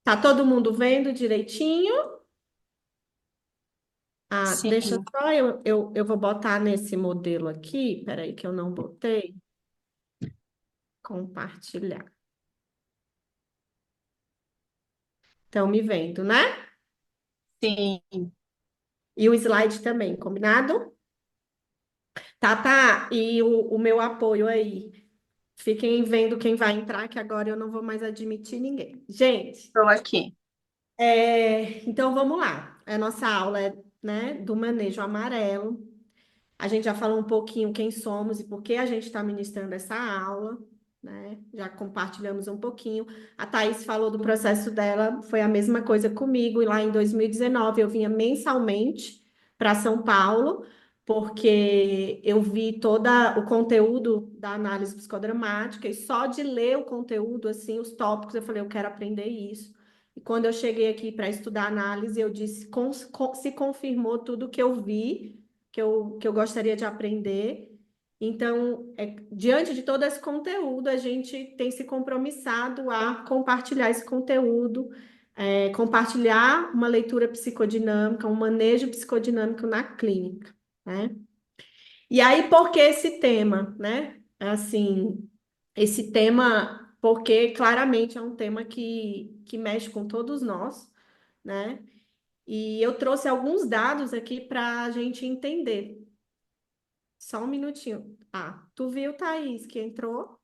Tá todo mundo vendo direitinho? Ah, deixa Sim, só eu vou botar nesse modelo aqui. Peraí, que eu não botei. Compartilhar. Estão me vendo, né? sim. E o slide também, combinado? Tá, tá. E o meu apoio aí. Fiquem vendo quem vai entrar, que agora eu não vou mais admitir ninguém. Gente, Estou aqui. então vamos lá. A nossa aula é, né, do manejo amarelo. A gente já falou um pouquinho quem somos e por que a gente está ministrando essa aula, né? Já compartilhamos um pouquinho. A Thaís falou do processo dela, foi a mesma coisa comigo. E lá em 2019 eu vinha mensalmente para São Paulo, porque eu vi todo o conteúdo da análise psicodramática, e só de ler o conteúdo, assim, os tópicos, eu falei, eu quero aprender isso. E quando eu cheguei aqui para estudar análise, eu disse, se confirmou tudo que eu vi que eu gostaria de aprender. Então, diante de todo esse conteúdo, a gente tem se compromissado a compartilhar esse conteúdo, compartilhar uma leitura psicodinâmica, um manejo psicodinâmico na clínica, né? E aí, por que esse tema, né? Assim, esse tema, porque claramente é um tema que mexe com todos nós, né? E eu trouxe alguns dados aqui para a gente entender. Só um minutinho. Ah, tu viu, Thaís, que entrou?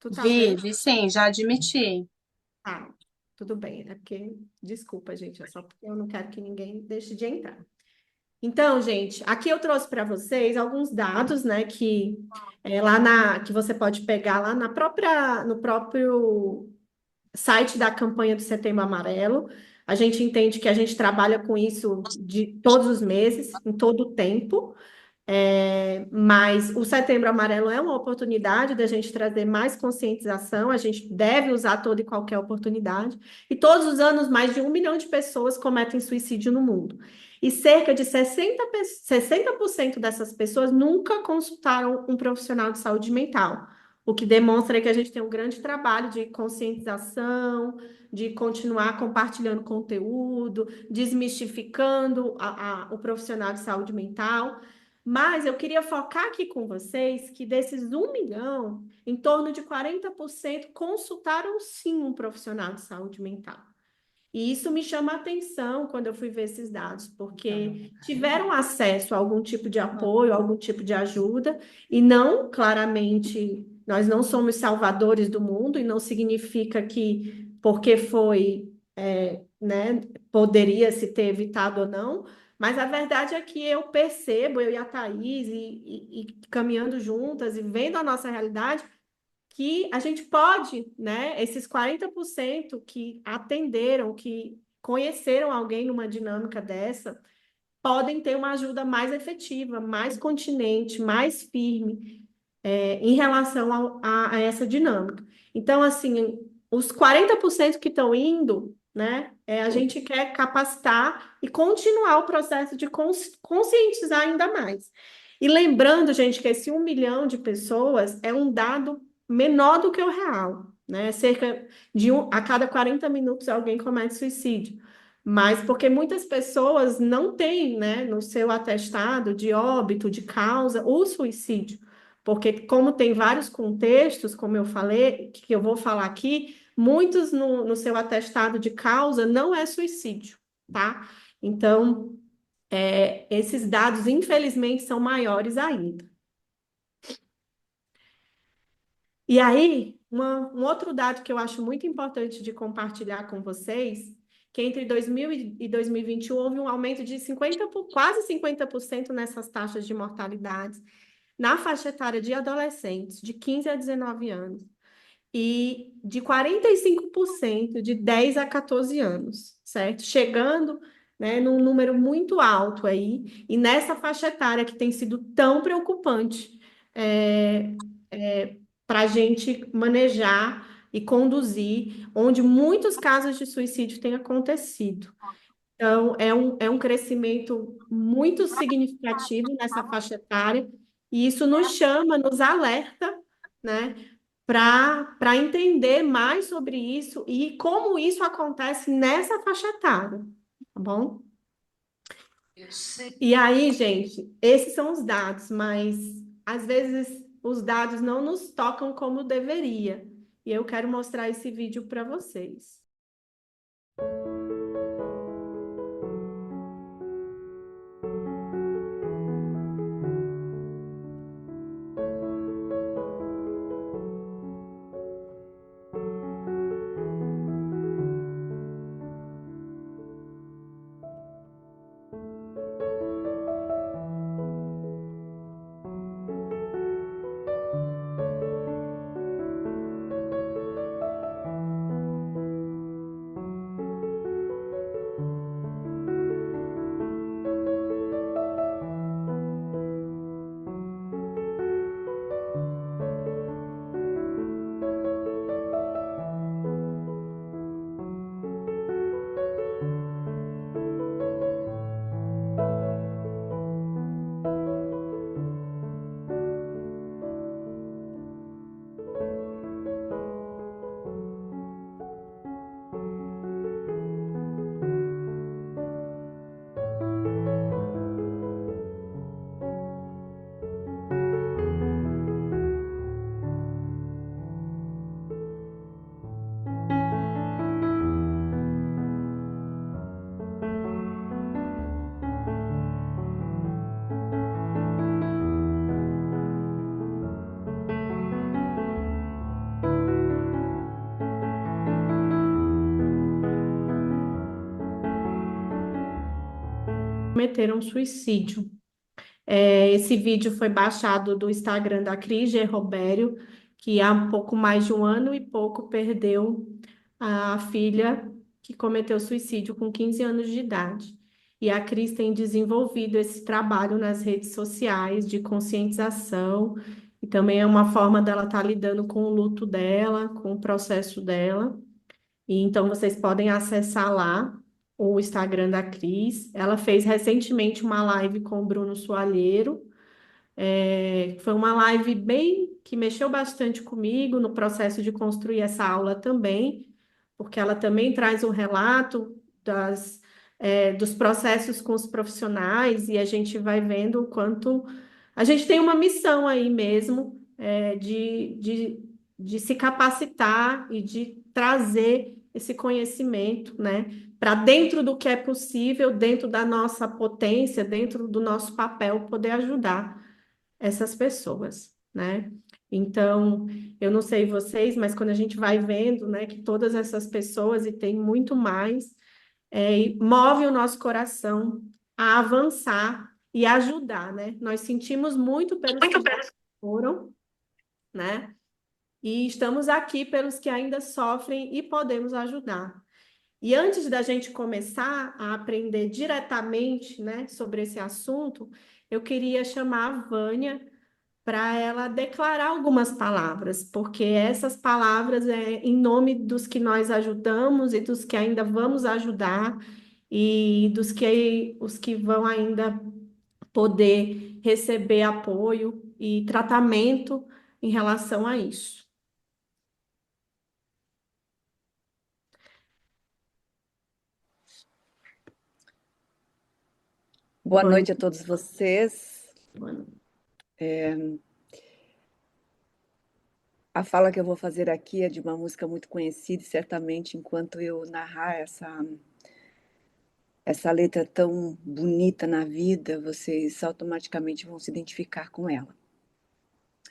Tu tá Vi, vendo? vi sim, já admiti. Ah, tudo bem. É porque, desculpa, gente, é só porque eu não quero que ninguém deixe de entrar. Então, gente, aqui eu trouxe para vocês alguns dados, né, que você pode pegar lá no próprio site da campanha do Setembro Amarelo. A gente entende que a gente trabalha com isso de todos os meses, em todo o tempo. Mas o Setembro Amarelo é uma oportunidade da gente trazer mais conscientização, a gente deve usar toda e qualquer oportunidade. E todos os anos, mais de 1 milhão de pessoas cometem suicídio no mundo. E cerca de 60% dessas pessoas nunca consultaram um profissional de saúde mental, o que demonstra que a gente tem um grande trabalho de conscientização, de continuar compartilhando conteúdo, desmistificando o profissional de saúde mental. Mas eu queria focar aqui com vocês que desses 1 milhão, em torno de 40% consultaram sim um profissional de saúde mental. E isso me chama a atenção quando eu fui ver esses dados, porque tiveram acesso a algum tipo de apoio, algum tipo de ajuda, e não, claramente, nós não somos salvadores do mundo, e não significa que porque foi, né, poderia se ter evitado ou não, mas a verdade é que eu percebo, eu e a Thaís, e caminhando juntas e vendo a nossa realidade, que a gente pode, né, esses 40% que atenderam, que conheceram alguém numa dinâmica dessa, podem ter uma ajuda mais efetiva, mais continente, mais firme, em relação a essa dinâmica. Então, assim, os 40% que estão indo, né, a gente quer capacitar e continuar o processo de conscientizar ainda mais. E lembrando, gente, que esse 1 milhão de pessoas é um dado menor do que o real, né? Cerca de a cada 40 minutos alguém comete suicídio. Mas porque muitas pessoas não têm, né, no seu atestado de óbito, de causa, o suicídio. Porque, como tem vários contextos, como eu falei, que eu vou falar aqui, muitos no seu atestado de causa não é suicídio, tá? Então, esses dados, infelizmente, são maiores ainda. E aí, um outro dado que eu acho muito importante de compartilhar com vocês, que entre 2000 e 2021 houve um aumento de quase 50% nessas taxas de mortalidade na faixa etária de adolescentes de 15 a 19 anos e de 45% de 10 a 14 anos, certo? Chegando, né, num número muito alto aí, e nessa faixa etária que tem sido tão preocupante para a gente manejar e conduzir, onde muitos casos de suicídio têm acontecido. Então, é um crescimento muito significativo nessa faixa etária, e isso nos chama, nos alerta, né? para entender mais sobre isso e como isso acontece nessa faixa etária, tá bom? E aí, gente, esses são os dados, mas às vezes os dados não nos tocam como deveria. E eu quero mostrar esse vídeo para vocês. Cometeram suicídio. Esse vídeo foi baixado do Instagram da Cris G. Robério, que há um pouco mais de um ano e pouco perdeu a filha que cometeu suicídio com 15 anos de idade. E a Cris tem desenvolvido esse trabalho nas redes sociais de conscientização, e também é uma forma dela estar lidando com o luto dela, com o processo dela. E então vocês podem acessar lá o Instagram da Cris. Ela fez recentemente uma live com o Bruno Soalheiro. Foi uma live bem que mexeu bastante comigo no processo de construir essa aula também, porque ela também traz um relato dos processos com os profissionais e a gente vai vendo o quanto a gente tem uma missão aí mesmo, de se capacitar e de trazer esse conhecimento, né, para dentro do que é possível, dentro da nossa potência, dentro do nosso papel, poder ajudar essas pessoas, né? Então, eu não sei vocês, mas quando a gente vai vendo, né, que todas essas pessoas, e tem muito mais, e move o nosso coração a avançar e ajudar, né? Nós sentimos muito pelos que já foram, né? E estamos aqui pelos que ainda sofrem e podemos ajudar. E antes da gente começar a aprender diretamente, né, sobre esse assunto, eu queria chamar a Vânia para ela declarar algumas palavras, porque essas palavras é em nome dos que nós ajudamos e dos que ainda vamos ajudar e dos que os que vão ainda poder receber apoio e tratamento em relação a isso. Boa Vânia, noite a todos vocês. Vânia. A fala que eu vou fazer aqui é de uma música muito conhecida e certamente enquanto eu narrar essa letra tão bonita na vida, vocês automaticamente vão se identificar com ela.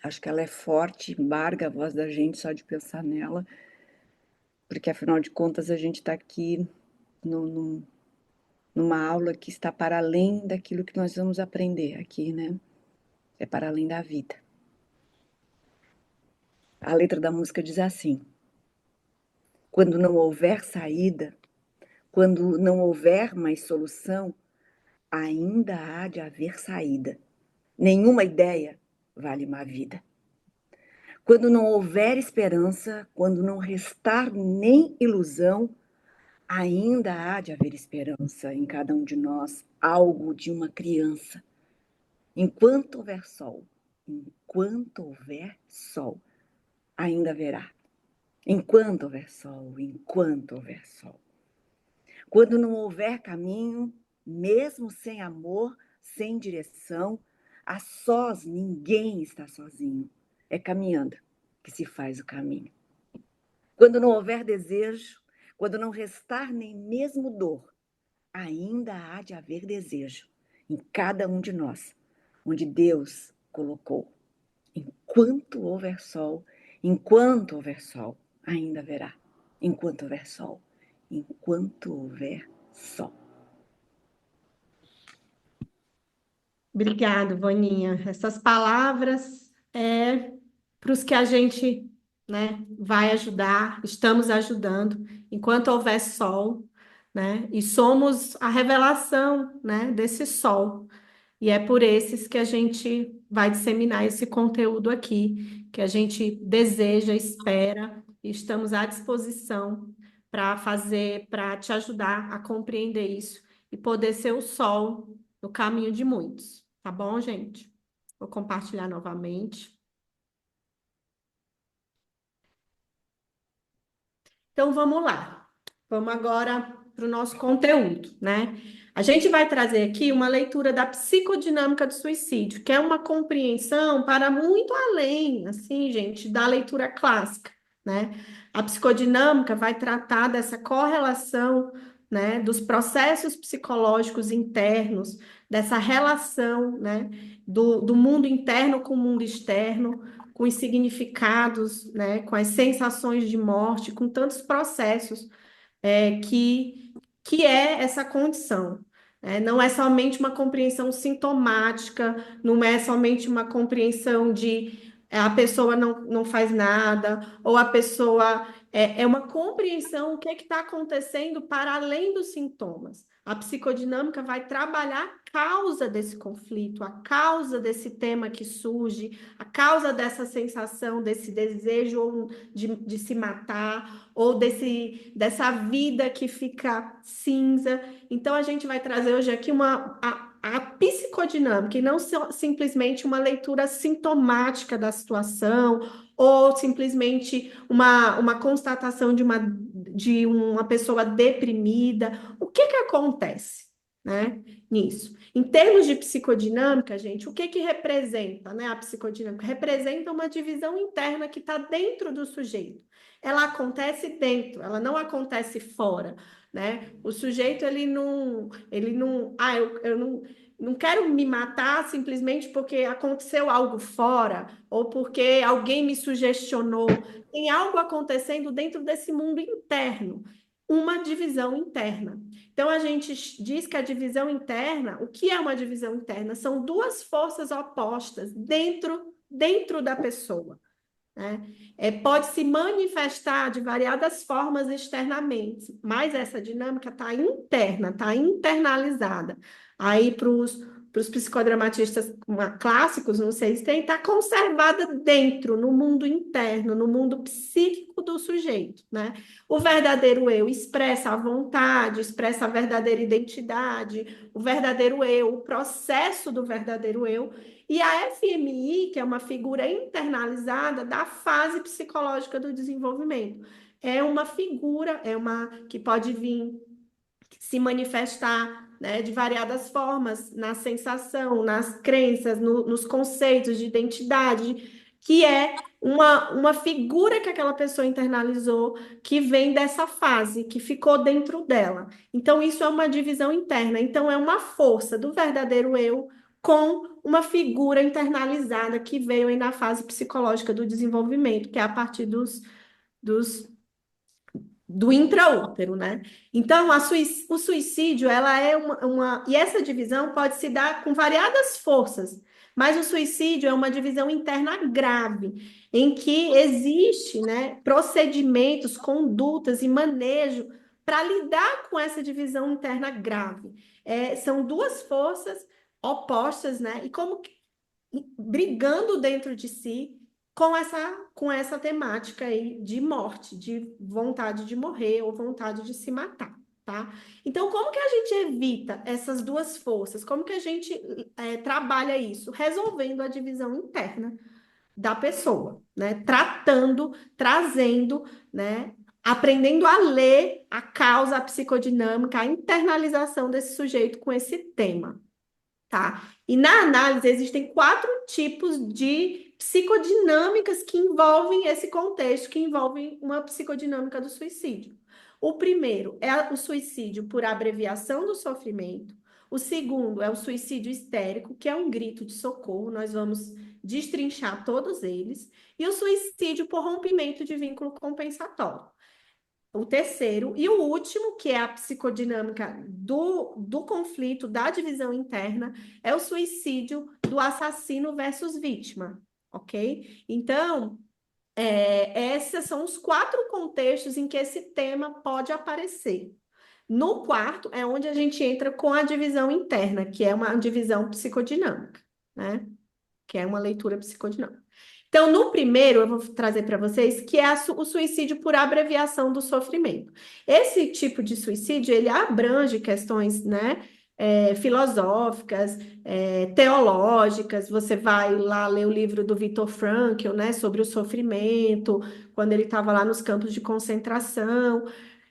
Acho que ela é forte, embarga a voz da gente só de pensar nela, porque afinal de contas a gente está aqui numa aula que está para além daquilo que nós vamos aprender aqui, né? É para além da vida. A letra da música diz assim: quando não houver saída, quando não houver mais solução, ainda há de haver saída. Nenhuma ideia vale uma vida. Quando não houver esperança, quando não restar nem ilusão, ainda há de haver esperança em cada um de nós, algo de uma criança. Enquanto houver sol, ainda haverá. Enquanto houver sol, enquanto houver sol. Quando não houver caminho, mesmo sem amor, sem direção, a sós ninguém está sozinho. É caminhando que se faz o caminho. Quando não houver desejo, quando não restar nem mesmo dor, ainda há de haver desejo em cada um de nós, onde Deus colocou. Enquanto houver sol, ainda haverá. Enquanto houver sol, enquanto houver sol. Obrigado, Vaninha. Essas palavras é para os que a gente, né, vai ajudar, estamos ajudando, enquanto houver sol, né? E somos a revelação, né, desse sol. E é por esses que a gente vai disseminar esse conteúdo aqui, que a gente deseja, espera, e estamos à disposição para fazer, para te ajudar a compreender isso e poder ser o sol no caminho de muitos. Tá bom, gente? Vou compartilhar novamente. Então, vamos lá. Vamos agora para o nosso conteúdo, né? A gente vai trazer aqui uma leitura da psicodinâmica do suicídio, que é uma compreensão para muito além, assim, gente, da leitura clássica, né? A psicodinâmica vai tratar dessa correlação, né, dos processos psicológicos internos, dessa relação, né, do mundo interno com o mundo externo, com os significados, né, com as sensações de morte, com tantos processos que é essa condição. Não é somente uma compreensão sintomática, não é somente uma compreensão de a pessoa não faz nada, ou a pessoa é uma compreensão o que está acontecendo para além dos sintomas. A psicodinâmica vai trabalhar a causa desse conflito, a causa desse tema que surge, a causa dessa sensação, desse desejo de se matar, ou dessa vida que fica cinza. Então, a gente vai trazer hoje aqui a psicodinâmica, e não simplesmente uma leitura sintomática da situação, ou simplesmente uma constatação de uma pessoa deprimida. O que acontece, né, nisso? Em termos de psicodinâmica, gente, o que representa, né, a psicodinâmica? Representa uma divisão interna que está dentro do sujeito. Ela acontece dentro, ela não acontece fora, né? O sujeito, eu não quero me matar simplesmente porque aconteceu algo fora ou porque alguém me sugestionou. Tem algo acontecendo dentro desse mundo interno, uma divisão interna. Então, a gente diz que a divisão interna, o que é uma divisão interna? São duas forças opostas dentro da pessoa, né? Pode se manifestar de variadas formas externamente, mas essa dinâmica está interna, está internalizada. Aí, para os psicodramatistas clássicos, não sei se tem, está conservada dentro, no mundo interno, no mundo psíquico do sujeito, né? O verdadeiro eu expressa a vontade, expressa a verdadeira identidade, o verdadeiro eu, o processo do verdadeiro eu, e a FMI, que é uma figura internalizada da fase psicológica do desenvolvimento. É uma figura, que pode vir se manifestar, né, de variadas formas na sensação, nas crenças, nos conceitos de identidade, que é uma figura que aquela pessoa internalizou, que vem dessa fase, que ficou dentro dela. Então, isso é uma divisão interna. Então, é uma força do verdadeiro eu com uma figura internalizada que veio aí na fase psicológica do desenvolvimento, que é a partir do intraútero, né? Então, o suicídio, ela é e essa divisão pode se dar com variadas forças, mas o suicídio é uma divisão interna grave, em que existe, né, procedimentos, condutas e manejo para lidar com essa divisão interna grave. São duas forças opostas, né? E como brigando dentro de si com essa temática aí de morte, de vontade de morrer ou vontade de se matar, tá? Então, como que a gente evita essas duas forças? Como que a gente trabalha isso? Resolvendo a divisão interna, da pessoa, né? Trazendo, né? Aprendendo a ler a causa, a psicodinâmica, a internalização desse sujeito com esse tema, tá? E na análise existem 4 tipos de psicodinâmicas que envolvem esse contexto, que envolvem uma psicodinâmica do suicídio. O primeiro é o suicídio por abreviação do sofrimento. O segundo é o suicídio histérico, que é um grito de socorro. Nós vamos destrinchar todos eles. E o suicídio por rompimento de vínculo compensatório. O terceiro e o último, que é a psicodinâmica do conflito, da divisão interna, é o suicídio do assassino versus vítima, ok? Então, esses são os 4 contextos em que esse tema pode aparecer. No quarto é onde a gente entra com a divisão interna, que é uma divisão psicodinâmica, né? Que é uma leitura psicodinâmica. Então, no primeiro, eu vou trazer para vocês que é o suicídio por abreviação do sofrimento. Esse tipo de suicídio, ele abrange questões, né, filosóficas, teológicas. Você vai lá ler o livro do Viktor Frankl, né, sobre o sofrimento, quando ele estava lá nos campos de concentração,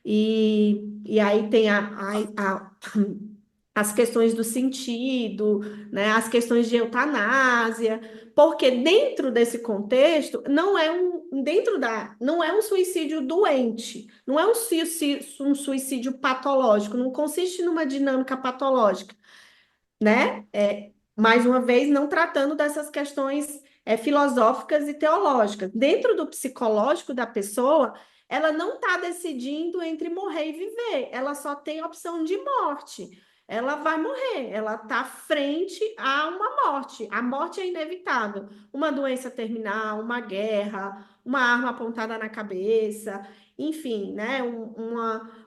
e aí tem as questões do sentido, né, as questões de eutanásia, porque dentro desse contexto não é um suicídio doente, não é um suicídio patológico, não consiste numa dinâmica patológica, né? Mais uma vez, não tratando dessas questões filosóficas e teológicas. Dentro do psicológico da pessoa, ela não está decidindo entre morrer e viver, ela só tem a opção de morte. Ela vai morrer, ela está frente a uma morte. A morte é inevitável. Uma doença terminal, uma guerra, uma arma apontada na cabeça, enfim, né?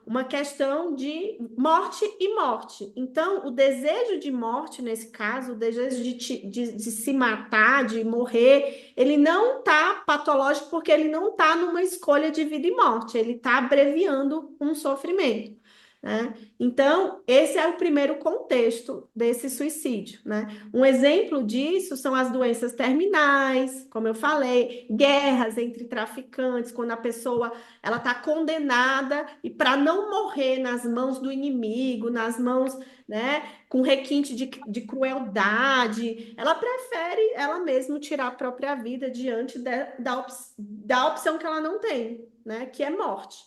Uma questão de morte e morte. Então, o desejo de morte, nesse caso, o desejo de se matar, de morrer, ele não está patológico porque ele não está numa escolha de vida e morte, ele está abreviando um sofrimento, né? Então, esse é o primeiro contexto desse suicídio, né? Um exemplo disso são as doenças terminais, como eu falei, guerras entre traficantes, quando a pessoa ela está condenada e para não morrer nas mãos do inimigo, nas mãos, né, com requinte de crueldade, ela prefere ela mesma tirar a própria vida diante da opção que ela não tem, né, que é morte.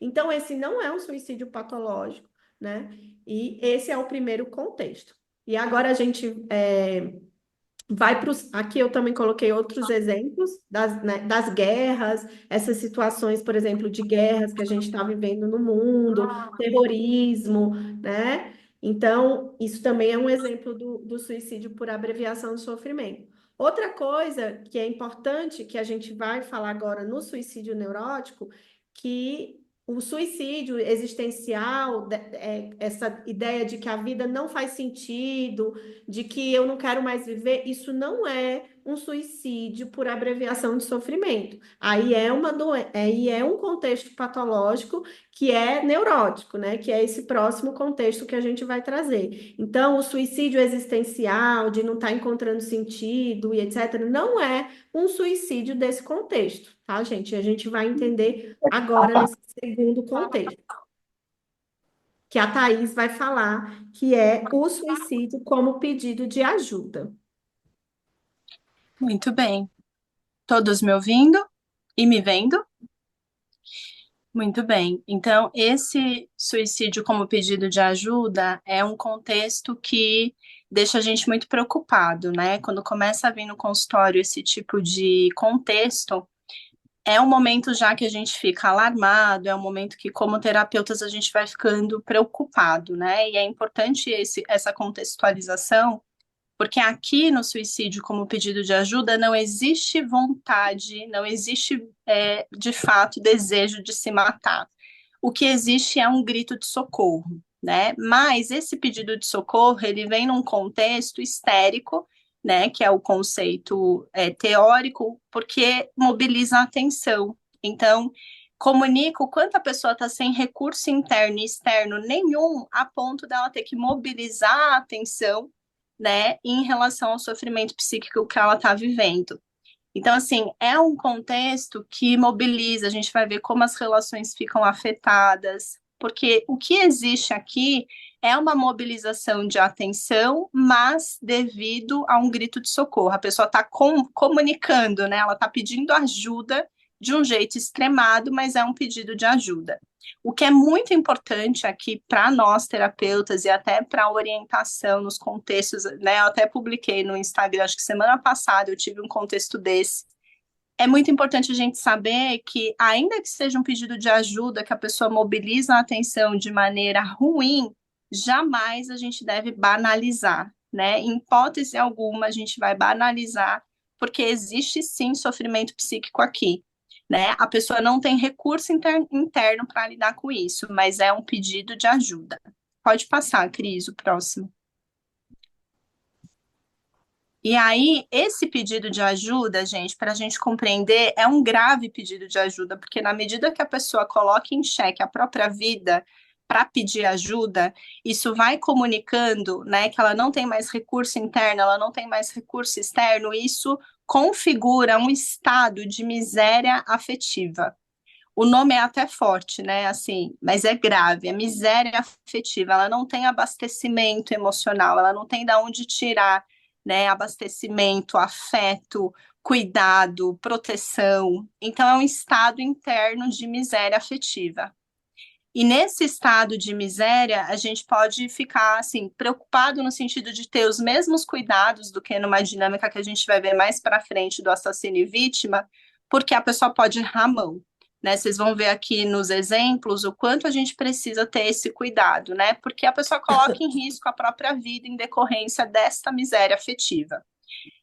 Então, esse não é um suicídio patológico, né? E esse é o primeiro contexto. E agora a gente vai para os. Aqui eu também coloquei outros exemplos das guerras, essas situações, por exemplo, de guerras que a gente está vivendo no mundo, terrorismo, né? Então, isso também é um exemplo do suicídio por abreviação de sofrimento. Outra coisa que é importante, que a gente vai falar agora no suicídio neurótico, que o suicídio existencial, essa ideia de que a vida não faz sentido, de que eu não quero mais viver, isso não é um suicídio por abreviação de sofrimento. Aí é um contexto patológico que é neurótico, né? Que é esse próximo contexto que a gente vai trazer. Então, o suicídio existencial, de não estar encontrando sentido e etc., não é um suicídio desse contexto, tá, gente? A gente vai entender agora nesse segundo contexto, que a Thaís vai falar, que é o suicídio como pedido de ajuda. Muito bem. Todos me ouvindo e me vendo? Muito bem. Então, esse suicídio como pedido de ajuda é um contexto que deixa a gente muito preocupado, né? Quando começa a vir no consultório esse tipo de contexto, é um momento já que a gente fica alarmado, é um momento que, como terapeutas, a gente vai ficando preocupado, né? E é importante essa contextualização, porque aqui no suicídio, como pedido de ajuda, não existe vontade, não existe, de fato, desejo de se matar. O que existe é um grito de socorro, né? Mas esse pedido de socorro, ele vem num contexto histérico, né? Que é o conceito teórico, porque mobiliza a atenção. Então, comunica o quanto a pessoa está sem recurso interno e externo nenhum, a ponto dela ter que mobilizar a atenção, né, em relação ao sofrimento psíquico que ela está vivendo. Então, assim, é um contexto que mobiliza, a gente vai ver como as relações ficam afetadas, porque o que existe aqui é uma mobilização de atenção, mas devido a um grito de socorro. A pessoa está comunicando, né? Ela está pedindo ajuda de um jeito extremado, mas é um pedido de ajuda. O que é muito importante aqui para nós terapeutas e até para orientação nos contextos, né? Eu até publiquei no Instagram, acho que semana passada eu tive um contexto desse. É muito importante a gente saber que, ainda que seja um pedido de ajuda, que a pessoa mobiliza a atenção de maneira ruim, jamais a gente deve banalizar, né? Em hipótese alguma, a gente vai banalizar, porque existe sim sofrimento psíquico aqui, né? A pessoa não tem recurso interno para lidar com isso, mas é um pedido de ajuda. Pode passar, Cris, o próximo. E aí, esse pedido de ajuda, gente, para a gente compreender, é um grave pedido de ajuda, porque na medida que a pessoa coloca em xeque a própria vida para pedir ajuda, isso vai comunicando, né, que ela não tem mais recurso interno, ela não tem mais recurso externo, e isso configura um estado de miséria afetiva. O nome é até forte, né, assim, mas é grave, é miséria afetiva, ela não tem abastecimento emocional, ela não tem de onde tirar, né, abastecimento, afeto, cuidado, proteção. Então, é um estado interno de miséria afetiva. E nesse estado de miséria, a gente pode ficar, assim, preocupado no sentido de ter os mesmos cuidados do que numa dinâmica que a gente vai ver mais para frente do assassino e vítima, porque a pessoa pode errar a mão, né? Vocês vão ver aqui nos exemplos o quanto a gente precisa ter esse cuidado, né? Porque a pessoa coloca em risco a própria vida em decorrência desta miséria afetiva.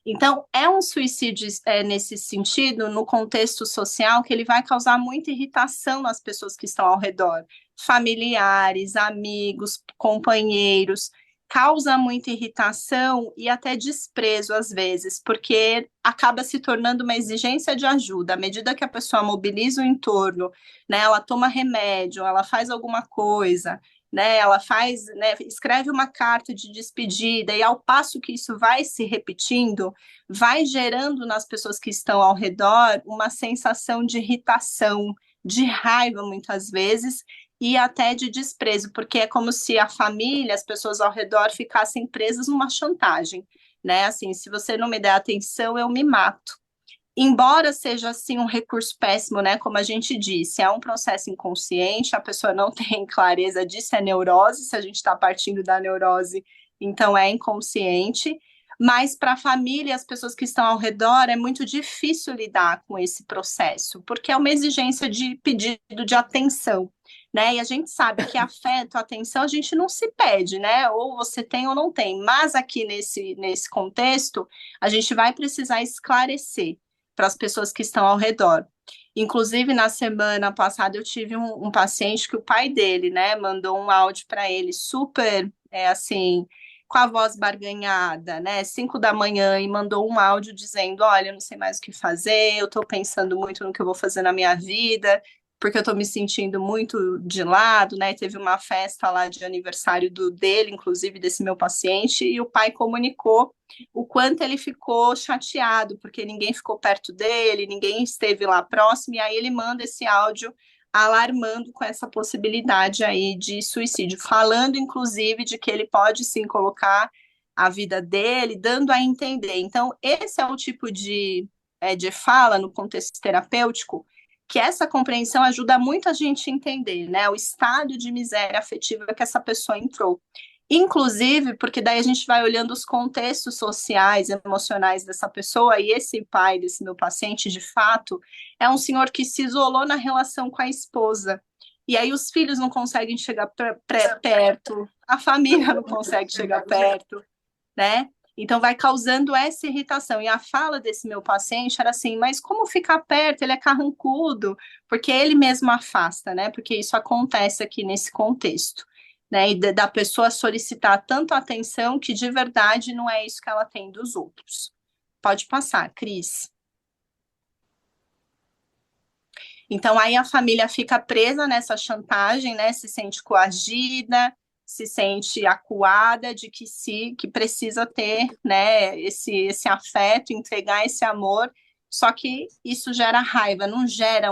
Então, é um suicídio nesse sentido, no contexto social, que ele vai causar muita irritação nas pessoas que estão ao redor, familiares, amigos, companheiros, causa muita irritação e até desprezo às vezes, porque acaba se tornando uma exigência de ajuda. À medida que a pessoa mobiliza o entorno, né, ela toma remédio, ela faz alguma coisa, né, ela faz, né, escreve uma carta de despedida, e ao passo que isso vai se repetindo, vai gerando nas pessoas que estão ao redor uma sensação de irritação, de raiva muitas vezes, e até de desprezo, porque é como se a família, as pessoas ao redor ficassem presas numa chantagem, né? Assim, se você não me der atenção, eu me mato. Embora seja assim um recurso péssimo, né? Como a gente disse, é um processo inconsciente, a pessoa não tem clareza disso, é neurose, se a gente está partindo da neurose, então é inconsciente. Mas para a família e as pessoas que estão ao redor é muito difícil lidar com esse processo, porque é uma exigência de pedido de atenção, né? E a gente sabe que afeto, atenção, a gente não se pede, né? Ou você tem ou não tem. Mas aqui nesse contexto, a gente vai precisar esclarecer para as pessoas que estão ao redor. Inclusive, na semana passada, eu tive um paciente que o pai dele, né, mandou um áudio para ele super, assim, com a voz barganhada, né, 5 da manhã, e mandou um áudio dizendo, olha, eu não sei mais o que fazer, eu estou pensando muito no que eu vou fazer na minha vida, porque eu estou me sentindo muito de lado, né, teve uma festa lá de aniversário dele, inclusive desse meu paciente, e o pai comunicou o quanto ele ficou chateado, porque ninguém ficou perto dele, ninguém esteve lá próximo, e aí ele manda esse áudio alarmando com essa possibilidade aí de suicídio, falando inclusive de que ele pode sim colocar a vida dele, dando a entender. Então, esse é o tipo de fala no contexto terapêutico que essa compreensão ajuda muito a gente a entender, né, o estado de miséria afetiva que essa pessoa entrou. Inclusive, porque daí a gente vai olhando os contextos sociais, emocionais dessa pessoa, e esse pai desse meu paciente, de fato, é um senhor que se isolou na relação com a esposa. E aí os filhos não conseguem chegar perto, a família não consegue chegar perto, né? Então vai causando essa irritação. E a fala desse meu paciente era assim, mas como ficar perto? Ele é carrancudo, porque ele mesmo afasta, né? Porque isso acontece aqui nesse contexto, né? E da pessoa solicitar tanto atenção que de verdade não é isso que ela tem dos outros. Pode passar, Cris. Então aí a família fica presa nessa chantagem, né? Se sente coagida, se sente acuada de que precisa ter, né, esse afeto, entregar esse amor, Só que isso gera raiva, não gera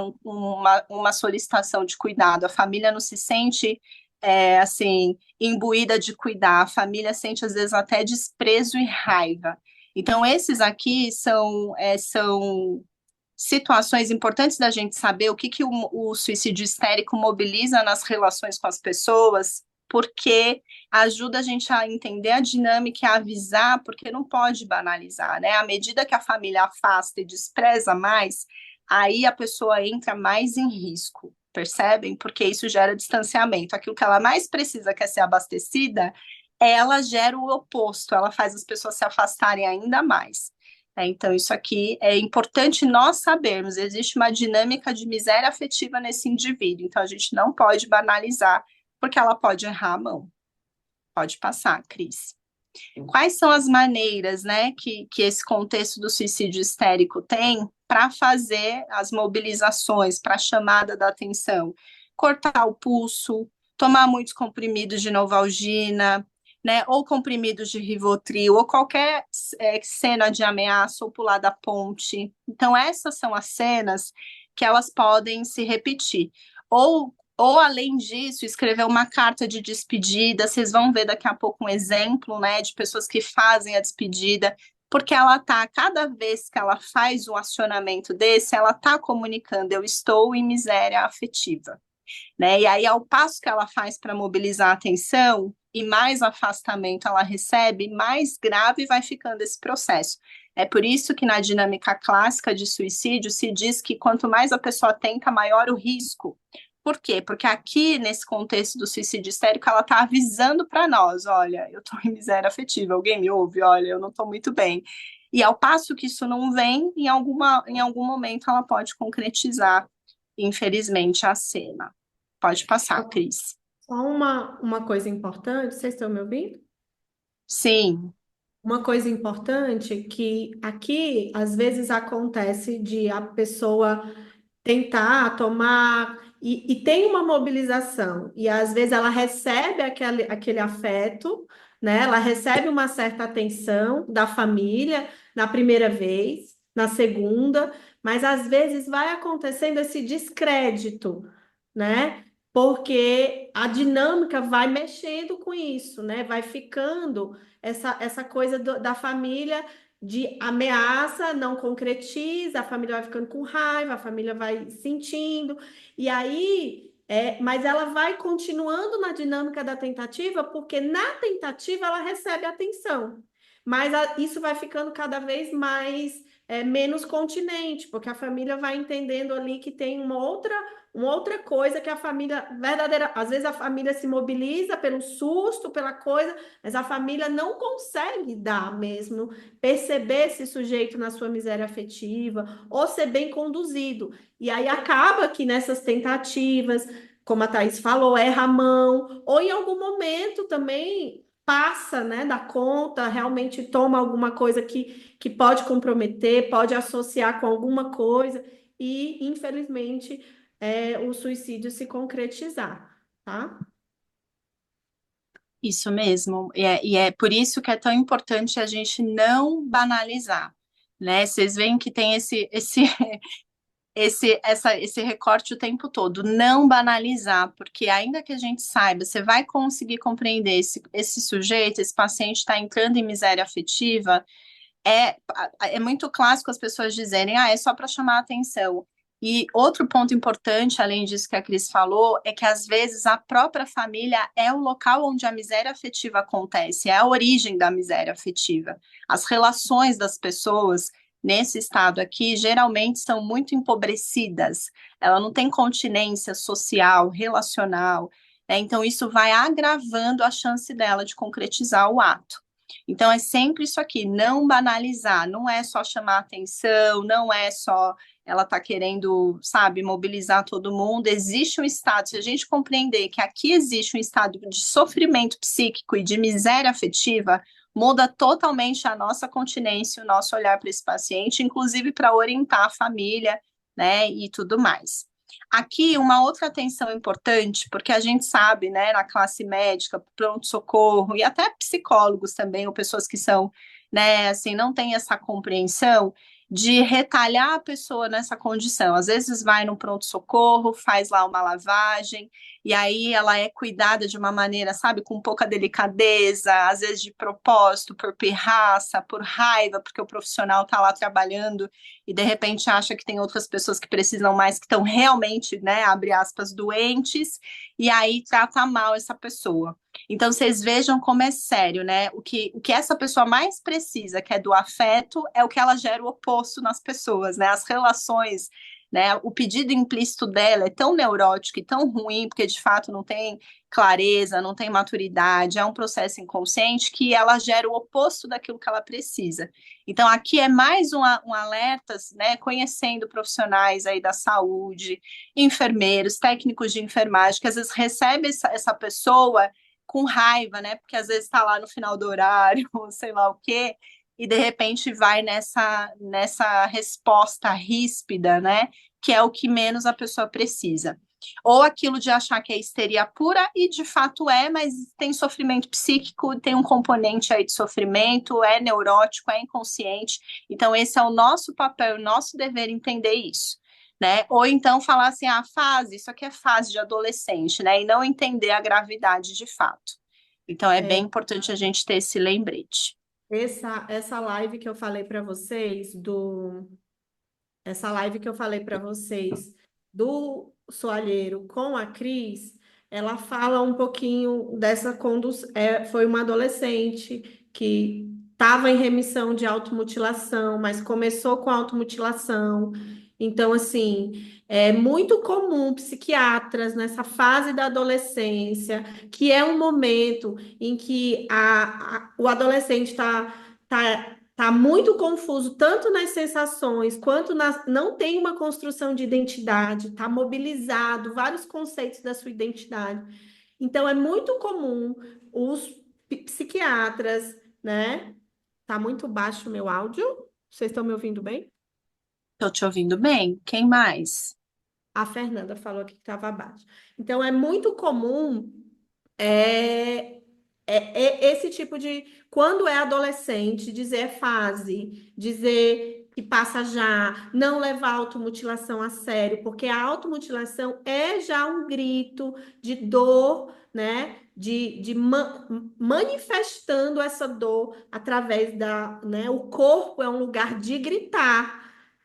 uma solicitação de cuidado. A família não se sente assim, imbuída de cuidar, a família sente às vezes até desprezo e raiva. Então, esses aqui são situações importantes da gente saber o que, que o suicídio histérico mobiliza nas relações com as pessoas, porque ajuda a gente a entender a dinâmica e a avisar, porque não pode banalizar, né? À medida que a família afasta e despreza mais, aí a pessoa entra mais em risco, percebem? Porque isso gera distanciamento. Aquilo que ela mais precisa, que é ser abastecida, ela gera o oposto, ela faz as pessoas se afastarem ainda mais. Então, isso aqui é importante nós sabermos. Existe uma dinâmica de miséria afetiva nesse indivíduo, então a gente não pode banalizar, porque ela pode errar a mão. Pode passar, Cris. Quais são as maneiras, né, que esse contexto do suicídio histérico tem para fazer as mobilizações, para a chamada da atenção? Cortar o pulso, tomar muitos comprimidos de Novalgina, né, ou comprimidos de Rivotril, ou qualquer cena de ameaça, ou pular da ponte. Então, essas são as cenas que elas podem se repetir. Ou, além disso, escrever uma carta de despedida. Vocês vão ver daqui a pouco um exemplo, né, de pessoas que fazem a despedida, porque ela tá, cada vez que ela faz um acionamento desse, ela tá comunicando, eu estou em miséria afetiva, né? E aí, ao passo que ela faz para mobilizar a atenção, e mais afastamento ela recebe, mais grave vai ficando esse processo. É por isso que na dinâmica clássica de suicídio se diz que quanto mais a pessoa tenta, maior o risco. Por quê? Porque aqui, nesse contexto do suicídio histérico, ela está avisando para nós, olha, eu estou em miséria afetiva, alguém me ouve? Olha, eu não estou muito bem. E ao passo que isso não vem, em algum momento ela pode concretizar, infelizmente, a cena. Pode passar, Cris. Só uma coisa importante, vocês estão me ouvindo? Sim, Uma coisa importante que aqui às vezes acontece de a pessoa tentar tomar e tem uma mobilização e às vezes ela recebe aquele afeto, né? Ela recebe uma certa atenção da família na primeira vez, na segunda, mas às vezes vai acontecendo esse descrédito, né? Porque a dinâmica vai mexendo com isso, né? Vai ficando essa coisa da família de ameaça, não concretiza, a família vai ficando com raiva, a família vai sentindo, e aí, mas ela vai continuando na dinâmica da tentativa, porque na tentativa ela recebe atenção, mas isso vai ficando cada vez mais, menos continente, porque a família vai entendendo ali que tem uma outra coisa que a família verdadeira, às vezes a família se mobiliza pelo susto, pela coisa, mas a família não consegue dar mesmo, perceber esse sujeito na sua miséria afetiva, ou ser bem conduzido. E aí acaba que nessas tentativas, como a Thaís falou, erra a mão, ou em algum momento também passa, né, da conta, realmente toma alguma coisa que pode comprometer, pode associar com alguma coisa, e infelizmente o suicídio se concretizar, tá? isso mesmo. E é por isso que é tão importante a gente não banalizar, né? Vocês veem que tem esse recorte o tempo todo, não banalizar, porque ainda que a gente saiba, você vai conseguir compreender esse sujeito, esse paciente está entrando em miséria afetiva, é muito clássico as pessoas dizerem, é só para chamar a atenção. E outro ponto importante, além disso que a Cris falou, é que às vezes a própria família é o local onde a miséria afetiva acontece, é a origem da miséria afetiva. As relações das pessoas nesse estado aqui geralmente são muito empobrecidas, ela não tem continência social, relacional, né? Então isso vai agravando a chance dela de concretizar o ato. Então, é sempre isso aqui, não banalizar, não é só chamar atenção, não é só ela tá querendo, sabe, mobilizar todo mundo. Existe um estado, se a gente compreender que aqui existe um estado de sofrimento psíquico e de miséria afetiva, muda totalmente a nossa continência, o nosso olhar para esse paciente, inclusive para orientar a família, né, e tudo mais. Aqui, uma outra atenção importante, porque a gente sabe, né, na classe médica, pronto-socorro, e até psicólogos também, ou pessoas que são, né, assim, não têm essa compreensão de retalhar a pessoa nessa condição. Às vezes vai no pronto-socorro, faz lá uma lavagem, e aí ela é cuidada de uma maneira, sabe, com pouca delicadeza, às vezes de propósito, por pirraça, por raiva, porque o profissional está lá trabalhando e de repente acha que tem outras pessoas que precisam mais, que estão realmente, né, abre aspas, doentes, e aí trata mal essa pessoa. Então, vocês vejam como é sério, né? O que essa pessoa mais precisa, que é do afeto, é o que ela gera o oposto nas pessoas, né? As relações, né? O pedido implícito dela é tão neurótico e tão ruim, porque de fato não tem clareza, não tem maturidade, é um processo inconsciente que ela gera o oposto daquilo que ela precisa. Então, aqui é mais um alerta, né? Conhecendo profissionais aí da saúde, enfermeiros, técnicos de enfermagem, que às vezes recebe essa pessoa com raiva, né? Porque às vezes está lá no final do horário, ou sei lá o quê, e de repente vai nessa resposta ríspida, né? Que é o que menos a pessoa precisa. Ou aquilo de achar que é histeria pura, e de fato é, mas tem sofrimento psíquico, tem um componente aí de sofrimento, é neurótico, é inconsciente. Então, esse é o nosso papel, o nosso dever entender isso. Né? Ou então falar assim, fase, isso aqui é fase de adolescente, né? E não entender a gravidade de fato. Então é bem importante a gente ter esse lembrete. Essa live que eu falei para vocês essa live que eu falei para vocês do soalheiro com a Cris, ela fala um pouquinho dessa condução. Foi uma adolescente que estava em remissão de automutilação, mas começou com automutilação. Então, assim, é muito comum psiquiatras nessa fase da adolescência, que é um momento em que o adolescente tá muito confuso, tanto nas sensações, quanto não tem uma construção de identidade, tá mobilizado vários conceitos da sua identidade. Então, é muito comum os psiquiatras, né? Tá muito baixo o meu áudio. Vocês estão me ouvindo bem? Estou te ouvindo bem? Quem mais? A Fernanda falou que estava baixo. Então, é muito comum é, esse tipo de. Quando é adolescente, dizer fase, dizer que passa já, não levar a automutilação a sério, porque a automutilação é já um grito de dor, né? Manifestando essa dor através né? O corpo é um lugar de gritar.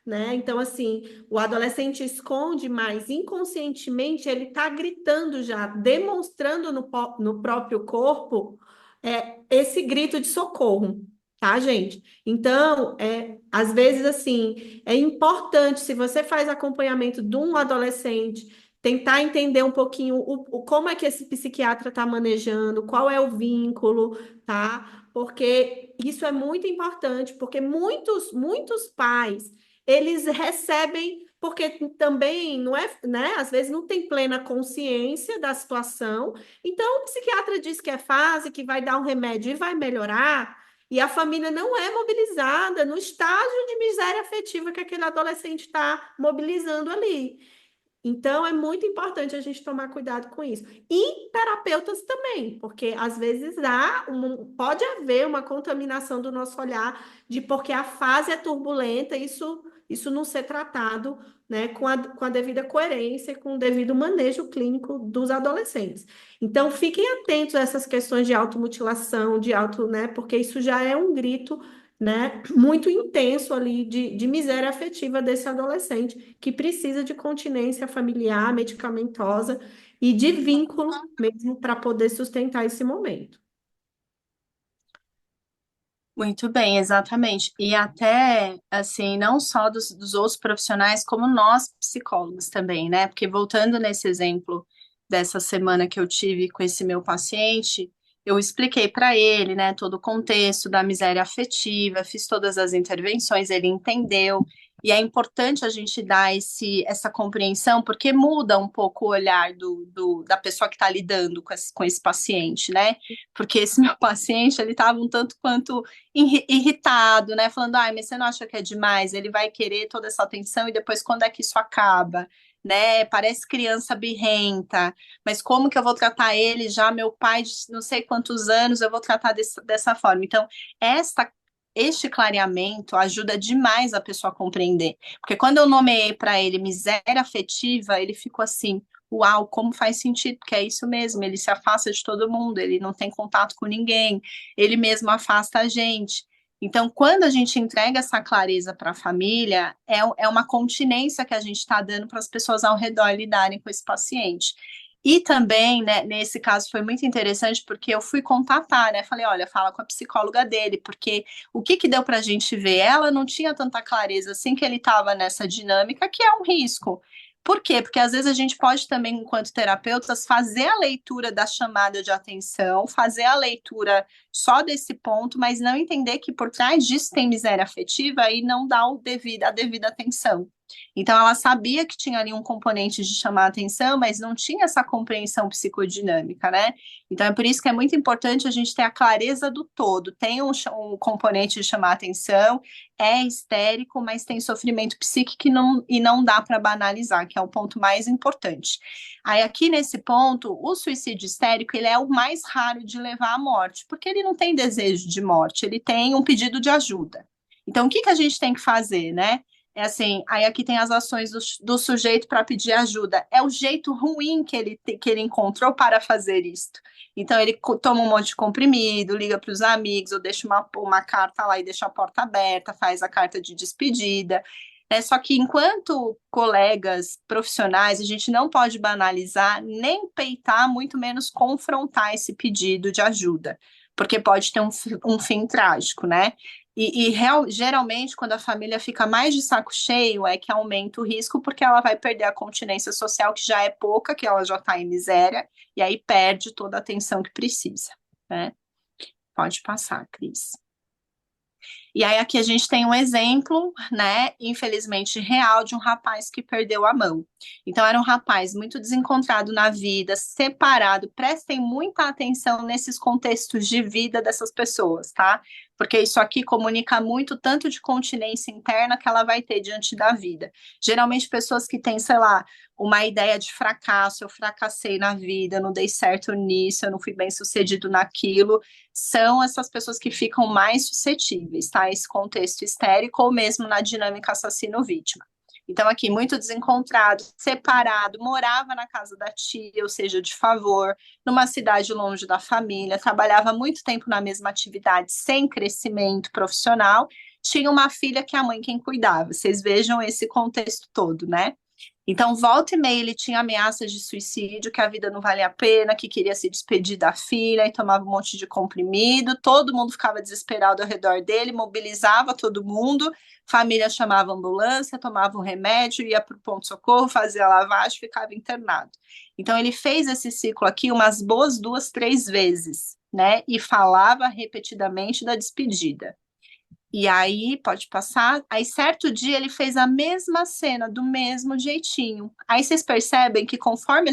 Né? Então, assim, o adolescente esconde, mas inconscientemente ele está gritando já, demonstrando no próprio corpo esse grito de socorro, tá, gente? Então, às vezes, assim, é importante, se você faz acompanhamento de um adolescente, tentar entender um pouquinho como é que esse psiquiatra está manejando, qual é o vínculo, tá? Porque isso é muito importante, porque muitos pais eles recebem, porque também não é, né? Às vezes não tem plena consciência da situação. Então, o psiquiatra diz que é fase, que vai dar um remédio e vai melhorar, e a família não é mobilizada no estágio de miséria afetiva que aquele adolescente está mobilizando ali. Então, é muito importante a gente tomar cuidado com isso. E terapeutas também, porque às vezes pode haver uma contaminação do nosso olhar de porque a fase é turbulenta, isso não ser tratado, né, com a devida coerência, com o devido manejo clínico dos adolescentes. Então, fiquem atentos a essas questões de automutilação, né, porque isso já é um grito, né, muito intenso ali de miséria afetiva desse adolescente que precisa de continência familiar, medicamentosa e de vínculo mesmo para poder sustentar esse momento. Muito bem, exatamente. E até, assim, não só dos outros profissionais, como nós psicólogos também, né? Porque voltando nesse exemplo dessa semana que eu tive com esse meu paciente, eu expliquei para ele, né, todo o contexto da miséria afetiva, fiz todas as intervenções, ele entendeu. E é importante a gente dar essa compreensão, porque muda um pouco o olhar da pessoa que está lidando com esse paciente, né? Porque esse meu paciente, ele estava um tanto quanto irritado, né? Falando, ai, mas você não acha que é demais? Ele vai querer toda essa atenção e depois quando é que isso acaba? Né? Parece criança birrenta, mas como que eu vou tratar ele já, meu pai de não sei quantos anos, eu vou tratar dessa forma. Então, esta este clareamento ajuda demais a pessoa a compreender. Porque quando eu nomeei para ele miséria afetiva, ele ficou assim, uau, como faz sentido, porque é isso mesmo, ele se afasta de todo mundo, ele não tem contato com ninguém, ele mesmo afasta a gente. Então, quando a gente entrega essa clareza para a família, é uma continência que a gente está dando para as pessoas ao redor lidarem com esse paciente. E também, né, nesse caso foi muito interessante porque eu fui contatar, né? Falei, olha, fala com a psicóloga dele, porque o que deu para a gente ver? Ela não tinha tanta clareza assim que ele estava nessa dinâmica, que é um risco. Por quê? Porque às vezes a gente pode também, enquanto terapeutas, fazer a leitura da chamada de atenção, fazer a leitura só desse ponto, mas não entender que por trás disso tem miséria afetiva e não dar a devida atenção. Então, ela sabia que tinha ali um componente de chamar a atenção, mas não tinha essa compreensão psicodinâmica, né? Então, é por isso que é muito importante a gente ter a clareza do todo. Tem um componente de chamar a atenção, é histérico, mas tem sofrimento psíquico e não dá para banalizar, que é o ponto mais importante. Aí, aqui nesse ponto, o suicídio histérico, ele é o mais raro de levar à morte, porque ele não tem desejo de morte, ele tem um pedido de ajuda. Então, o que a gente tem que fazer, né? É assim, aí aqui tem as ações do sujeito para pedir ajuda. É o jeito ruim que ele encontrou para fazer isto. Então, ele toma um monte de comprimido, liga para os amigos, ou deixa uma carta lá e deixa a porta aberta, faz a carta de despedida. Só que enquanto colegas profissionais, a gente não pode banalizar, nem peitar, muito menos confrontar esse pedido de ajuda, porque pode ter um fim trágico, né? Geralmente, quando a família fica mais de saco cheio, é que aumenta o risco, porque ela vai perder a continência social, que já é pouca, que ela já está em miséria, e aí perde toda a atenção que precisa, né? Pode passar, Cris. E aí aqui a gente tem um exemplo, né, infelizmente real, de um rapaz que perdeu a mão. Então era um rapaz muito desencontrado na vida, separado. Prestem muita atenção nesses contextos de vida dessas pessoas, tá? Porque isso aqui comunica muito tanto de continência interna que ela vai ter diante da vida. Geralmente pessoas que têm, sei lá, uma ideia de fracasso, eu fracassei na vida, eu não dei certo nisso, eu não fui bem sucedido naquilo, são essas pessoas que ficam mais suscetíveis, tá? Esse contexto histérico ou mesmo na dinâmica assassino-vítima. Então, aqui, muito desencontrado, separado, morava na casa da tia, ou seja, de favor, numa cidade longe da família, trabalhava muito tempo na mesma atividade, sem crescimento profissional, tinha uma filha que a mãe quem cuidava. Vocês vejam esse contexto todo, né? Então, volta e meia, ele tinha ameaças de suicídio, que a vida não valia a pena, que queria se despedir da filha e tomava um monte de comprimido. Todo mundo ficava desesperado ao redor dele, mobilizava todo mundo. Família chamava ambulância, tomava um remédio, ia para o ponto-socorro, fazia lavagem, ficava internado. Então, ele fez esse ciclo aqui umas boas 2, 3 vezes, né? E falava repetidamente da despedida. E aí, pode passar. Aí, certo dia, ele fez a mesma cena, do mesmo jeitinho. Aí vocês percebem que conforme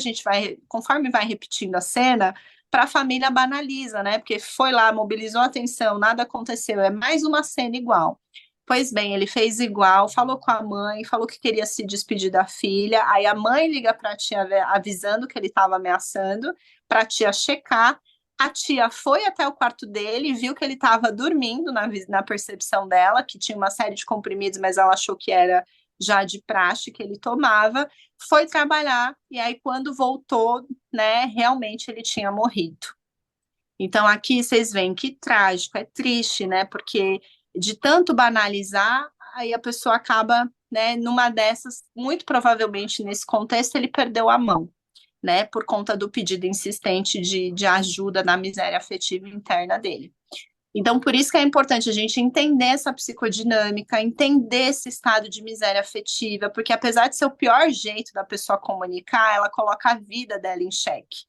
vai repetindo a cena, para a família banaliza, né? Porque foi lá, mobilizou a atenção, nada aconteceu, é mais uma cena igual. Pois bem, ele fez igual, falou com a mãe, falou que queria se despedir da filha. Aí a mãe liga para a tia avisando que ele estava ameaçando, para a tia checar. A tia foi até o quarto dele, viu que ele estava dormindo na percepção dela, que tinha uma série de comprimidos, mas ela achou que era já de praxe que ele tomava, foi trabalhar, e aí quando voltou, né, realmente ele tinha morrido. Então aqui vocês veem que trágico, é triste, né, porque de tanto banalizar, aí a pessoa acaba, né, numa dessas, muito provavelmente nesse contexto, ele perdeu a mão, né, por conta do pedido insistente de ajuda na miséria afetiva interna dele. Então, por isso que é importante a gente entender essa psicodinâmica, entender esse estado de miséria afetiva, porque apesar de ser o pior jeito da pessoa comunicar, ela coloca a vida dela em xeque.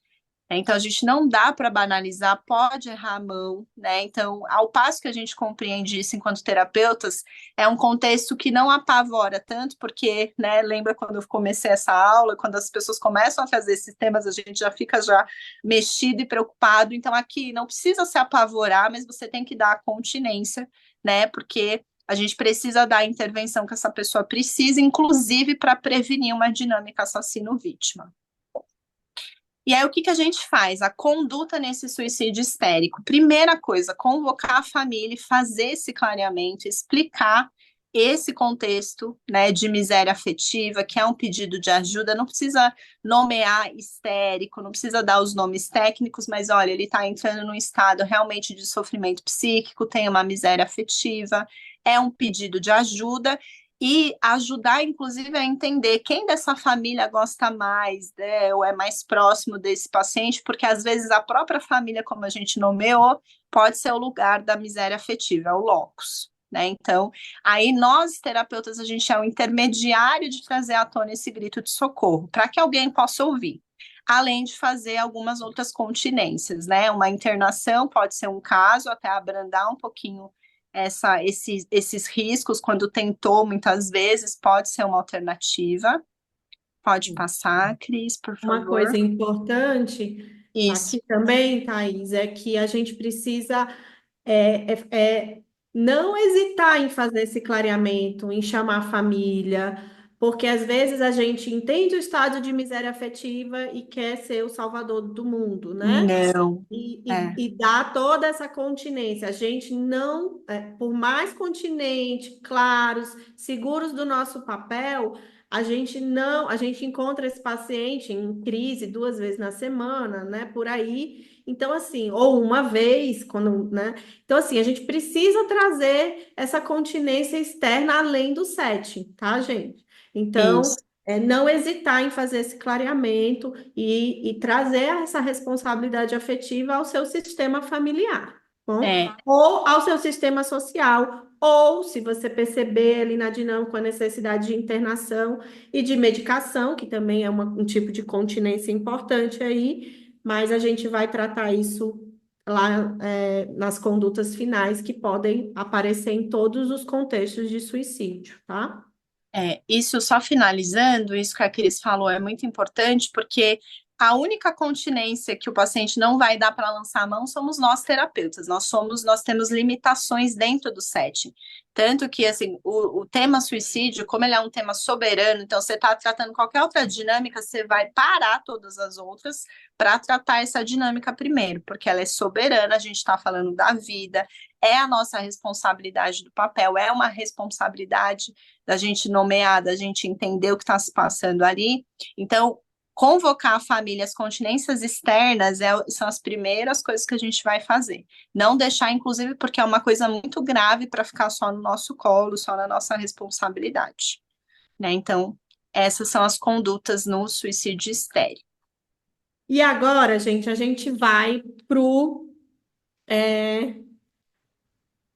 Então, a gente não dá para banalizar, pode errar a mão, né? Então, ao passo que a gente compreende isso enquanto terapeutas, é um contexto que não apavora tanto, porque, né, lembra quando eu comecei essa aula, quando as pessoas começam a fazer esses temas, a gente já fica já mexido e preocupado. Então, aqui não precisa se apavorar, mas você tem que dar a continência, né? Porque a gente precisa dar a intervenção que essa pessoa precisa, inclusive para prevenir uma dinâmica assassino-vítima. E aí, o que que a gente faz? A conduta nesse suicídio histérico. Primeira coisa, convocar a família e fazer esse clareamento, explicar esse contexto, né, de miséria afetiva, que é um pedido de ajuda. Não precisa nomear histérico, não precisa dar os nomes técnicos, mas olha, ele está entrando num estado realmente de sofrimento psíquico, tem uma miséria afetiva, é um pedido de ajuda e ajudar, inclusive, a entender quem dessa família gosta mais, né, ou é mais próximo desse paciente, porque às vezes a própria família, como a gente nomeou, pode ser o lugar da miséria afetiva, é o locus, né? Então, aí nós, terapeutas, a gente é o intermediário de trazer à tona esse grito de socorro, para que alguém possa ouvir. Além de fazer algumas outras continências, né? Uma internação pode ser um caso, até abrandar um pouquinho esses riscos, quando tentou, muitas vezes, pode ser uma alternativa. Pode passar, Cris, por Uma favor. coisa importante Isso, aqui também, Thaís, é que a gente precisa é, não hesitar em fazer esse clareamento, em chamar a família, porque às vezes a gente entende o estado de miséria afetiva e quer ser o salvador do mundo, né? não, E, é, e dá toda essa continência. A gente não, por mais continente, claros, seguros do nosso papel, a gente não, a gente encontra esse paciente em crise 2 vezes na semana, né? Por aí. Então, assim, ou uma vez, quando, né? Então, assim, a gente precisa trazer essa continência externa além do setting, tá, gente? Então, isso. não hesitar em fazer esse clareamento e trazer essa responsabilidade afetiva ao seu sistema familiar, bom? É, Ou ao seu sistema social, ou se você perceber ali na dinâmica a necessidade de internação e de medicação, que também é um tipo de continência importante aí, mas a gente vai tratar isso lá, nas condutas finais que podem aparecer em todos os contextos de suicídio, tá? Isso só finalizando, isso que a Cris falou é muito importante, porque a única continência que o paciente não vai dar para lançar a mão somos nós terapeutas. Nós temos limitações dentro do setting. Tanto que assim, o tema suicídio, como ele é um tema soberano, então você está tratando qualquer outra dinâmica, você vai parar todas as outras para tratar essa dinâmica primeiro, porque ela é soberana, a gente está falando da vida, é a nossa responsabilidade do papel, é uma responsabilidade da gente nomear, da gente entender o que está se passando ali. Então, convocar a família, as continências externas são as primeiras coisas que a gente vai fazer. Não deixar, inclusive, porque é uma coisa muito grave para ficar só no nosso colo, só na nossa responsabilidade. Né? Então, essas são as condutas no suicídio histérico. E agora, gente, a gente vai pro é,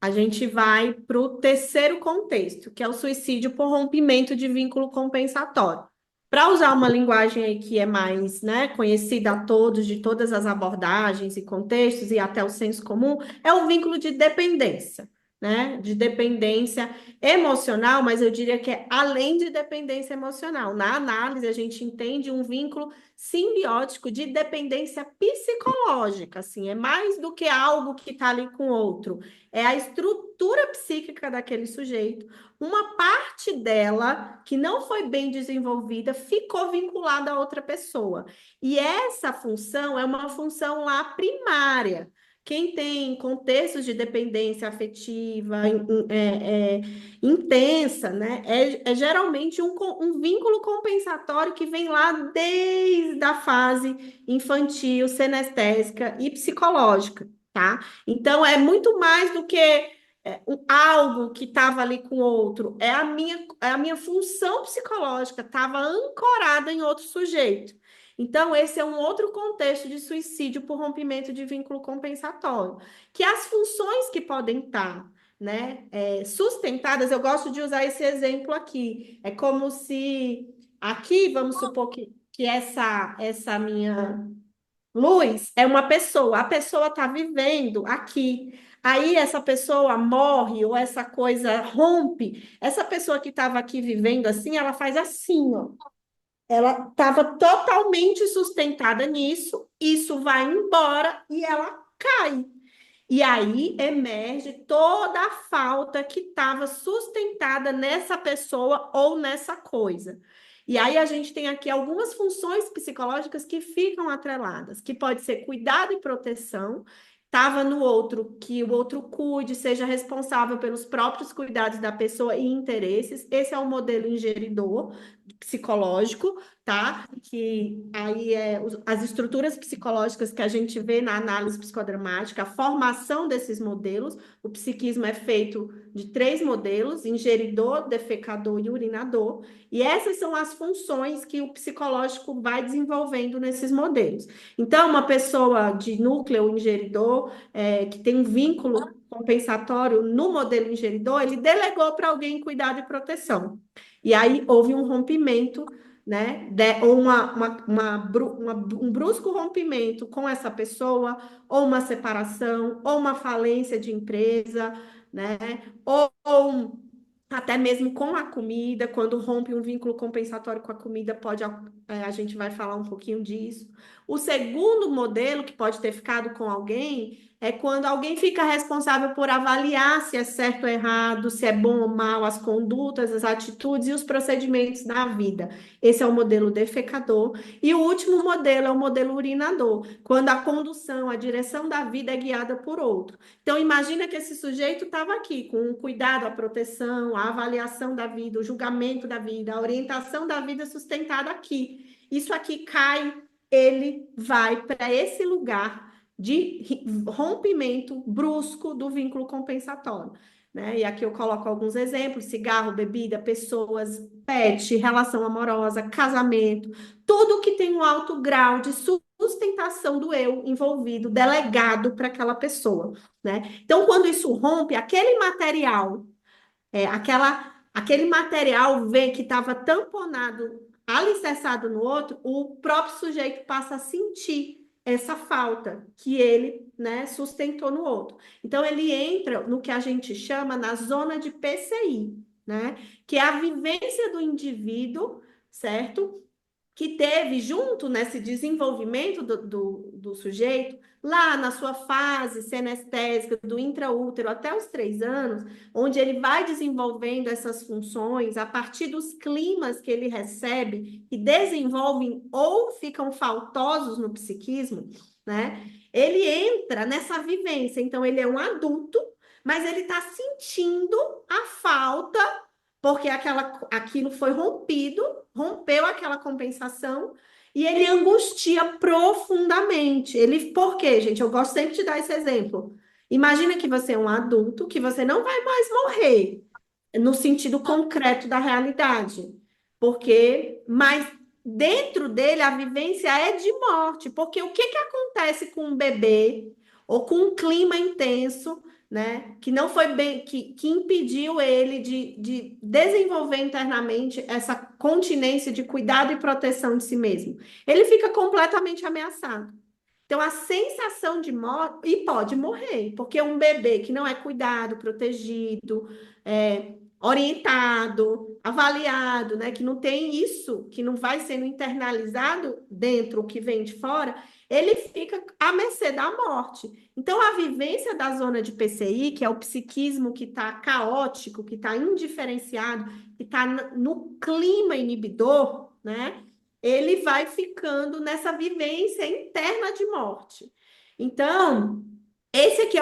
a gente vai para o terceiro contexto, que é o suicídio por rompimento de vínculo compensatório. Para usar uma linguagem aí que é mais, né, conhecida a todos, de todas as abordagens e contextos, e até o senso comum, é o vínculo de dependência, né? De dependência emocional, mas eu diria que é além de dependência emocional. Na análise, a gente entende um vínculo simbiótico de dependência psicológica, assim, é mais do que algo que está ali com o outro, é a estrutura psíquica daquele sujeito. Uma parte dela que não foi bem desenvolvida ficou vinculada a outra pessoa. E essa função é uma função lá primária. Quem tem contextos de dependência afetiva intensa, né? É geralmente um vínculo compensatório que vem lá desde a fase infantil, senestésica e psicológica, tá? Então, é muito mais do que algo que estava ali com o outro. É a minha função psicológica, estava ancorada em outro sujeito. Então, esse é um outro contexto de suicídio por rompimento de vínculo compensatório. Que as funções que podem estar, né, sustentadas, eu gosto de usar esse exemplo aqui. É como se aqui, vamos supor que essa minha luz é uma pessoa, a pessoa está vivendo aqui. Aí essa pessoa morre ou essa coisa rompe. Essa pessoa que estava aqui vivendo assim, ela faz assim, ó. Ela estava totalmente sustentada nisso, isso vai embora e ela cai. E aí emerge toda a falta que estava sustentada nessa pessoa ou nessa coisa. E aí a gente tem aqui algumas funções psicológicas que ficam atreladas, que pode ser cuidado e proteção, estava no outro, que o outro cuide, seja responsável pelos próprios cuidados da pessoa e interesses. Esse é o modelo ingeridor psicológico, tá? Que aí as estruturas psicológicas que a gente vê na análise psicodramática, a formação desses modelos. O psiquismo é feito de 3 modelos: ingeridor, defecador e urinador. E essas são as funções que o psicológico vai desenvolvendo nesses modelos. Então, uma pessoa de núcleo ingeridor, que tem um vínculo compensatório no modelo ingeridor, ele delegou para alguém cuidado e proteção. E aí houve um rompimento, né? Ou um brusco rompimento com essa pessoa, ou uma separação, ou uma falência de empresa, né? Até mesmo com a comida, quando rompe um vínculo compensatório com a comida, a gente vai falar um pouquinho disso. O segundo modelo que pode ter ficado com alguém é quando alguém fica responsável por avaliar se é certo ou errado, se é bom ou mal, as condutas, as atitudes e os procedimentos da vida. Esse é o modelo defecador. E o último modelo é o modelo urinador, quando a condução, a direção da vida é guiada por outro. Então, imagina que esse sujeito estava aqui com o cuidado, a proteção, a avaliação da vida, o julgamento da vida, a orientação da vida sustentada aqui. Isso aqui cai, ele vai para esse lugar de rompimento brusco do vínculo compensatório, né? E aqui eu coloco alguns exemplos: cigarro, bebida, pessoas, pet, relação amorosa, casamento, tudo que tem um alto grau de sustentação do eu envolvido, delegado para aquela pessoa, né? Então, quando isso rompe, aquele material, aquele material vê que estava tamponado, alicerçado no outro, o próprio sujeito passa a sentir essa falta que ele, né, sustentou no outro. Então, ele entra no que a gente chama na zona de PCI, né? Que é a vivência do indivíduo, certo? Que teve junto nesse desenvolvimento do sujeito, lá na sua fase senestésica, do intraútero até os 3 anos, onde ele vai desenvolvendo essas funções a partir dos climas que ele recebe, que desenvolvem ou ficam faltosos no psiquismo, né? Ele entra nessa vivência, então ele é um adulto, mas ele está sentindo a falta, porque aquilo foi rompido, rompeu aquela compensação, e ele angustia profundamente. Por quê, gente? Eu gosto sempre de dar esse exemplo. Imagina que você é um adulto, que você não vai mais morrer, no sentido concreto da realidade. Mas dentro dele a vivência é de morte, porque o que acontece com um bebê ou com um clima intenso, né, que não foi bem, que impediu ele de desenvolver internamente essa continência de cuidado e proteção de si mesmo? Ele fica completamente ameaçado. Então, a sensação de morte, e pode morrer, porque um bebê que não é cuidado, protegido, orientado, avaliado, né, que não tem isso, que não vai sendo internalizado dentro, o que vem de fora, ele fica à mercê da morte. Então, a vivência da zona de PCI, que é o psiquismo que está caótico, que está indiferenciado, que está no clima inibidor, né? Ele vai ficando nessa vivência interna de morte. Então, esse aqui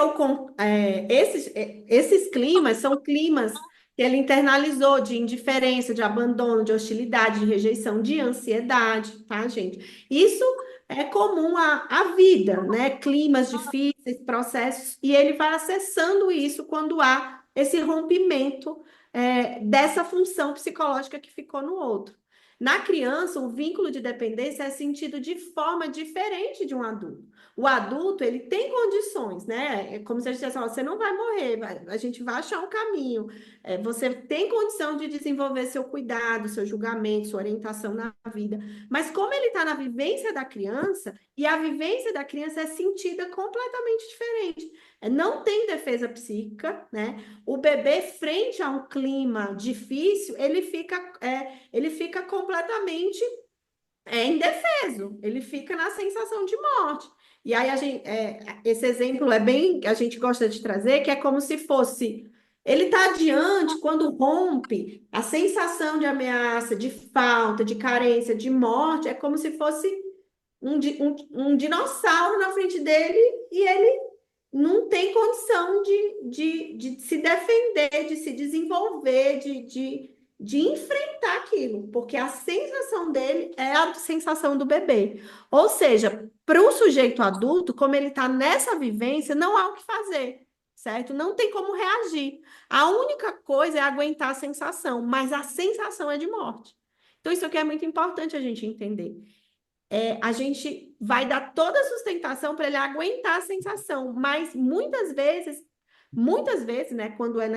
esses climas são climas que ele internalizou de indiferença, de abandono, de hostilidade, de rejeição, de ansiedade, tá, gente? Isso é comum à vida, né? Climas difíceis, processos, e ele vai acessando isso quando há esse rompimento, dessa função psicológica que ficou no outro. Na criança, o vínculo de dependência é sentido de forma diferente de um adulto. O adulto, ele tem condições, né? É como se a gente dissesse: você não vai morrer, a gente vai achar um caminho. Você tem condição de desenvolver seu cuidado, seu julgamento, sua orientação na vida. Mas como ele está na vivência da criança, e a vivência da criança é sentida completamente diferente. Não tem defesa psíquica, né? O bebê, frente a um clima difícil, ele fica completamente indefeso, ele fica na sensação de morte. E aí esse exemplo a gente gosta de trazer, que é como se fosse Ele está adiante quando rompe a sensação de ameaça, de falta, de carência, de morte, é como se fosse um dinossauro na frente dele e ele não tem condição de se defender, de se desenvolver, de enfrentar aquilo, porque a sensação dele é a sensação do bebê. Ou seja, para o sujeito adulto, como ele está nessa vivência, não há o que fazer, certo? Não tem como reagir. A única coisa é aguentar a sensação, mas a sensação é de morte. Então, isso aqui é muito importante a gente entender. A gente vai dar toda a sustentação para ele aguentar a sensação, mas muitas vezes, né,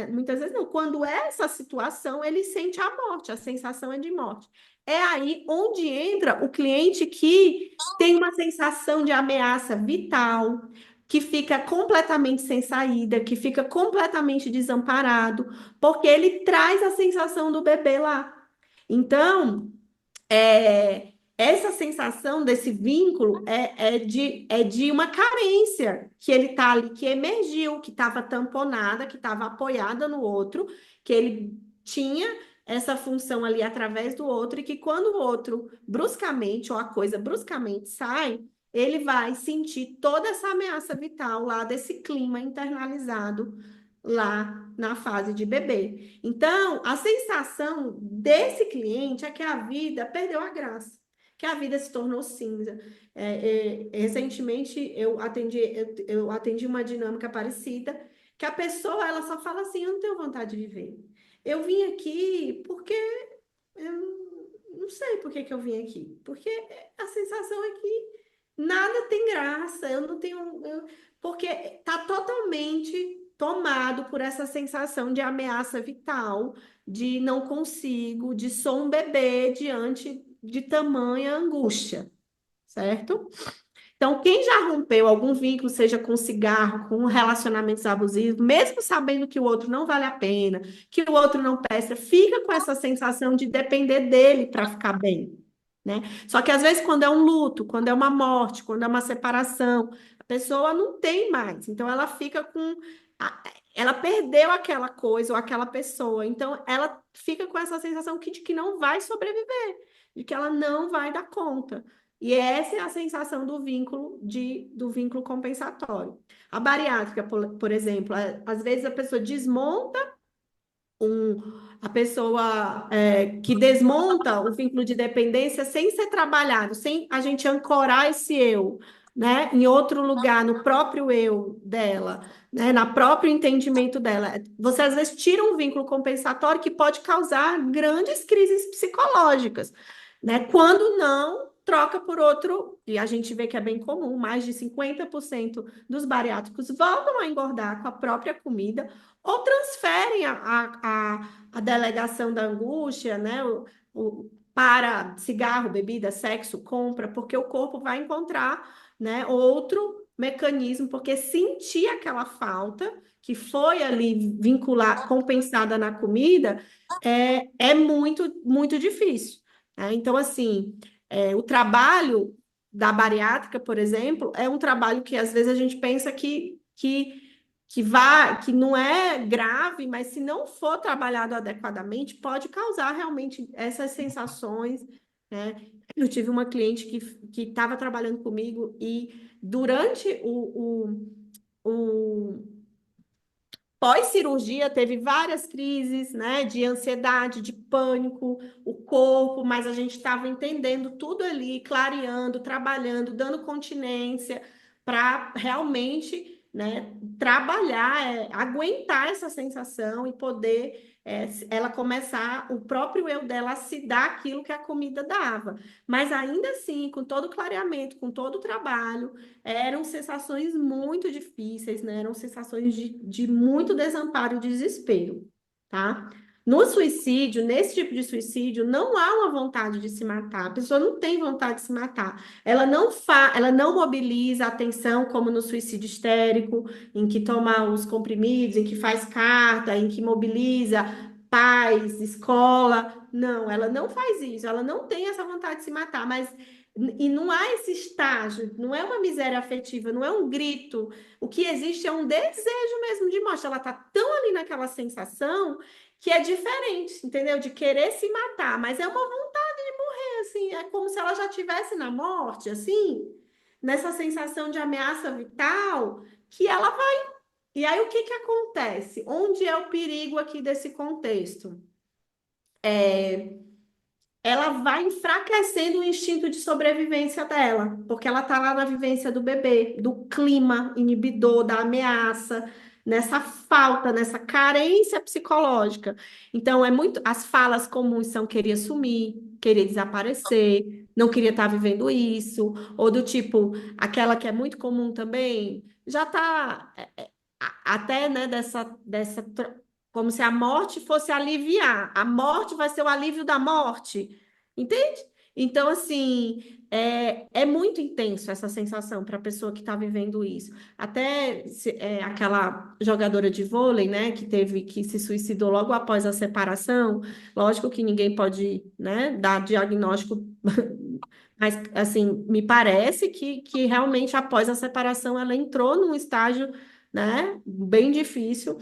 muitas vezes não, quando é essa situação, ele sente a morte, a sensação é de morte. É aí onde entra o cliente que tem uma sensação de ameaça vital, que fica completamente sem saída, que fica completamente desamparado, porque ele traz a sensação do bebê lá. Então, essa sensação desse vínculo é de uma carência que ele está ali, que emergiu, que estava tamponada, que estava apoiada no outro, que ele tinha essa função ali através do outro, e que quando o outro bruscamente, ou a coisa bruscamente sai, ele vai sentir toda essa ameaça vital lá desse clima internalizado lá na fase de bebê. Então, a sensação desse cliente é que a vida perdeu a graça, que a vida se tornou cinza. Recentemente, eu atendi uma dinâmica parecida, que a pessoa ela só fala assim: eu não tenho vontade de viver. Eu vim aqui porque eu não sei por que que eu vim aqui, porque a sensação é que nada tem graça, eu não tenho. Porque está totalmente tomado por essa sensação de ameaça vital, de não consigo, de sou um bebê diante de tamanha angústia, certo? Então, quem já rompeu algum vínculo, seja com cigarro, com relacionamentos abusivos, mesmo sabendo que o outro não vale a pena, que o outro não presta, fica com essa sensação de depender dele para ficar bem, né? Só que às vezes, quando é um luto, quando é uma morte, quando é uma separação, a pessoa não tem mais. Então, ela fica com. Ela perdeu aquela coisa ou aquela pessoa. Então, ela fica com essa sensação de que não vai sobreviver, de que ela não vai dar conta. E essa é a sensação do vínculo compensatório. A bariátrica, por exemplo, às vezes a pessoa desmonta a pessoa que desmonta o vínculo de dependência sem ser trabalhado, sem a gente ancorar esse eu, né, em outro lugar, no próprio eu dela, né, na próprio entendimento dela. Você às vezes tira um vínculo compensatório que pode causar grandes crises psicológicas, né? Quando não troca por outro, e a gente vê que é bem comum, mais de 50% dos bariátricos voltam a engordar com a própria comida, ou transferem a delegação da angústia, né, para cigarro, bebida, sexo, compra, porque o corpo vai encontrar, né, outro mecanismo, porque sentir aquela falta que foi ali vincular, compensada na comida, é muito, muito difícil, né? Então, assim, o trabalho da bariátrica, por exemplo, é um trabalho que às vezes a gente pensa que não é grave, mas se não for trabalhado adequadamente, pode causar realmente essas sensações, né? Eu tive uma cliente que estava trabalhando comigo e durante o pós-cirurgia teve várias crises, né, de ansiedade, de pânico, o corpo, mas a gente estava entendendo tudo ali, clareando, trabalhando, dando continência para realmente, né, trabalhar, aguentar essa sensação e poder ela começar, o próprio eu dela a se dar aquilo que a comida dava. Mas ainda assim, com todo o clareamento, com todo o trabalho, eram sensações muito difíceis, né? Eram sensações de muito desamparo e desespero, tá? No suicídio, nesse tipo de suicídio, não há uma vontade de se matar. A pessoa não tem vontade de se matar. Ela não mobiliza a atenção como no suicídio histérico, em que toma os comprimidos, em que faz carta, em que mobiliza pais, escola. Não, ela não faz isso. Ela não tem essa vontade de se matar, mas E não há esse estágio, não é uma miséria afetiva, não é um grito. O que existe é um desejo mesmo de morte. Ela está tão ali naquela sensação que é diferente, entendeu? De querer se matar, mas é uma vontade de morrer, assim. É como se ela já estivesse na morte, assim, nessa sensação de ameaça vital, que ela vai. E aí o que que acontece? Onde é o perigo aqui desse contexto? Ela vai enfraquecendo o instinto de sobrevivência dela, porque ela está lá na vivência do bebê, do clima inibidor, da ameaça, nessa falta, nessa carência psicológica. Então, as falas comuns são queria sumir, queria desaparecer, não queria estar vivendo isso, ou do tipo, aquela que é muito comum também, já está até, né, como se a morte fosse aliviar. A morte vai ser o alívio da morte, entende? Então, assim, é muito intenso essa sensação para a pessoa que está vivendo isso. Até aquela jogadora de vôlei, né, que se suicidou logo após a separação. Lógico que ninguém pode, né, dar diagnóstico, mas, assim, me parece que realmente após a separação ela entrou num estágio, né, bem difícil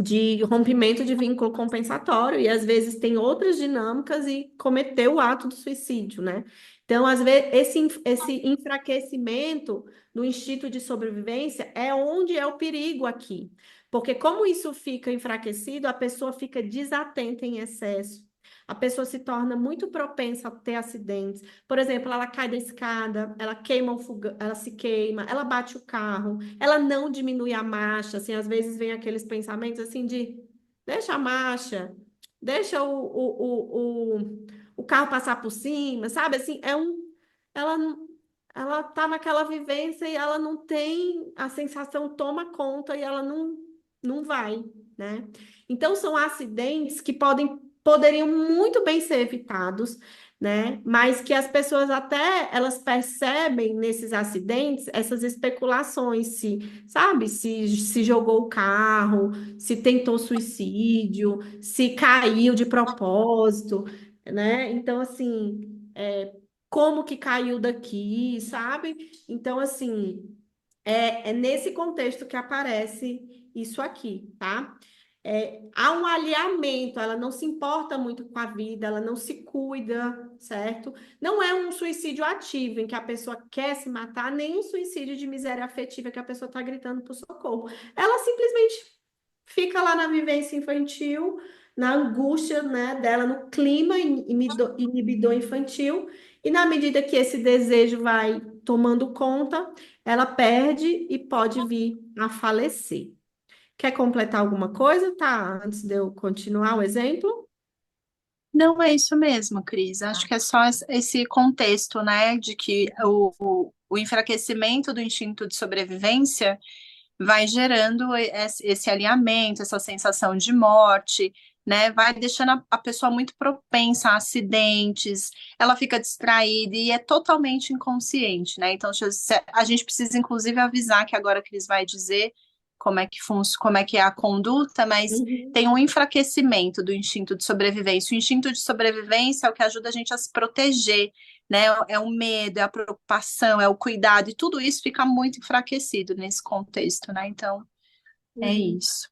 de rompimento de vínculo compensatório, e às vezes tem outras dinâmicas e cometeu o ato do suicídio, né? Então, às vezes, esse enfraquecimento do instinto de sobrevivência é onde é o perigo aqui. Porque como isso fica enfraquecido, a pessoa fica desatenta em excesso. A pessoa se torna muito propensa a ter acidentes. Por exemplo, ela cai da escada, ela queima ela se queima, ela bate o carro, ela não diminui a marcha, assim, às vezes vem aqueles pensamentos assim de deixa a marcha, deixa o carro passar por cima, sabe? Assim, ela, ela tá naquela vivência e ela não tem, a sensação toma conta e ela não vai, né? Então, são acidentes que poderiam muito bem ser evitados, né? Mas que as pessoas até elas percebem nesses acidentes essas especulações, sabe, se jogou o carro, se tentou suicídio, se caiu de propósito, né? Então, assim, como que caiu daqui, sabe? Então, assim, é nesse contexto que aparece isso aqui, tá? Há um alinhamento, ela não se importa muito com a vida, ela não se cuida, certo? Não é um suicídio ativo, em que a pessoa quer se matar, nem um suicídio de miséria afetiva, que a pessoa está gritando por socorro. Ela simplesmente fica lá na vivência infantil, na angústia, né, dela, no clima inibidor infantil, e na medida que esse desejo vai tomando conta, ela perde e pode vir a falecer. Quer completar alguma coisa, tá? Antes de eu continuar o exemplo? Não é isso mesmo, Cris. Acho que é só esse contexto, né, de que o enfraquecimento do instinto de sobrevivência vai gerando esse alinhamento, essa sensação de morte, né? Vai deixando a pessoa muito propensa a acidentes, ela fica distraída e é totalmente inconsciente, né? Então, a gente precisa, inclusive, avisar que agora a Cris vai dizer como é que é a conduta, mas Uhum. tem um enfraquecimento do instinto de sobrevivência. O instinto de sobrevivência é o que ajuda a gente a se proteger, né? É o medo, é a preocupação, é o cuidado, e tudo isso fica muito enfraquecido nesse contexto, né? Então, é Uhum. isso.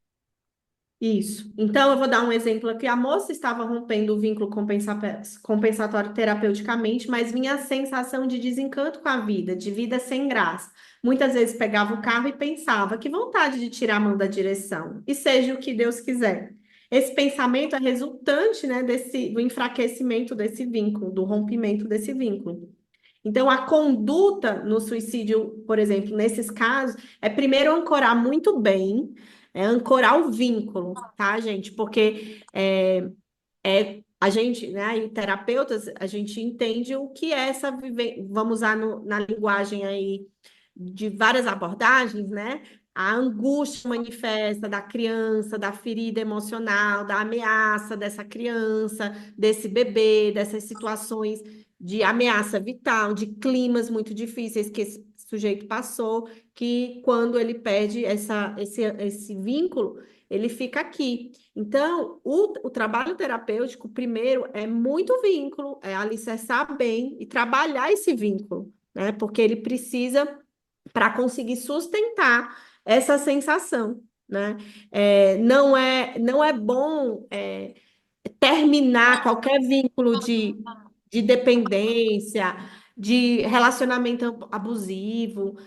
Isso. Então, eu vou dar um exemplo aqui. A moça estava rompendo o vínculo compensatório terapeuticamente, mas vinha a sensação de desencanto com a vida, de vida sem graça. Muitas vezes pegava o carro e pensava, que vontade de tirar a mão da direção, e seja o que Deus quiser. Esse pensamento é resultante, né, do enfraquecimento desse vínculo, do rompimento desse vínculo. Então, a conduta no suicídio, por exemplo, nesses casos, é primeiro ancorar muito bem, ancorar o vínculo, tá, gente? Porque a gente, né, aí, terapeutas, a gente entende o que é essa vivência, vamos usar na linguagem aí de várias abordagens, né? A angústia manifesta da criança, da ferida emocional, da ameaça dessa criança, desse bebê, dessas situações de ameaça vital, de climas muito difíceis que esse sujeito passou, que quando ele perde esse vínculo, ele fica aqui. Então, o trabalho terapêutico, primeiro, é muito vínculo, é alicerçar bem e trabalhar esse vínculo, né? Porque ele precisa para conseguir sustentar essa sensação, né? Não é bom terminar qualquer vínculo de dependência, de relacionamento abusivo,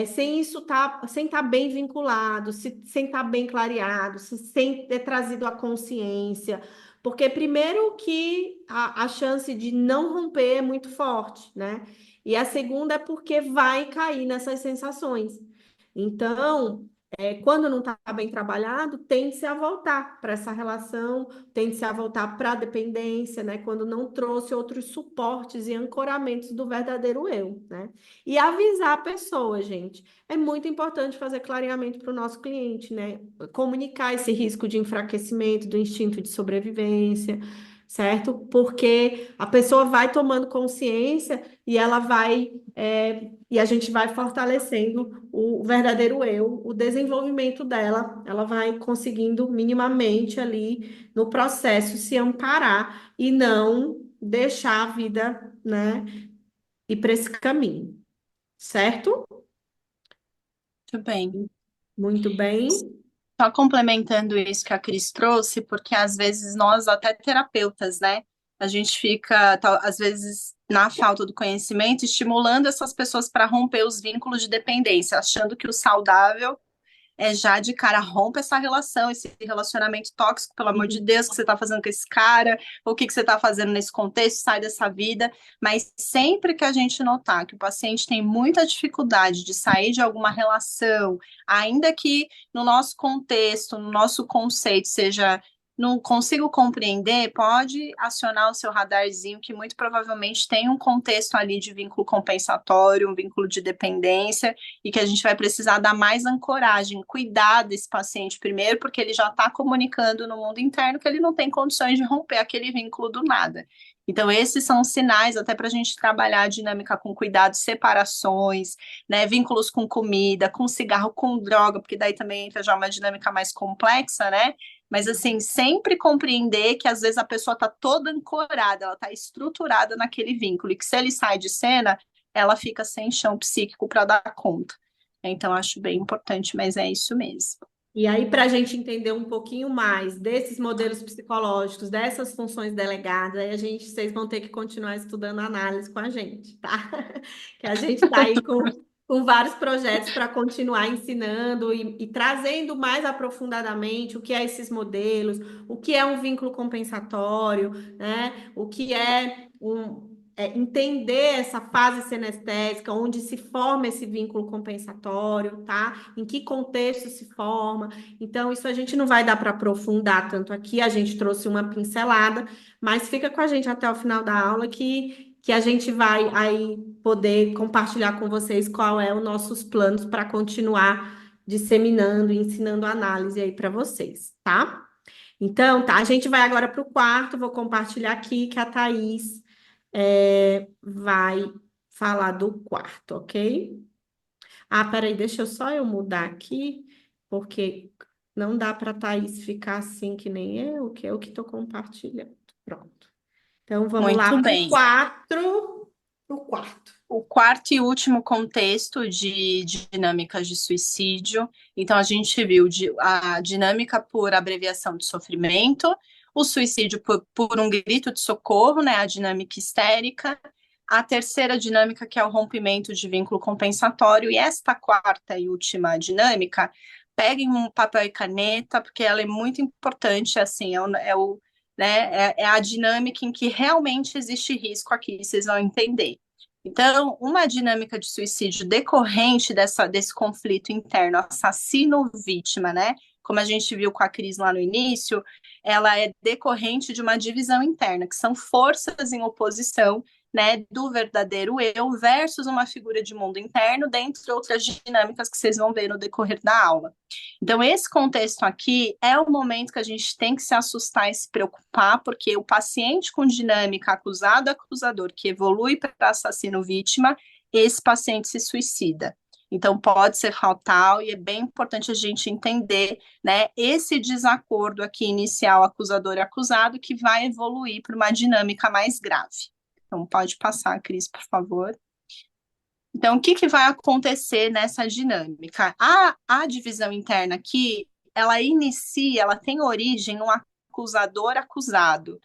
sem estar bem vinculado, sem estar bem clareado, sem ter trazido a consciência. Porque, primeiro, que a chance de não romper é muito forte, né? E a segunda é porque vai cair nessas sensações. Então, quando não está bem trabalhado, tende-se a voltar para essa relação, tende-se a voltar para a dependência, né? Quando não trouxe outros suportes e ancoramentos do verdadeiro eu, né? E avisar a pessoa, gente. É muito importante fazer clareamento para o nosso cliente, né? Comunicar esse risco de enfraquecimento do instinto de sobrevivência, certo? Porque a pessoa vai tomando consciência e ela vai. E a gente vai fortalecendo o verdadeiro eu, o desenvolvimento dela, ela vai conseguindo minimamente ali no processo se amparar e não deixar a vida, né, ir para esse caminho, certo? Muito bem. Muito bem. Só complementando isso que a Cris trouxe, porque às vezes nós, até terapeutas, né, a gente fica, às vezes, na falta do conhecimento, estimulando essas pessoas para romper os vínculos de dependência, achando que o saudável já de cara rompe essa relação, esse relacionamento tóxico, pelo amor de Deus, o que você está fazendo com esse cara, ou o que você está fazendo nesse contexto, sai dessa vida. Mas sempre que a gente notar que o paciente tem muita dificuldade de sair de alguma relação, ainda que no nosso contexto, no nosso conceito seja não consigo compreender, pode acionar o seu radarzinho, que muito provavelmente tem um contexto ali de vínculo compensatório, um vínculo de dependência, e que a gente vai precisar dar mais ancoragem, cuidar desse paciente primeiro, porque ele já está comunicando no mundo interno que ele não tem condições de romper aquele vínculo do nada. Então, esses são sinais até para a gente trabalhar a dinâmica com cuidado, separações, né, vínculos com comida, com cigarro, com droga, porque daí também entra já uma dinâmica mais complexa, né? Mas, assim, sempre compreender que às vezes a pessoa está toda ancorada, ela está estruturada naquele vínculo, e que se ele sai de cena, ela fica sem chão psíquico para dar conta. Então, acho bem importante, mas é isso mesmo. E aí, para a gente entender um pouquinho mais desses modelos psicológicos, dessas funções delegadas, aí vocês vão ter que continuar estudando análise com a gente, tá? Que a gente está aí com vários projetos para continuar ensinando e trazendo mais aprofundadamente o que é esses modelos, o que é um vínculo compensatório, né? O que é entender essa fase senestésica, onde se forma esse vínculo compensatório, tá? Em que contexto se forma. Então, isso a gente não vai dar para aprofundar tanto aqui, a gente trouxe uma pincelada, mas fica com a gente até o final da aula que a gente vai aí poder compartilhar com vocês qual é os nossos planos para continuar disseminando e ensinando análise aí para vocês, tá? Então, tá, a gente vai agora para o quarto, vou compartilhar aqui que a Thaís vai falar do quarto, ok? Ah, peraí, deixa eu mudar aqui, porque não dá para a Thaís ficar assim que nem eu, que eu que estou compartilhando. Pronto. Então, vamos lá Muito para bem. o quarto. O quarto e último contexto de dinâmicas de suicídio. Então, a gente viu a dinâmica por abreviação de sofrimento, o suicídio por um grito de socorro, né, a dinâmica histérica, a terceira dinâmica, que é o rompimento de vínculo compensatório, e esta quarta e última dinâmica, peguem um papel e caneta, porque ela é muito importante, assim, né, é a dinâmica em que realmente existe risco aqui, vocês vão entender. Então, uma dinâmica de suicídio decorrente desse conflito interno, assassino-vítima, né? Como a gente viu com a Cris lá no início, ela é decorrente de uma divisão interna, que são forças em oposição, né, do verdadeiro eu versus uma figura de mundo interno, dentre outras dinâmicas que vocês vão ver no decorrer da aula. Então, esse contexto aqui é o momento que a gente tem que se assustar e se preocupar, porque o paciente com dinâmica acusado-acusador, que evolui para assassino-vítima, esse paciente se suicida. Então, pode ser fatal e é bem importante a gente entender, né, esse desacordo aqui inicial, acusador e acusado, que vai evoluir para uma dinâmica mais grave. Então, pode passar, Cris, por favor. Então, o que, que vai acontecer nessa dinâmica? A divisão interna aqui, ela inicia, ela tem origem no acusador-acusado.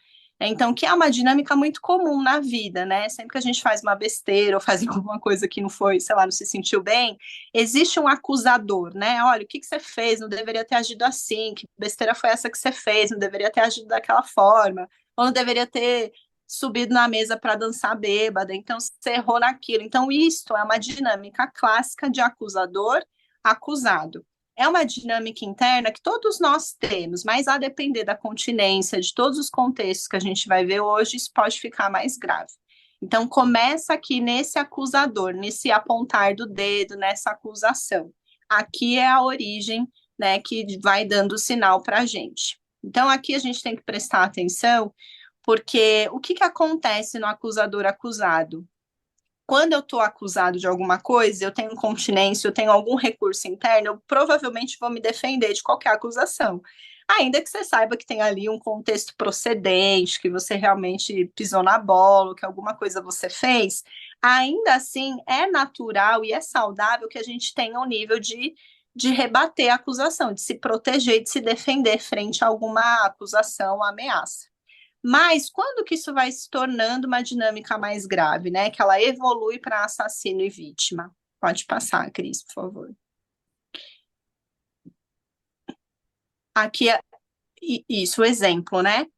Então, que é uma dinâmica muito comum na vida, né? Sempre que a gente faz uma besteira ou faz alguma coisa que não foi, sei lá, não se sentiu bem, existe um acusador, né? Olha, o que que você fez? Não deveria ter agido assim, que besteira foi essa que você fez? Não deveria ter agido daquela forma, ou não deveria ter subido na mesa para dançar bêbada, então você errou naquilo. Então, isto é uma dinâmica clássica de acusador-acusado. É uma dinâmica interna que todos nós temos, mas a depender da continência, de todos os contextos que a gente vai ver hoje, isso pode ficar mais grave. Então, começa aqui nesse acusador, nesse apontar do dedo, nessa acusação. Aqui é a origem, né, que vai dando sinal para a gente. Então, aqui a gente tem que prestar atenção, porque o que, que acontece no acusador-acusado? Quando eu estou acusado de alguma coisa, eu tenho continência, eu tenho algum recurso interno, eu provavelmente vou me defender de qualquer acusação. Ainda que você saiba que tem ali um contexto procedente, que você realmente pisou na bola, que alguma coisa você fez, ainda assim é natural e é saudável que a gente tenha um nível de rebater a acusação, de se proteger, de se defender frente a alguma acusação, ameaça. Mas quando que isso vai se tornando uma dinâmica mais grave, né? Que ela evolui para assassino e vítima. Pode passar, Cris, por favor. Aqui é isso, o exemplo, né?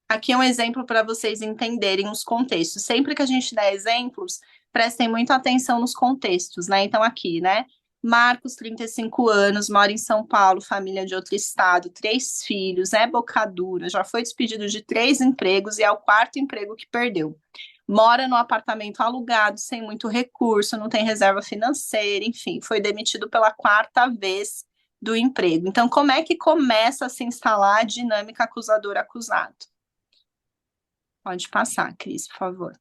Aqui é um exemplo para vocês entenderem os contextos. Sempre que a gente der exemplos, prestem muita atenção nos contextos, né? Então, aqui, né? Marcos, 35 anos, mora em São Paulo, família de outro estado, 3 filhos, é bocadura, já foi despedido de 3 empregos e é o 4º emprego que perdeu. Mora num apartamento alugado, sem muito recurso, não tem reserva financeira, enfim, foi demitido pela 4ª vez do emprego. Então, como é que começa a se instalar a dinâmica acusador-acusado? Pode passar, Cris, por favor.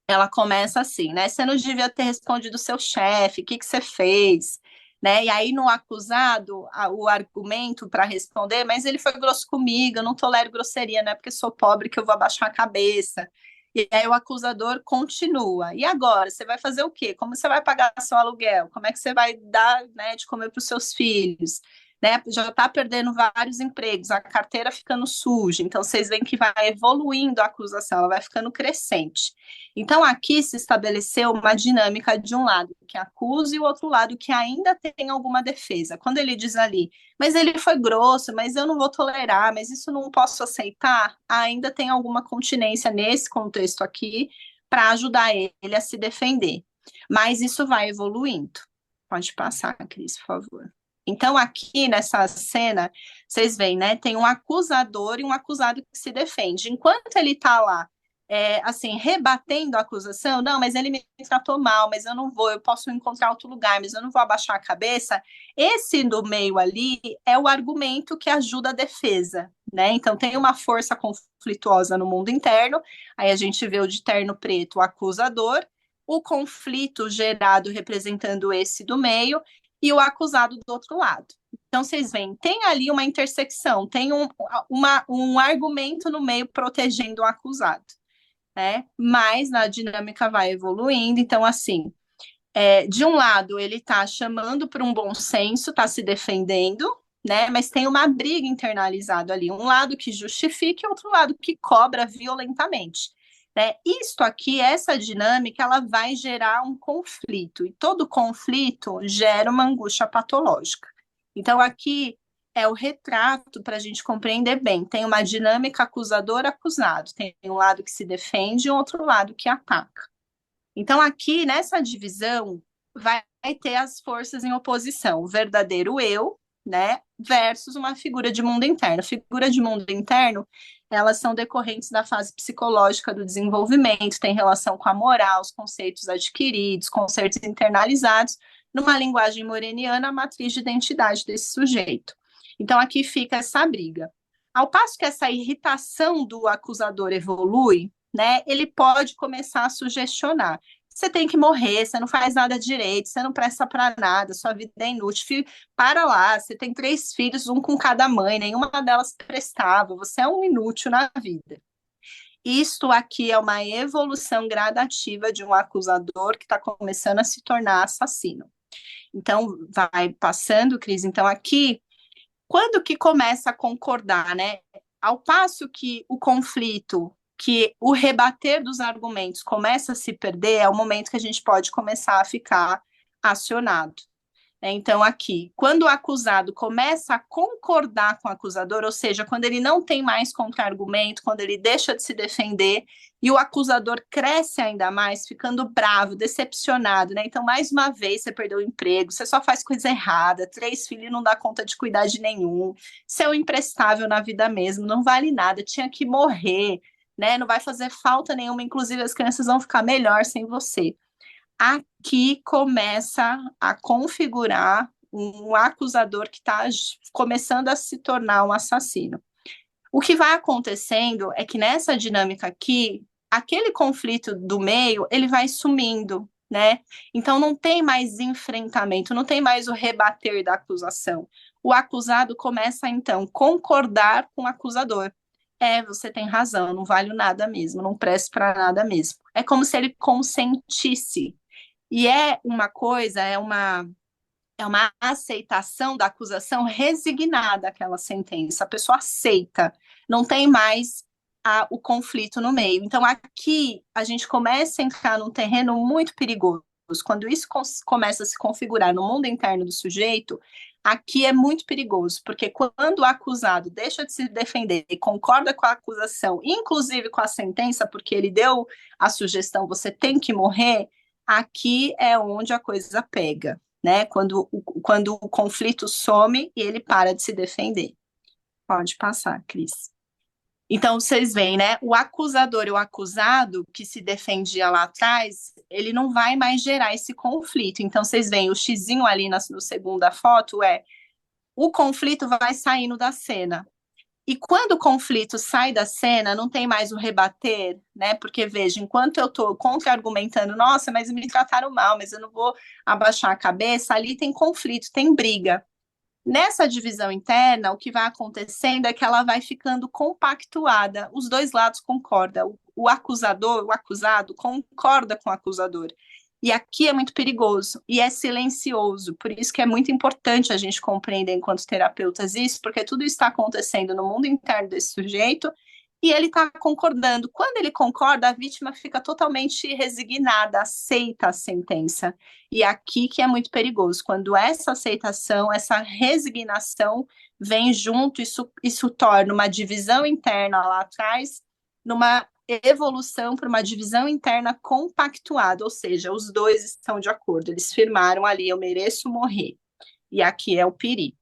Ela começa assim, né? Você não devia ter respondido o seu chefe, o que que você fez? Né? E aí, no acusado, o argumento para responder, mas ele foi grosso comigo, eu não tolero grosseria, não é porque sou pobre que eu vou abaixar a cabeça. E aí o acusador continua. E agora, você vai fazer o quê? Como você vai pagar seu aluguel? Como é que você vai dar, né, de comer para os seus filhos? Né? Já está perdendo vários empregos, a carteira ficando suja. Então, vocês veem que vai evoluindo a acusação, ela vai ficando crescente. Então, aqui se estabeleceu uma dinâmica de um lado que acusa e o outro lado que ainda tem alguma defesa. Quando ele diz ali, mas ele foi grosso, mas eu não vou tolerar, mas isso não posso aceitar, ainda tem alguma continência nesse contexto aqui para ajudar ele a se defender. Mas isso vai evoluindo. Pode passar, Cris, por favor. Então, aqui nessa cena, vocês veem, né? Tem um acusador e um acusado que se defende. Enquanto ele está lá, assim, rebatendo a acusação, não, mas ele me tratou mal, mas eu não vou, eu posso encontrar outro lugar, mas eu não vou abaixar a cabeça. Esse do meio ali é o argumento que ajuda a defesa, né? Então, tem uma força conflituosa no mundo interno, aí a gente vê o de terno preto, o acusador, o conflito gerado representando esse do meio, e o acusado do outro lado. Então, vocês veem, tem ali uma intersecção, tem um argumento no meio protegendo o acusado, né? Mas a dinâmica vai evoluindo, então, assim, de um lado, ele está chamando para um bom senso, está se defendendo, né? Mas tem uma briga internalizada ali, um lado que justifica e outro lado que cobra violentamente. Isto aqui, essa dinâmica, ela vai gerar um conflito, e todo conflito gera uma angústia patológica. Então, aqui é o retrato para a gente compreender bem. Tem uma dinâmica acusador-acusado, tem um lado que se defende e outro lado que ataca. Então, aqui, nessa divisão, vai ter as forças em oposição, o verdadeiro eu, né, versus uma figura de mundo interno. Figura de mundo interno, elas são decorrentes da fase psicológica do desenvolvimento, tem relação com a moral, os conceitos adquiridos, conceitos internalizados, numa linguagem moreniana, a matriz de identidade desse sujeito. Então, aqui fica essa briga. Ao passo que essa irritação do acusador evolui, né, ele pode começar a sugestionar. você tem que morrer, você não faz nada direito, você não presta para nada, sua vida é inútil. Para lá, você tem 3 filhos, um com cada mãe, nenhuma delas prestava, você é um inútil na vida. Isto aqui é uma evolução gradativa de um acusador que está começando a se tornar assassino. Então, vai passando, Cris. Então, aqui, quando que começa a concordar, né? Ao passo que o conflito, que o rebater dos argumentos começa a se perder, é o momento que a gente pode começar a ficar acionado. Então, aqui, quando o acusado começa a concordar com o acusador, ou seja, quando ele não tem mais contra-argumento, quando ele deixa de se defender, e o acusador cresce ainda mais, ficando bravo, decepcionado, né? Então, mais uma vez, você perdeu o emprego, você só faz coisa errada, 3 filhos e não dá conta de cuidar de nenhum, você é um imprestável na vida mesmo, não vale nada, tinha que morrer, né? Não vai fazer falta nenhuma, inclusive as crianças vão ficar melhor sem você. Aqui começa a configurar um acusador que está começando a se tornar um assassino. O que vai acontecendo é que nessa dinâmica aqui, aquele conflito do meio, ele vai sumindo, né? Então não tem mais enfrentamento, não tem mais o rebater da acusação. O acusado começa, então, a concordar com o acusador. Você tem razão, não valho nada mesmo, não presto para nada mesmo. É como se ele consentisse. E é uma coisa, é uma aceitação da acusação resignada àquela sentença. A pessoa aceita, não tem mais o conflito no meio. Então, aqui a gente começa a entrar num terreno muito perigoso. Quando isso começa a se configurar no mundo interno do sujeito, aqui é muito perigoso, porque quando o acusado deixa de se defender e concorda com a acusação, inclusive com a sentença, porque ele deu a sugestão, você tem que morrer, aqui é onde a coisa pega, né? Quando o conflito some e ele para de se defender. Pode passar, Cris. Então, vocês veem, né? O acusador e o acusado que se defendia lá atrás, ele não vai mais gerar esse conflito. Então, vocês veem, o xizinho ali na segunda foto o conflito vai saindo da cena. E quando o conflito sai da cena, não tem mais o rebater, né? Porque, veja, enquanto eu estou contra-argumentando, nossa, mas me trataram mal, mas eu não vou abaixar a cabeça, ali tem conflito, tem briga. Nessa divisão interna, o que vai acontecendo é que ela vai ficando compactuada, os dois lados concordam, o acusador, o acusado, concorda com o acusador. E aqui é muito perigoso e é silencioso, por isso que é muito importante a gente compreender enquanto terapeutas isso, porque tudo está acontecendo no mundo interno desse sujeito e ele está concordando. Quando ele concorda, a vítima fica totalmente resignada, aceita a sentença. E aqui que é muito perigoso, quando essa aceitação, essa resignação vem junto, isso torna uma divisão interna lá atrás, numa evolução para uma divisão interna compactuada, ou seja, os dois estão de acordo, eles firmaram ali, eu mereço morrer. E aqui é o perigo.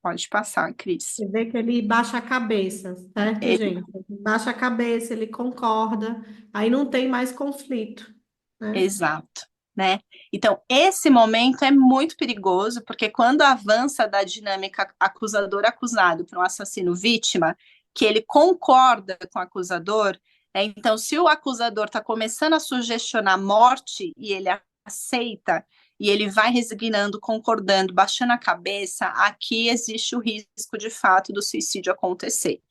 Pode passar, Cris. Você vê que ele baixa a cabeça, certo, Ele gente? Baixa a cabeça, ele concorda, aí não tem mais conflito, né? Exato, né? Então, esse momento é muito perigoso, porque quando avança da dinâmica acusador-acusado para um assassino-vítima, que ele concorda com o acusador, né? Então, se o acusador está começando a sugestionar morte e ele aceita, e ele vai resignando, concordando, baixando a cabeça, aqui existe o risco, de fato, do suicídio acontecer.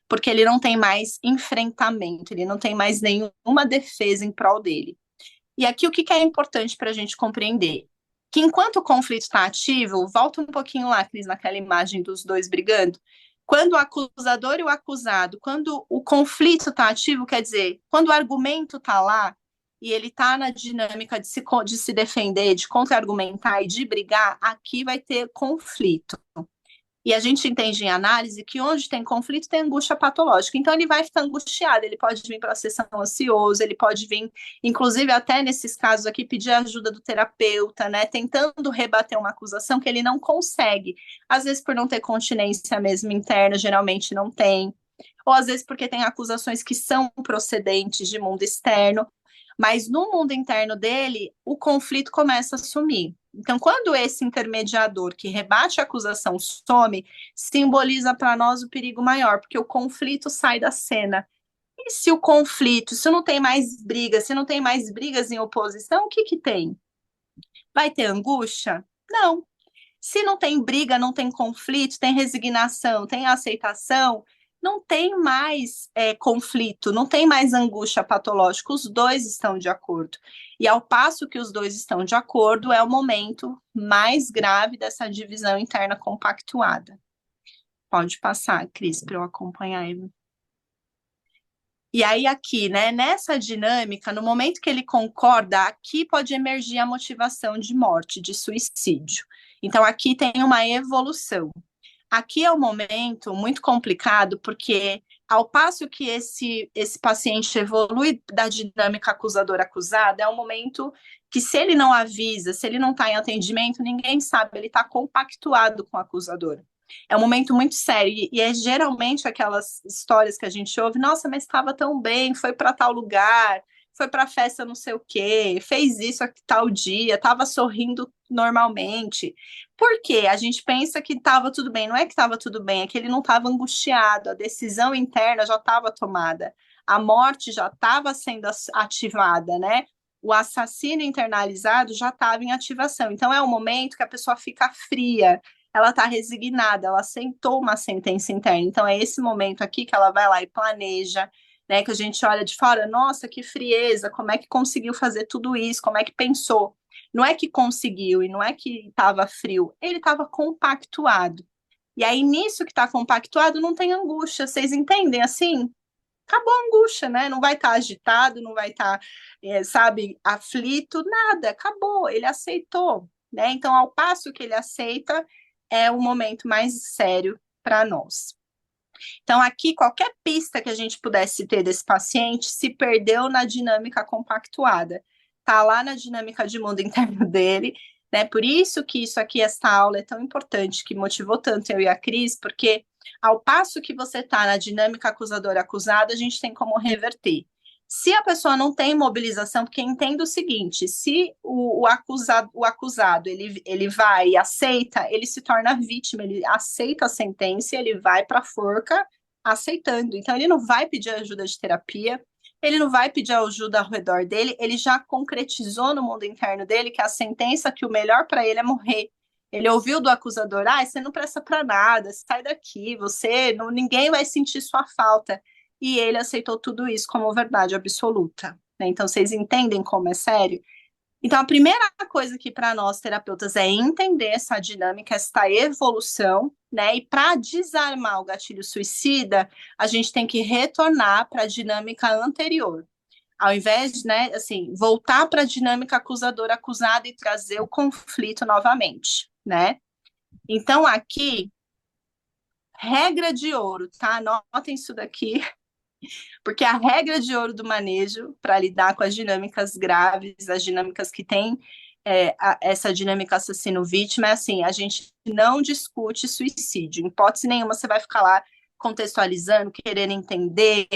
Porque ele não tem mais enfrentamento, ele não tem mais nenhuma defesa em prol dele. E aqui o que é importante para a gente compreender? Que enquanto o conflito está ativo, volta um pouquinho lá, Cris, naquela imagem dos dois brigando, quando o acusador e o acusado, quando o conflito está ativo, quer dizer, quando o argumento está lá, e ele está na dinâmica de se defender, de contra-argumentar e de brigar, aqui vai ter conflito. E a gente entende em análise que onde tem conflito tem angústia patológica. Então ele vai ficar angustiado, ele pode vir para a sessão ansioso, ele pode vir, inclusive até nesses casos aqui, pedir ajuda do terapeuta, né? Tentando rebater uma acusação que ele não consegue. Às vezes por não ter continência mesmo interna, geralmente não tem. Ou às vezes porque tem acusações que são procedentes de mundo externo. Mas no mundo interno dele, o conflito começa a sumir. Então, quando esse intermediador que rebate a acusação some, simboliza para nós o perigo maior, porque o conflito sai da cena. E se o conflito, se não tem mais brigas, se não tem mais brigas em oposição, o que que tem? Vai ter angústia? Não. Se não tem briga, não tem conflito, tem resignação, tem aceitação, não tem mais conflito, não tem mais angústia patológica, os dois estão de acordo. E ao passo que os dois estão de acordo, é o momento mais grave dessa divisão interna compactuada. Pode passar, Cris, para eu acompanhar ele. E aí aqui, né, nessa dinâmica, no momento que ele concorda, aqui pode emergir a motivação de morte, de suicídio. Então aqui tem uma evolução. Aqui é um momento muito complicado, porque ao passo que esse paciente evolui da dinâmica acusador-acusada, é um momento que se ele não avisa, se ele não está em atendimento, ninguém sabe, ele está compactuado com o acusador. É um momento muito sério, e é geralmente aquelas histórias que a gente ouve, nossa, mas estava tão bem, foi para tal lugar, foi para festa não sei o quê, fez isso a tal dia, estava sorrindo normalmente. Por quê? A gente pensa que estava tudo bem, não é que estava tudo bem, é que ele não estava angustiado, a decisão interna já estava tomada, a morte já estava sendo ativada, né? O assassino internalizado já estava em ativação. Então é um momento que a pessoa fica fria, ela está resignada, ela sentou uma sentença interna. Então, é esse momento aqui que ela vai lá e planeja, né? Que a gente olha de fora, nossa, que frieza, como é que conseguiu fazer tudo isso, como é que pensou? Não é que conseguiu e não é que estava frio, ele estava compactuado. E aí, nisso que está compactuado, não tem angústia, vocês entendem assim? Acabou a angústia, né? Não vai estar agitado, não vai estar, sabe, aflito, nada, acabou, ele aceitou, né? Então, ao passo que ele aceita, é o momento mais sério para nós. Então, aqui, qualquer pista que a gente pudesse ter desse paciente se perdeu na dinâmica compactuada. Está lá na dinâmica de mundo interno dele, né? Por isso que isso aqui, essa aula é tão importante, que motivou tanto eu e a Cris, porque ao passo que você está na dinâmica acusador-acusado, a gente tem como reverter. Se a pessoa não tem mobilização, porque entenda o seguinte, se o acusado ele vai e aceita, ele se torna vítima, ele aceita a sentença, ele vai para a forca aceitando. Então, ele não vai pedir ajuda de terapia, ele não vai pedir ajuda ao redor dele, ele já concretizou no mundo interno dele que a sentença, que o melhor para ele é morrer. Ele ouviu do acusador, você não presta para nada, sai daqui, ninguém vai sentir sua falta. E ele aceitou tudo isso como verdade absoluta, né? Então, vocês entendem como é sério? Então, a primeira coisa aqui para nós, terapeutas, é entender essa dinâmica, essa evolução, né? E para desarmar o gatilho suicida, a gente tem que retornar para a dinâmica anterior. Ao invés de, né, assim, voltar para a dinâmica acusador-acusada e trazer o conflito novamente, né? Então, aqui, regra de ouro, tá? Anotem isso daqui, porque a regra de ouro do manejo para lidar com as dinâmicas graves, as dinâmicas que têm essa dinâmica assassino-vítima, é assim, a gente não discute suicídio. Em hipótese nenhuma você vai ficar lá contextualizando, querendo entender,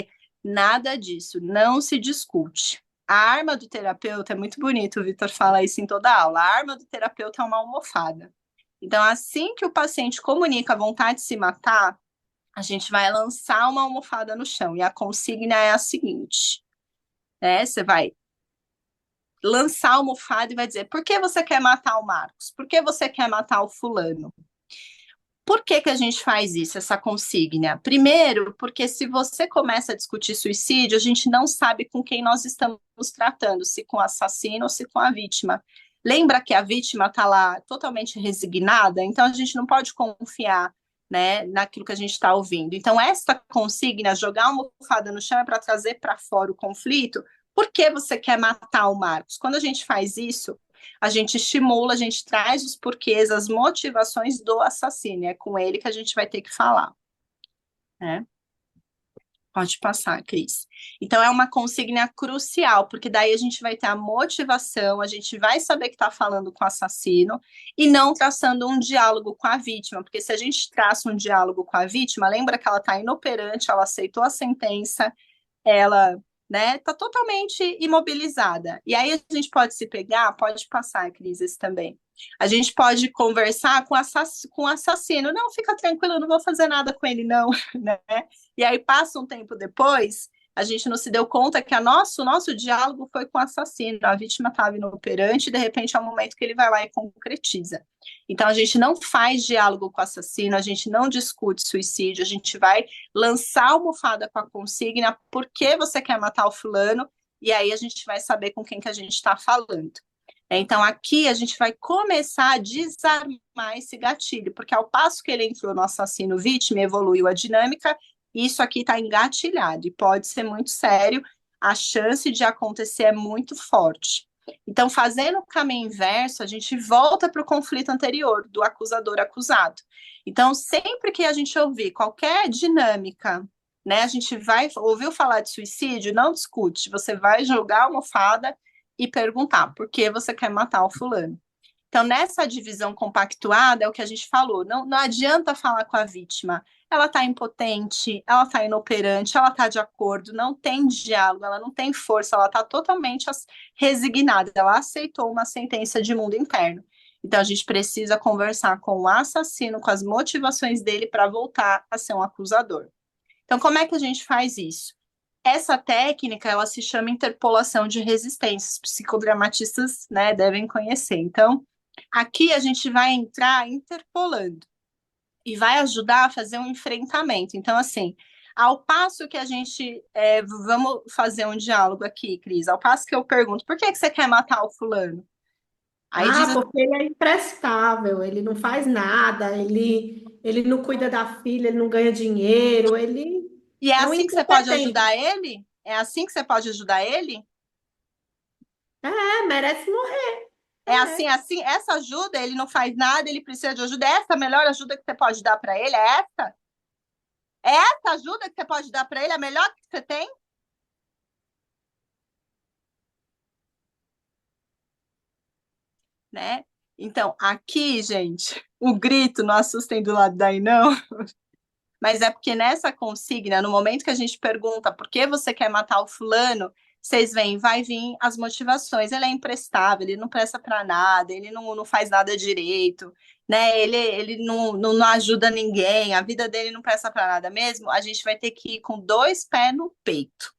nada disso, não se discute. A arma do terapeuta, é muito bonito, o Vitor fala isso em toda a aula, a arma do terapeuta é uma almofada. Então, assim que o paciente comunica a vontade de se matar, a gente vai lançar uma almofada no chão. E a consigna é a seguinte, né? Você vai lançar a almofada e vai dizer, por que você quer matar o Marcos? Por que você quer matar o fulano? Por que a gente faz isso, essa consigna? Primeiro, porque se você começa a discutir suicídio, a gente não sabe com quem nós estamos tratando, se com o assassino ou se com a vítima. Lembra que a vítima está lá totalmente resignada, então a gente não pode confiar, né, naquilo que a gente está ouvindo. Então, essa consigna, jogar uma almofada no chão, é para trazer para fora o conflito. Por que você quer matar o Marcos? Quando a gente faz isso, a gente estimula, a gente traz os porquês, as motivações do assassino. É com ele que a gente vai ter que falar, né? Pode passar, Cris. Então, é uma consigna crucial, porque daí a gente vai ter a motivação, a gente vai saber que está falando com o assassino e não traçando um diálogo com a vítima, porque se a gente traça um diálogo com a vítima, lembra que ela está inoperante, ela aceitou a sentença, ela, né, tá totalmente imobilizada. E aí a gente pode se pegar, pode passar, Cris, esse também. A gente pode conversar com o assassino. Não, fica tranquilo, eu não vou fazer nada com ele, não, né? E aí passa um tempo depois, a gente não se deu conta que o nosso diálogo foi com o assassino, a vítima estava inoperante e de repente é o momento que ele vai lá e concretiza. Então a gente não faz diálogo com o assassino, a gente não discute suicídio, a gente vai lançar a almofada com a consigna, por que você quer matar o fulano, e aí a gente vai saber com quem que a gente está falando. Então, aqui a gente vai começar a desarmar esse gatilho, porque ao passo que ele entrou no assassino vítima, evoluiu a dinâmica, isso aqui está engatilhado e pode ser muito sério, a chance de acontecer é muito forte. Então, fazendo o caminho inverso, a gente volta para o conflito anterior, do acusador-acusado. Então, sempre que a gente ouvir qualquer dinâmica, né, a gente ouviu falar de suicídio, não discute, você vai jogar a almofada e perguntar por que você quer matar o fulano. Então, nessa divisão compactuada, é o que a gente falou, não adianta falar com a vítima, ela está impotente, ela está inoperante, ela está de acordo, não tem diálogo, ela não tem força, ela está totalmente resignada, ela aceitou uma sentença de mundo interno. Então, a gente precisa conversar com o assassino, com as motivações dele para voltar a ser um acusador. Então, como é que a gente faz isso? Essa técnica, ela se chama interpolação de resistências. Os psicodramatistas, né, devem conhecer. Então, aqui a gente vai entrar interpolando e vai ajudar a fazer um enfrentamento. Então, assim, ao passo que a gente... vamos fazer um diálogo aqui, Cris. Ao passo que eu pergunto, por que você quer matar o fulano? Aí diz... Porque ele é imprestável, ele não faz nada, ele não cuida da filha, ele não ganha dinheiro, ele E é é um assim que você pode incompetente. ajudar ele? É assim que você pode ajudar ele? Merece morrer. É assim, essa ajuda, ele não faz nada, ele precisa de ajuda. Essa é a melhor ajuda que você pode dar para ele? É essa? É essa ajuda que você pode dar para ele? A melhor que você tem? Né? Então, aqui, gente, o grito não assustem do lado daí, não. Mas é porque nessa consigna, no momento que a gente pergunta por que você quer matar o fulano, vocês veem, vai vir as motivações. Ele é imprestável, ele não presta para nada, ele não faz nada direito, né? Ele não ajuda ninguém, a vida dele não presta para nada mesmo. A gente vai ter que ir com dois pés no peito.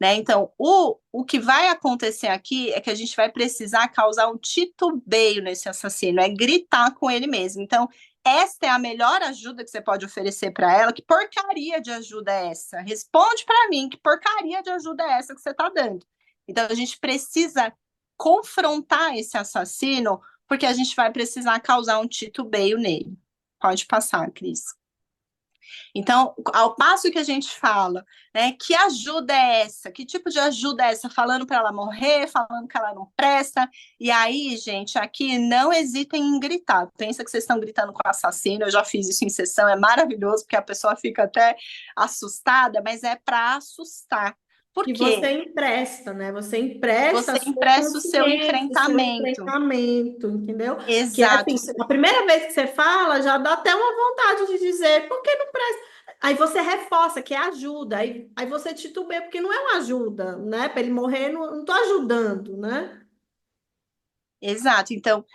Né? Então, o que vai acontecer aqui é que a gente vai precisar causar um titubeio nesse assassino, é gritar com ele mesmo. Então, esta é a melhor ajuda que você pode oferecer para ela. Que porcaria de ajuda é essa? Responde para mim, que porcaria de ajuda é essa que você está dando? Então, a gente precisa confrontar esse assassino, porque a gente vai precisar causar um titubeio nele. Pode passar, Cris. Então, ao passo que a gente fala, né, que ajuda é essa? Que tipo de ajuda é essa? Falando para ela morrer, falando que ela não presta. E aí, gente, aqui não hesitem em gritar. Pensa que vocês estão gritando com o assassino. Eu já fiz isso em sessão, é maravilhoso, porque a pessoa fica até assustada, mas é para assustar. Por E quê? você empresta, né? Você empresta Você a sua empresta o seu consciência, o seu enfrentamento. enfrentamento, entendeu? Que é Exato. assim, a primeira vez que você fala, já dá até uma vontade de dizer, por que não presta? Aí você reforça que é ajuda, aí você titubeia, porque não é uma ajuda, né? Para ele morrer, não tô ajudando, né? Exato. Então,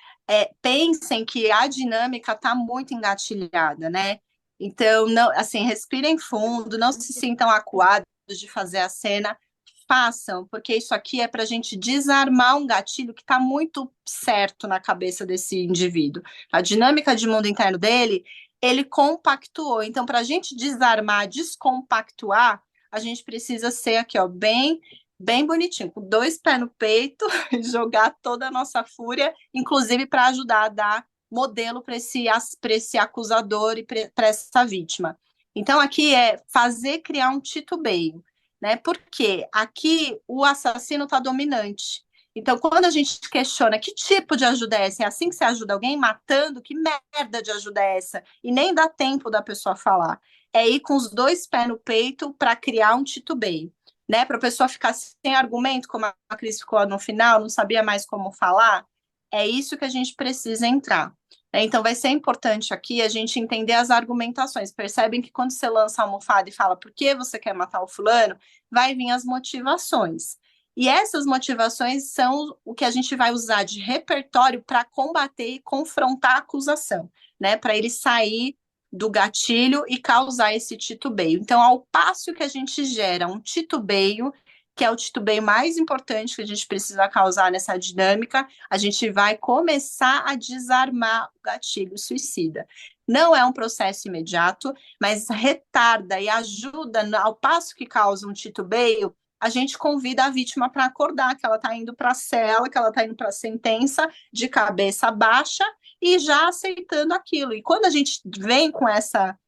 pensem que a dinâmica está muito engatilhada, né? Então, não, assim, respirem fundo, não se sintam acuados de fazer a cena, façam, porque isso aqui é para a gente desarmar um gatilho que está muito certo na cabeça desse indivíduo. A dinâmica de mundo interno dele, ele compactuou. Então, para a gente desarmar, descompactuar, a gente precisa ser aqui, ó, bem bonitinho, com dois pés no peito, jogar toda a nossa fúria, inclusive para ajudar a dar modelo para esse acusador e para essa vítima. Então, aqui é fazer criar um titubeio, né? Porque aqui o assassino está dominante. Então, quando a gente questiona que tipo de ajuda é essa, é assim que você ajuda alguém matando, que merda de ajuda é essa? E nem dá tempo da pessoa falar. É ir com os dois pés no peito para criar um titubeio, né? Para a pessoa ficar sem argumento, como a Cris ficou no final, não sabia mais como falar. É isso que a gente precisa entrar. Então, vai ser importante aqui a gente entender as argumentações. Percebem que quando você lança a almofada e fala por que você quer matar o fulano, vai vir as motivações. E essas motivações são o que a gente vai usar de repertório para combater e confrontar a acusação, né? Para ele sair do gatilho e causar esse titubeio. Então, ao passo que a gente gera um titubeio, que é o titubeio mais importante que a gente precisa causar nessa dinâmica, a gente vai começar a desarmar o gatilho suicida. Não é um processo imediato, mas retarda e ajuda, ao passo que causa um titubeio, a gente convida a vítima para acordar, que ela está indo para a cela, que ela está indo para a sentença de cabeça baixa e já aceitando aquilo. E quando a gente vem com essa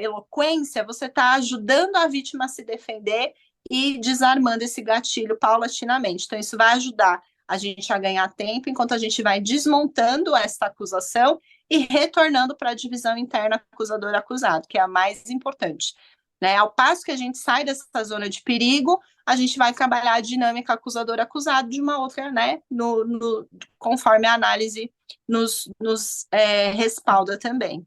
eloquência, você está ajudando a vítima a se defender e desarmando esse gatilho paulatinamente. Então, isso vai ajudar a gente a ganhar tempo enquanto a gente vai desmontando essa acusação e retornando para a divisão interna acusador-acusado, que é a mais importante. Né? Ao passo que a gente sai dessa zona de perigo, a gente vai trabalhar a dinâmica acusador-acusado de uma outra, né? Conforme a análise nos respalda também.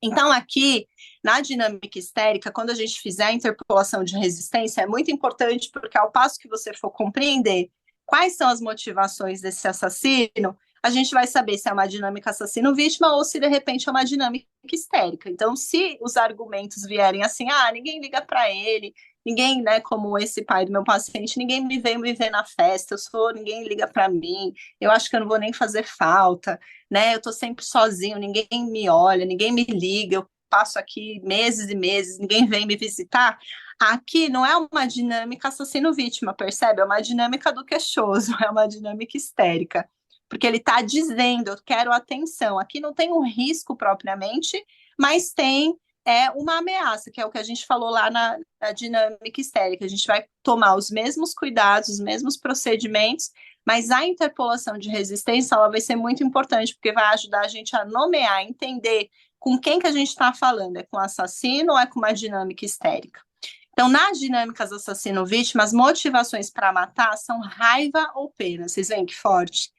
Então, aqui, na dinâmica histérica, quando a gente fizer a interpolação de resistência, é muito importante, porque ao passo que você for compreender quais são as motivações desse assassino, a gente vai saber se é uma dinâmica assassino-vítima ou se, de repente, é uma dinâmica histérica. Então, se os argumentos vierem assim, ninguém liga para ele, ninguém, né, como esse pai do meu paciente, ninguém me veio me ver na festa, ninguém liga para mim, eu acho que eu não vou nem fazer falta, né, eu tô sempre sozinho, ninguém me olha, ninguém me liga, eu passo aqui meses e meses, ninguém vem me visitar. Aqui não é uma dinâmica assassino-vítima, percebe? É uma dinâmica do queixoso, é uma dinâmica histérica. Porque ele está dizendo, eu quero atenção. Aqui não tem um risco propriamente, mas tem uma ameaça, que é o que a gente falou lá na dinâmica histérica. A gente vai tomar os mesmos cuidados, os mesmos procedimentos, mas a interpolação de resistência ela vai ser muito importante, porque vai ajudar a gente a nomear, entender com quem que a gente está falando. É com o assassino ou é com uma dinâmica histérica? Então, nas dinâmicas assassino-vítima, as motivações para matar são raiva ou pena. Vocês veem que forte?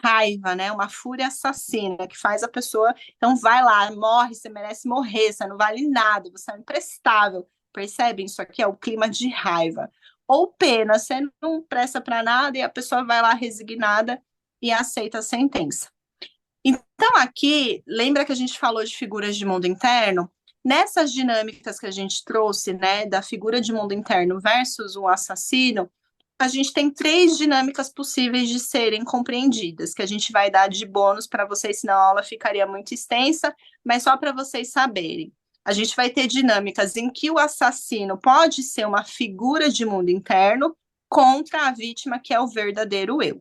Raiva, né? Uma fúria assassina que faz a pessoa, então vai lá, morre, você merece morrer, você não vale nada, você é imprestável. Percebem? Isso aqui é o clima de raiva. Ou pena, você não presta para nada e a pessoa vai lá resignada e aceita a sentença. Então, aqui, lembra que a gente falou de figuras de mundo interno? Nessas dinâmicas que a gente trouxe, né, da figura de mundo interno versus o assassino, a gente tem 3 dinâmicas possíveis de serem compreendidas, que a gente vai dar de bônus para vocês, senão a aula ficaria muito extensa, mas só para vocês saberem. A gente vai ter dinâmicas em que o assassino pode ser uma figura de mundo interno contra a vítima, que é o verdadeiro eu.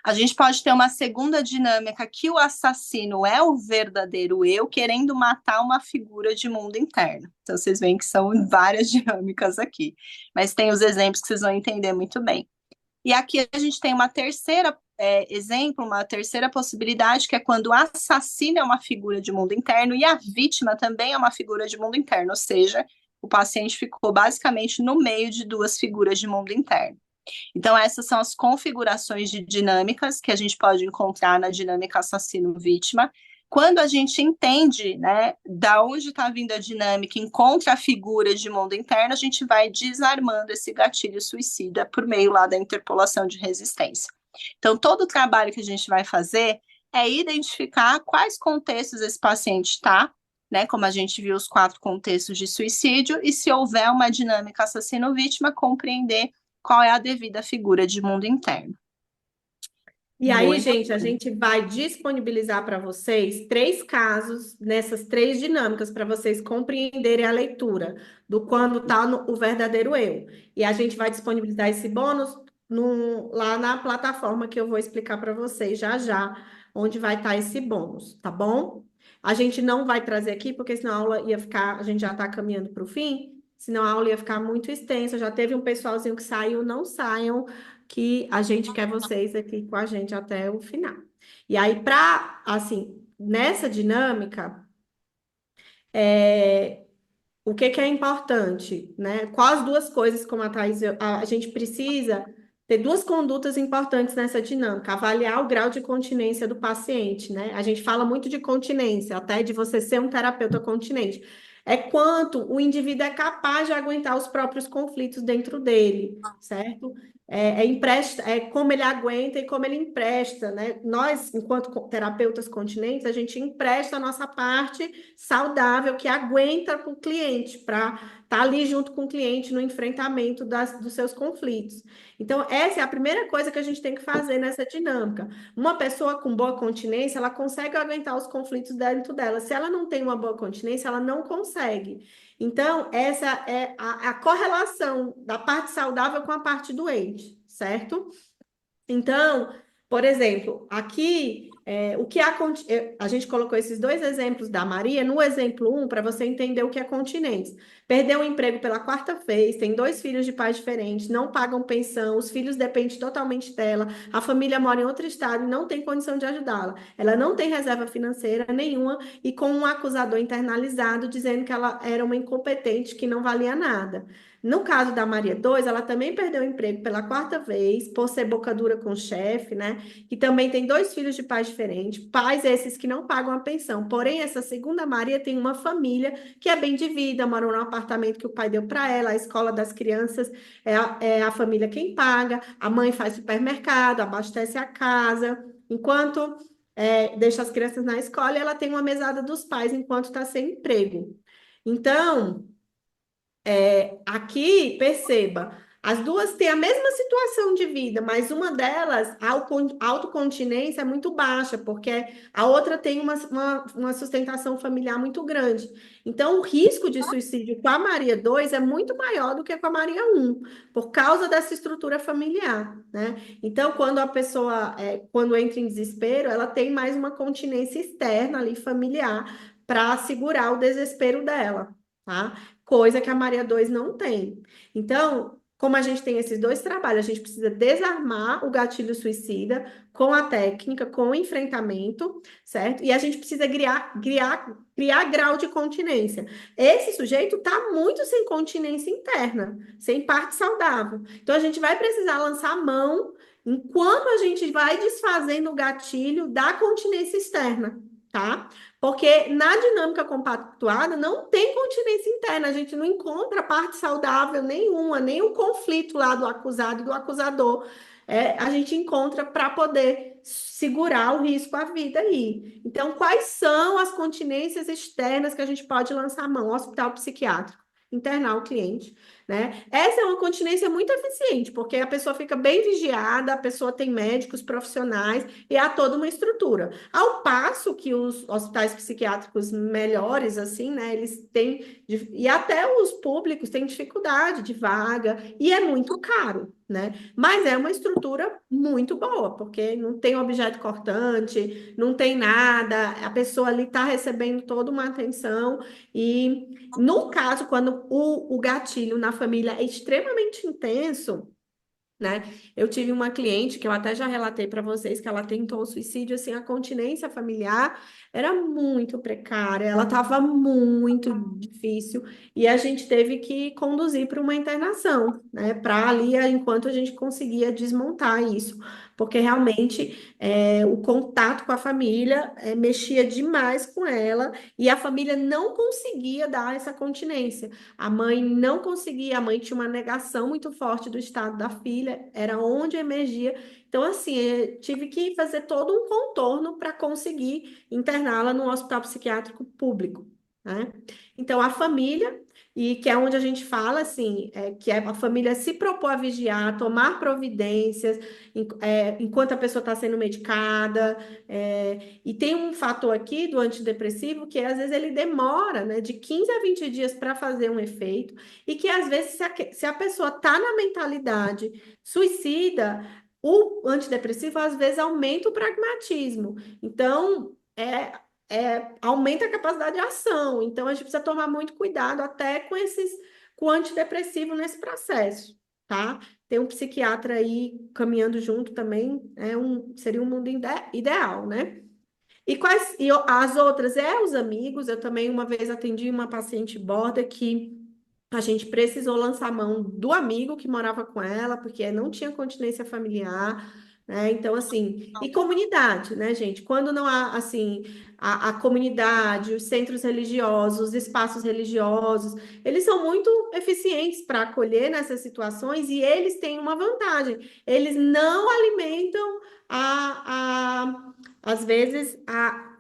A gente pode ter uma segunda dinâmica que o assassino é o verdadeiro eu, querendo matar uma figura de mundo interno. Então, vocês veem que são várias dinâmicas aqui. Mas tem os exemplos que vocês vão entender muito bem. E aqui a gente tem uma terceira exemplo, uma terceira possibilidade, que é quando o assassino é uma figura de mundo interno e a vítima também é uma figura de mundo interno. Ou seja, o paciente ficou basicamente no meio de 2 figuras de mundo interno. Então, essas são as configurações de dinâmicas que a gente pode encontrar na dinâmica assassino-vítima. Quando a gente entende, né, da onde está vindo a dinâmica, encontra a figura de mundo interno, a gente vai desarmando esse gatilho suicida por meio lá da interpolação de resistência. Então, todo o trabalho que a gente vai fazer é identificar quais contextos esse paciente está, né, como a gente viu os 4 contextos de suicídio, e se houver uma dinâmica assassino-vítima, compreender qual é a devida figura de mundo interno. E aí, gente, a gente vai disponibilizar para vocês 3 casos nessas 3 dinâmicas para vocês compreenderem a leitura do quando está o verdadeiro eu. E a gente vai disponibilizar esse bônus lá na plataforma que eu vou explicar para vocês já, onde vai estar esse bônus, tá bom? A gente não vai trazer aqui, porque senão a aula ia ficar, a gente já está caminhando para o fim, senão a aula ia ficar muito extensa. Já teve um pessoalzinho que saiu, não saiam, que a gente quer vocês aqui com a gente até o final. E aí, assim, nessa dinâmica, o que é importante, né? Quais 2 coisas, como a Thaís, a gente precisa ter 2 condutas importantes nessa dinâmica, avaliar o grau de continência do paciente, né? A gente fala muito de continência, até de você ser um terapeuta continente. É quanto o indivíduo é capaz de aguentar os próprios conflitos dentro dele, certo? é como ele aguenta e como ele empresta, né? Nós, enquanto terapeutas continentes, a gente empresta a nossa parte saudável que aguenta com o cliente, para estar ali junto com o cliente no enfrentamento dos seus conflitos. Então, essa é a primeira coisa que a gente tem que fazer nessa dinâmica. Uma pessoa com boa continência, ela consegue aguentar os conflitos dentro dela. Se ela não tem uma boa continência, ela não consegue. Então, essa é a correlação da parte saudável com a parte doente, certo? Então, por exemplo, aqui, a gente colocou esses dois exemplos da Maria. No exemplo 1, para você entender o que é continência. Perdeu o emprego pela quarta vez, tem 2 filhos de pais diferentes, não pagam pensão, os filhos dependem totalmente dela, a família mora em outro estado e não tem condição de ajudá-la. Ela não tem reserva financeira nenhuma e com um acusador internalizado dizendo que ela era uma incompetente, que não valia nada. No caso da Maria 2, ela também perdeu o emprego pela quarta vez, por ser boca dura com o chefe, né? Que também tem 2 filhos de pais diferentes, pais esses que não pagam a pensão. Porém, essa segunda Maria tem uma família que é bem de vida, mora num apartamento que o pai deu para ela, a escola das crianças é a família quem paga, a mãe faz supermercado, abastece a casa, enquanto deixa as crianças na escola e ela tem uma mesada dos pais enquanto está sem emprego. Então. Aqui, perceba, as duas têm a mesma situação de vida, mas uma delas, a autocontinência é muito baixa, porque a outra tem uma sustentação familiar muito grande. Então, o risco de suicídio com a Maria 2 é muito maior do que com a Maria 1, por causa dessa estrutura familiar, né? Então, quando a pessoa, quando entra em desespero, ela tem mais uma continência externa ali, familiar, para segurar o desespero dela, tá? Coisa que a Maria 2 não tem. Então, como a gente tem esses dois trabalhos, a gente precisa desarmar o gatilho suicida com a técnica, com o enfrentamento, certo? E a gente precisa criar grau de continência. Esse sujeito está muito sem continência interna, sem parte saudável. Então, a gente vai precisar lançar a mão enquanto a gente vai desfazendo o gatilho da continência externa, tá? Porque na dinâmica compactuada não tem continência interna, a gente não encontra parte saudável nenhuma, nem o conflito lá do acusado e do acusador. A gente encontra para poder segurar o risco à vida aí. Então, quais são as continências externas que a gente pode lançar a mão? Hospital psiquiátrico, internar o cliente, né? Essa é uma continência muito eficiente, porque a pessoa fica bem vigiada, a pessoa tem médicos profissionais e há toda uma estrutura. Ao passo que os hospitais psiquiátricos melhores, assim, né, eles têm, e até os públicos têm dificuldade de vaga, e é muito caro, né? Mas é uma estrutura muito boa, porque não tem objeto cortante, não tem nada, a pessoa ali está recebendo toda uma atenção, e no caso, quando o gatilho na família é extremamente intenso, né? Eu tive uma cliente que eu até já relatei para vocês que ela tentou o suicídio, assim, a continência familiar era muito precária, ela estava muito difícil e a gente teve que conduzir para uma internação, né? Para ali, enquanto a gente conseguia desmontar isso, porque realmente o contato com a família mexia demais com ela e a família não conseguia dar essa continência. A mãe não conseguia, a mãe tinha uma negação muito forte do estado da filha, era onde emergia. Então, assim, eu tive que fazer todo um contorno para conseguir interná-la no hospital psiquiátrico público, né? Então, a família, e que é onde a gente fala, assim, que a família se propor a vigiar, tomar providências, enquanto a pessoa está sendo medicada, e tem um fator aqui do antidepressivo que às vezes ele demora, né, de 15 a 20 dias para fazer um efeito, e que às vezes, se a pessoa está na mentalidade suicida, o antidepressivo às vezes aumenta o pragmatismo. Então, aumenta a capacidade de ação. Então, a gente precisa tomar muito cuidado até com o antidepressivo nesse processo, tá? Tem um psiquiatra aí caminhando junto também, seria um mundo ideal, né? As outras os amigos. Eu também uma vez atendi uma paciente border que a gente precisou lançar a mão do amigo que morava com ela, porque não tinha continência familiar, né? Então, assim, e comunidade, né, gente? Quando não há, assim, a comunidade, os centros religiosos, os espaços religiosos, eles são muito eficientes para acolher nessas situações e eles têm uma vantagem. Eles não alimentam às vezes,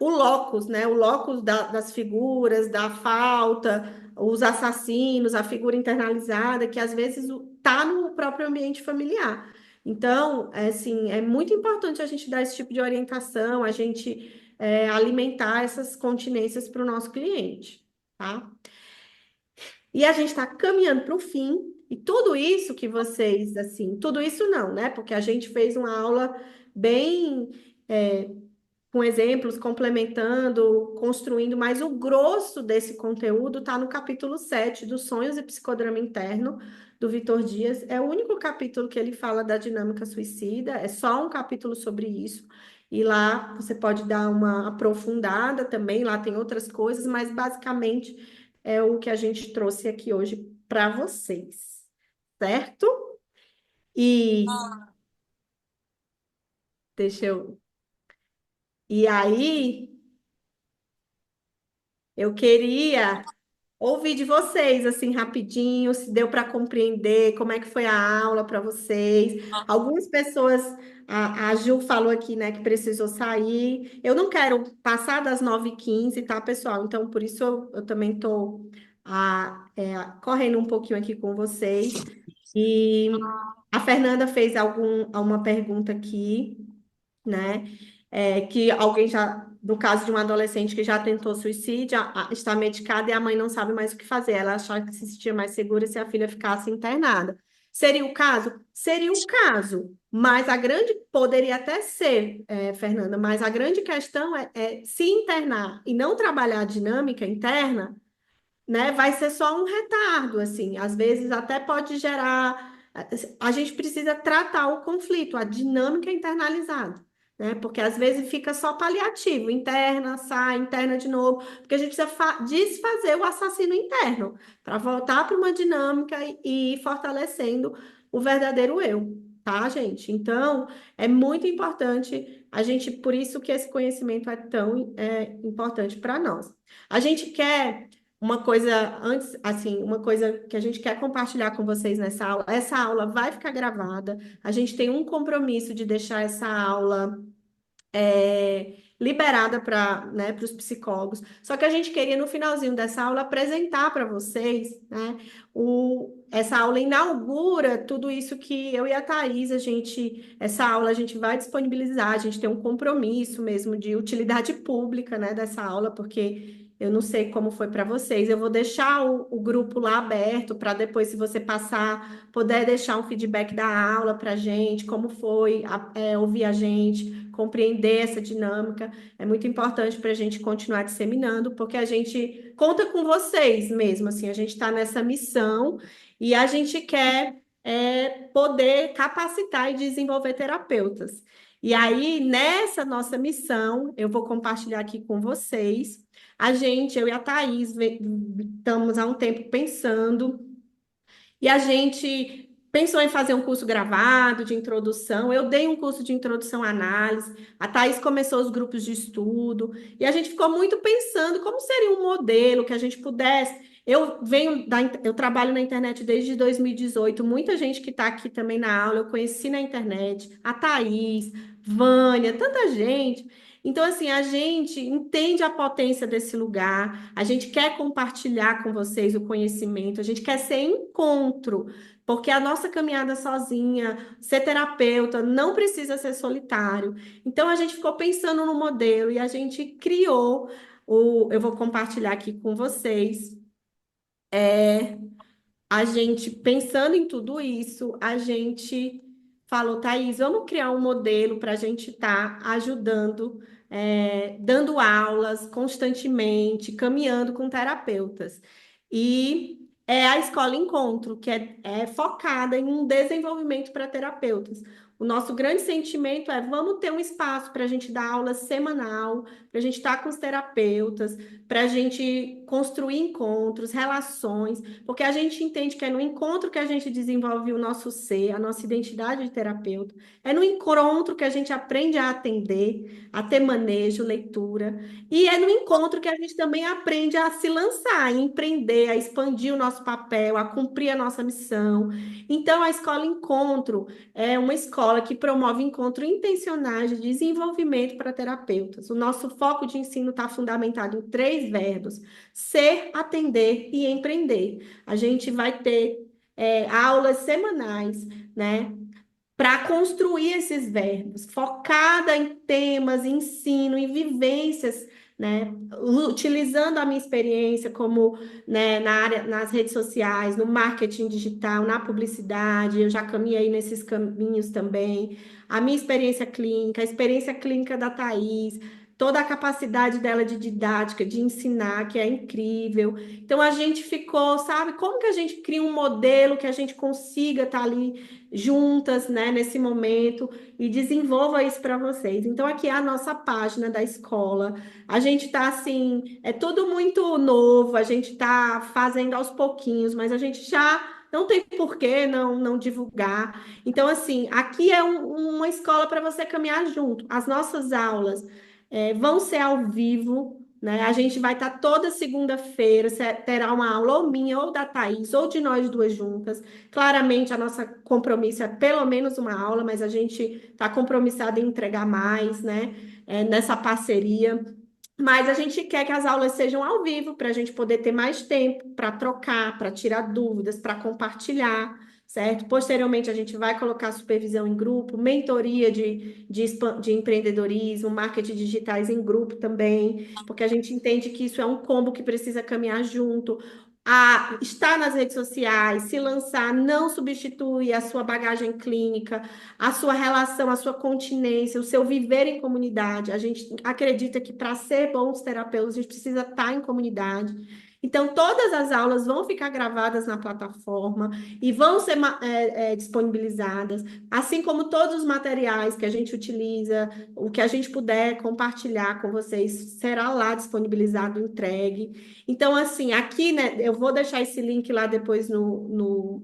o locus, né? O locus das figuras, da falta, os assassinos, a figura internalizada, que às vezes está no próprio ambiente familiar. Então, é, assim, é muito importante a gente dar esse tipo de orientação, a gente alimentar essas continências para o nosso cliente, tá? E a gente está caminhando para o fim, e tudo isso que vocês, assim, tudo isso não, né? Porque a gente fez uma aula bem com exemplos, complementando, construindo, mas o grosso desse conteúdo está no capítulo 7 dos Sonhos e Psicodrama Interno, do Vitor Dias. É o único capítulo que ele fala da dinâmica suicida, é só um capítulo sobre isso. E lá você pode dar uma aprofundada também, lá tem outras coisas, mas basicamente é o que a gente trouxe aqui hoje para vocês, certo? E deixa eu. E aí, eu queria ouvir de vocês, assim, rapidinho, se deu para compreender como é que foi a aula para vocês. Algumas pessoas, a Ju falou aqui, né, que precisou sair. Eu não quero passar das 9h15, tá, pessoal? Então, por isso eu também estou correndo um pouquinho aqui com vocês. E a Fernanda fez alguma pergunta aqui, né? Que alguém já, no caso de um adolescente que já tentou suicídio, está medicada e a mãe não sabe mais o que fazer. Ela achava que se sentia mais segura se a filha ficasse internada. Seria o caso? Seria o caso, mas a grande, poderia até ser, Fernanda, mas a grande questão é se internar e não trabalhar a dinâmica interna, né, vai ser só um retardo, assim, às vezes até pode gerar. A gente precisa tratar o conflito, a dinâmica internalizada, né? Porque às vezes fica só paliativo, interna, sai, interna de novo, porque a gente precisa desfazer o assassino interno para voltar para uma dinâmica e ir fortalecendo o verdadeiro eu, tá, gente? Então, é muito importante a gente, por isso que esse conhecimento é tão importante para nós. A gente quer uma coisa antes, assim, uma coisa que a gente quer compartilhar com vocês nessa aula. Essa aula vai ficar gravada. A gente tem um compromisso de deixar essa aula liberada para, né, para os psicólogos. Só que a gente queria, no finalzinho dessa aula, apresentar para vocês, né, essa aula inaugura tudo isso que eu e a Thaís, essa aula a gente vai disponibilizar, a gente tem um compromisso mesmo de utilidade pública, né, dessa aula, porque eu não sei como foi para vocês. Eu vou deixar o grupo lá aberto para depois, se você passar, poder deixar um feedback da aula para a gente, como foi ouvir a gente, compreender essa dinâmica. É muito importante para a gente continuar disseminando, porque a gente conta com vocês mesmo, assim, a gente está nessa missão e a gente quer poder capacitar e desenvolver terapeutas. E aí, nessa nossa missão, eu vou compartilhar aqui com vocês. Eu e a Thaís, estamos há um tempo pensando, e a gente pensou em fazer um curso gravado de introdução. Eu dei um curso de introdução à análise, a Thaís começou os grupos de estudo, e a gente ficou muito pensando como seria um modelo que a gente pudesse. Eu trabalho na internet desde 2018, muita gente que está aqui também na aula, eu conheci na internet, a Thaís, Vânia, tanta gente. Então, assim, a gente entende a potência desse lugar, a gente quer compartilhar com vocês o conhecimento, a gente quer ser encontro, porque a nossa caminhada sozinha, ser terapeuta, não precisa ser solitário. Então, a gente ficou pensando no modelo e a gente criou eu vou compartilhar aqui com vocês. A gente, pensando em tudo isso, a gente falou, Thaís, vamos criar um modelo para a gente estar ajudando, dando aulas constantemente, caminhando com terapeutas. E é a Escola Encontro, que é focada em um desenvolvimento para terapeutas. o nosso grande sentimento é: vamos ter um espaço para a gente dar aula semanal, para a gente estar com os terapeutas, para a gente construir encontros, relações, porque a gente entende que é no encontro que a gente desenvolve o nosso ser, a nossa identidade de terapeuta, é no encontro que a gente aprende a atender, a ter manejo, leitura, e é no encontro que a gente também aprende a se lançar, a empreender, a expandir o nosso papel, a cumprir a nossa missão. Então, a Escola Encontro é uma escola que promove encontros intencionais de desenvolvimento para terapeutas. O nosso foco de ensino está fundamentado em três verbos: ser, atender e empreender. A gente vai ter aulas semanais, né, para construir esses verbos, focada em temas, ensino, em vivências, né? Utilizando a minha experiência como, né, na área, nas redes sociais, no marketing digital, na publicidade, eu já caminhei nesses caminhos também. A minha experiência clínica, a experiência clínica da Thaís, toda a capacidade dela de didática, de ensinar, que é incrível. Então a gente ficou, sabe, como que a gente cria um modelo que a gente consiga estar ali juntas, né, nesse momento e desenvolva isso para vocês. Então, aqui é a nossa página da escola. A gente está assim, é tudo muito novo, a gente está fazendo aos pouquinhos, mas a gente já não tem por que não divulgar. Então, assim, aqui é uma escola para você caminhar junto. As nossas aulas vão ser ao vivo. Né? A gente vai estar toda segunda-feira, terá uma aula ou minha, ou da Thaís, ou de nós duas juntas. Claramente, a nossa compromisso é pelo menos uma aula, mas a gente está compromissado em entregar mais, né? Nessa parceria. Mas a gente quer que as aulas sejam ao vivo, para a gente poder ter mais tempo para trocar, para tirar dúvidas, para compartilhar, certo? Posteriormente, a gente vai colocar supervisão em grupo, mentoria de empreendedorismo, marketing digitais em grupo também, porque a gente entende que isso é um combo que precisa caminhar junto. Estar nas redes sociais, se lançar, não substitui a sua bagagem clínica, a sua relação, a sua continência, o seu viver em comunidade. A gente acredita que para ser bons terapeutas, a gente precisa estar em comunidade. Então, todas as aulas vão ficar gravadas na plataforma e vão ser disponibilizadas, assim como todos os materiais que a gente utiliza, o que a gente puder compartilhar com vocês, será lá disponibilizado, entregue. Então, assim, aqui, né, eu vou deixar esse link lá depois no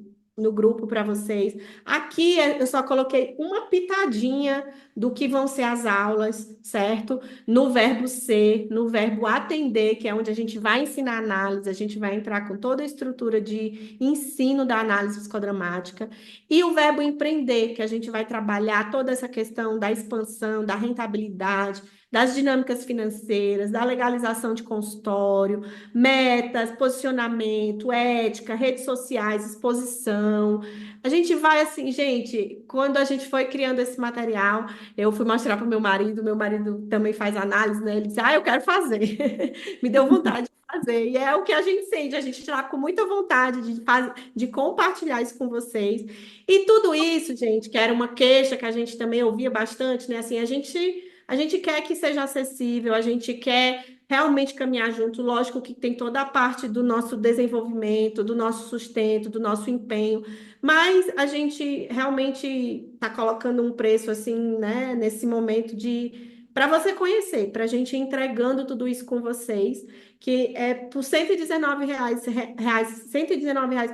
grupo para vocês. Aqui eu só coloquei uma pitadinha do que vão ser as aulas, certo? No verbo ser, no verbo atender, que é onde a gente vai ensinar análise, a gente vai entrar com toda a estrutura de ensino da análise psicodramática, e o verbo empreender, que a gente vai trabalhar toda essa questão da expansão, da rentabilidade, das dinâmicas financeiras, da legalização de consultório, metas, posicionamento, ética, redes sociais, exposição. A gente vai assim, gente, quando a gente foi criando esse material, eu fui mostrar para o meu marido também faz análise, né? Ele disse: eu quero fazer. Me deu vontade de fazer. E é o que a gente sente, a gente está com muita vontade de compartilhar isso com vocês. E tudo isso, gente, que era uma queixa que a gente também ouvia bastante, né? Assim, a gente quer que seja acessível, a gente quer realmente caminhar junto. Lógico que tem toda a parte do nosso desenvolvimento, do nosso sustento, do nosso empenho, mas a gente realmente está colocando um preço assim, né, nesse momento de para você conhecer, para a gente ir entregando tudo isso com vocês, que é por R$ 119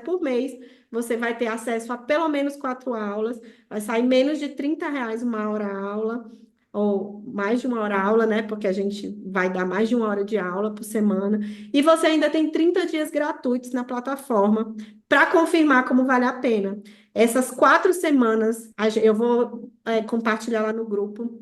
por mês, você vai ter acesso a pelo menos 4 aulas, vai sair menos de R$ 30 uma hora aula ou mais de uma hora aula, né? Porque a gente vai dar mais de uma hora de aula por semana. E você ainda tem 30 dias gratuitos na plataforma para confirmar como vale a pena. Essas 4 semanas, eu vou compartilhar lá no grupo.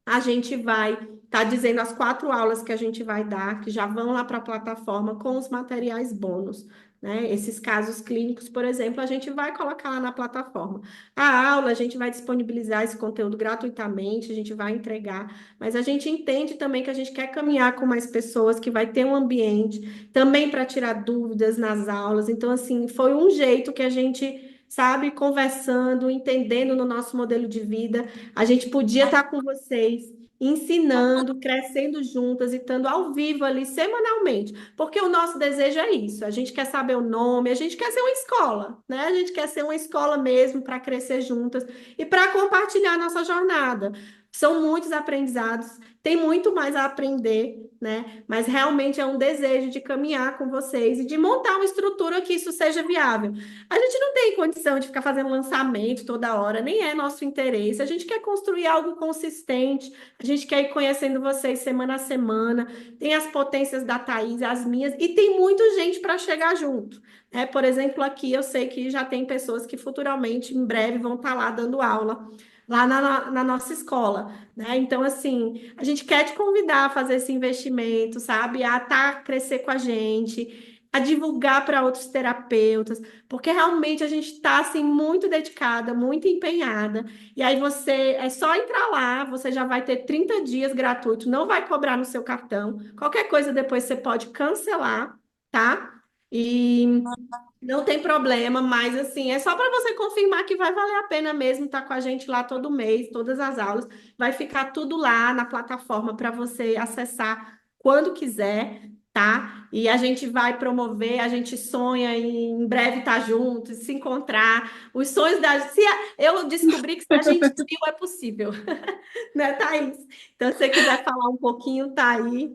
A gente vai estar dizendo as 4 aulas que a gente vai dar, que já vão lá para a plataforma com os materiais bônus. Né? Esses casos clínicos, por exemplo, a gente vai colocar lá na plataforma. A aula, a gente vai disponibilizar esse conteúdo gratuitamente, a gente vai entregar, mas a gente entende também que a gente quer caminhar com mais pessoas, que vai ter um ambiente também para tirar dúvidas nas aulas. Então, assim, foi um jeito que a gente, sabe, conversando, entendendo no nosso modelo de vida. A gente podia estar com vocês ensinando, crescendo juntas e estando ao vivo ali semanalmente, porque o nosso desejo é isso, a gente quer saber o nome, a gente quer ser uma escola, né? A gente quer ser uma escola mesmo para crescer juntas e para compartilhar a nossa jornada. São muitos aprendizados, tem muito mais a aprender, né? Mas realmente é um desejo de caminhar com vocês e de montar uma estrutura que isso seja viável. A gente não tem condição de ficar fazendo lançamento toda hora, nem é nosso interesse. A gente quer construir algo consistente, a gente quer ir conhecendo vocês semana a semana. Tem as potências da Thaís, as minhas, e tem muita gente para chegar junto. É, por exemplo, aqui eu sei que já tem pessoas que futuramente, em breve, vão estar lá dando aula, lá na nossa escola, né? Então, assim, a gente quer te convidar a fazer esse investimento, sabe? A crescer com a gente, a divulgar para outros terapeutas, porque realmente a gente está, assim, muito dedicada, muito empenhada. E aí você, é só entrar lá, você já vai ter 30 dias gratuito, não vai cobrar no seu cartão. Qualquer coisa depois você pode cancelar, tá? E não tem problema, mas assim, é só para você confirmar que vai valer a pena mesmo estar com a gente lá todo mês, todas as aulas. Vai ficar tudo lá na plataforma para você acessar quando quiser, tá? E a gente vai promover, a gente sonha em breve estar juntos, se encontrar. Os sonhos da. Eu descobri que se a gente viu, é possível, né, Thaís? Então, se você quiser falar um pouquinho, tá aí.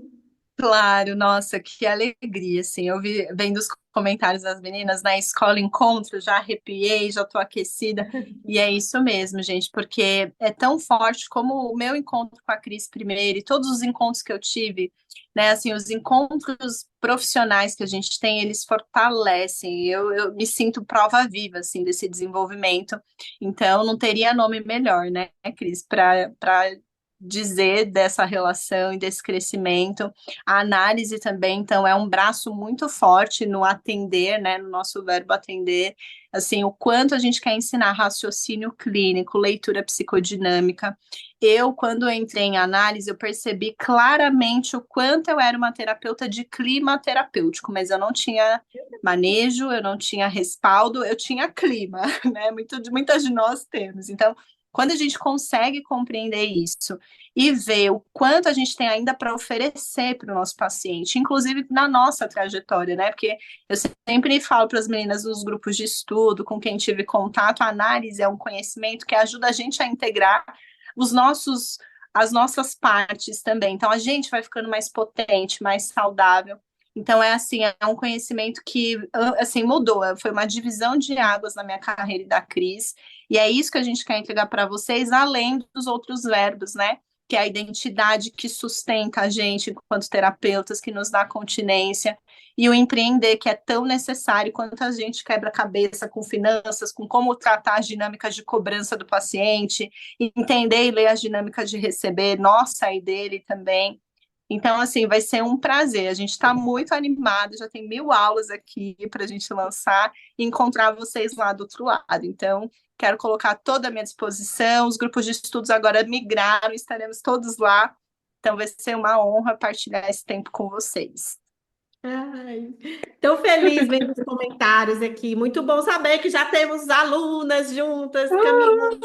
Claro, nossa, que alegria, assim, eu vi, vendo os comentários das meninas na escola encontro, já arrepiei, já tô aquecida, e é isso mesmo, gente, porque é tão forte como o meu encontro com a Cris primeiro e todos os encontros que eu tive, né, assim, os encontros profissionais que a gente tem, eles fortalecem, eu me sinto prova viva, assim, desse desenvolvimento, então não teria nome melhor, né, Cris, para dizer dessa relação e desse crescimento. A análise também, então, é um braço muito forte no atender, né, no nosso verbo atender, assim, o quanto a gente quer ensinar raciocínio clínico, leitura psicodinâmica. Eu, quando entrei em análise, eu percebi claramente o quanto eu era uma terapeuta de clima terapêutico, mas eu não tinha manejo, eu não tinha respaldo, eu tinha clima, né? Muitas de nós temos. Então, quando a gente consegue compreender isso e ver o quanto a gente tem ainda para oferecer para o nosso paciente, inclusive na nossa trajetória, né? Porque eu sempre falo para as meninas dos grupos de estudo, com quem tive contato, a análise é um conhecimento que ajuda a gente a integrar os nossos, as nossas partes também. Então a gente vai ficando mais potente, mais saudável. Então é assim, é um conhecimento que assim mudou, foi uma divisão de águas na minha carreira e da Cris, e é isso que a gente quer entregar para vocês, além dos outros verbos, né? Que é a identidade que sustenta a gente enquanto terapeutas, que nos dá continência, e o empreender, que é tão necessário quanto a gente quebra a cabeça com finanças, com como tratar as dinâmicas de cobrança do paciente, entender e ler as dinâmicas de receber, nossa e dele também. Então, assim, vai ser um prazer. A gente está muito animado, já tem 1000 aulas aqui para a gente lançar e encontrar vocês lá do outro lado. Então, quero colocar toda a minha disposição. Os grupos de estudos agora migraram, estaremos todos lá. Então, vai ser uma honra partilhar esse tempo com vocês. Ai, tão feliz vendo os comentários aqui. Muito bom saber que já temos alunas juntas caminhando.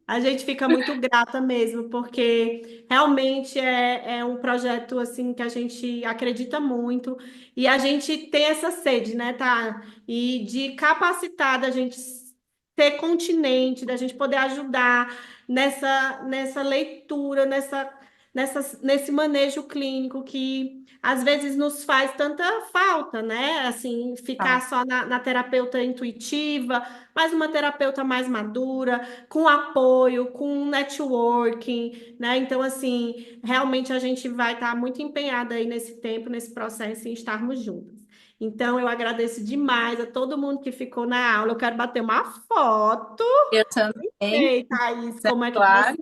A gente fica muito grata mesmo, porque realmente é um projeto assim que a gente acredita muito e a gente tem essa sede, né, tá? E de capacitar da gente ser continente, da gente poder ajudar nessa leitura, nesse manejo clínico que às vezes nos faz tanta falta, né? Assim, Tá. ficar só na terapeuta intuitiva, mas uma terapeuta mais madura com apoio, com networking, né? Então, assim, realmente a gente vai estar muito empenhada aí nesse tempo, nesse processo, em estarmos juntas. Então, eu agradeço demais a todo mundo que ficou na aula. Eu quero bater uma foto. Eu também, Ei, Thaís, é como é que você. claro.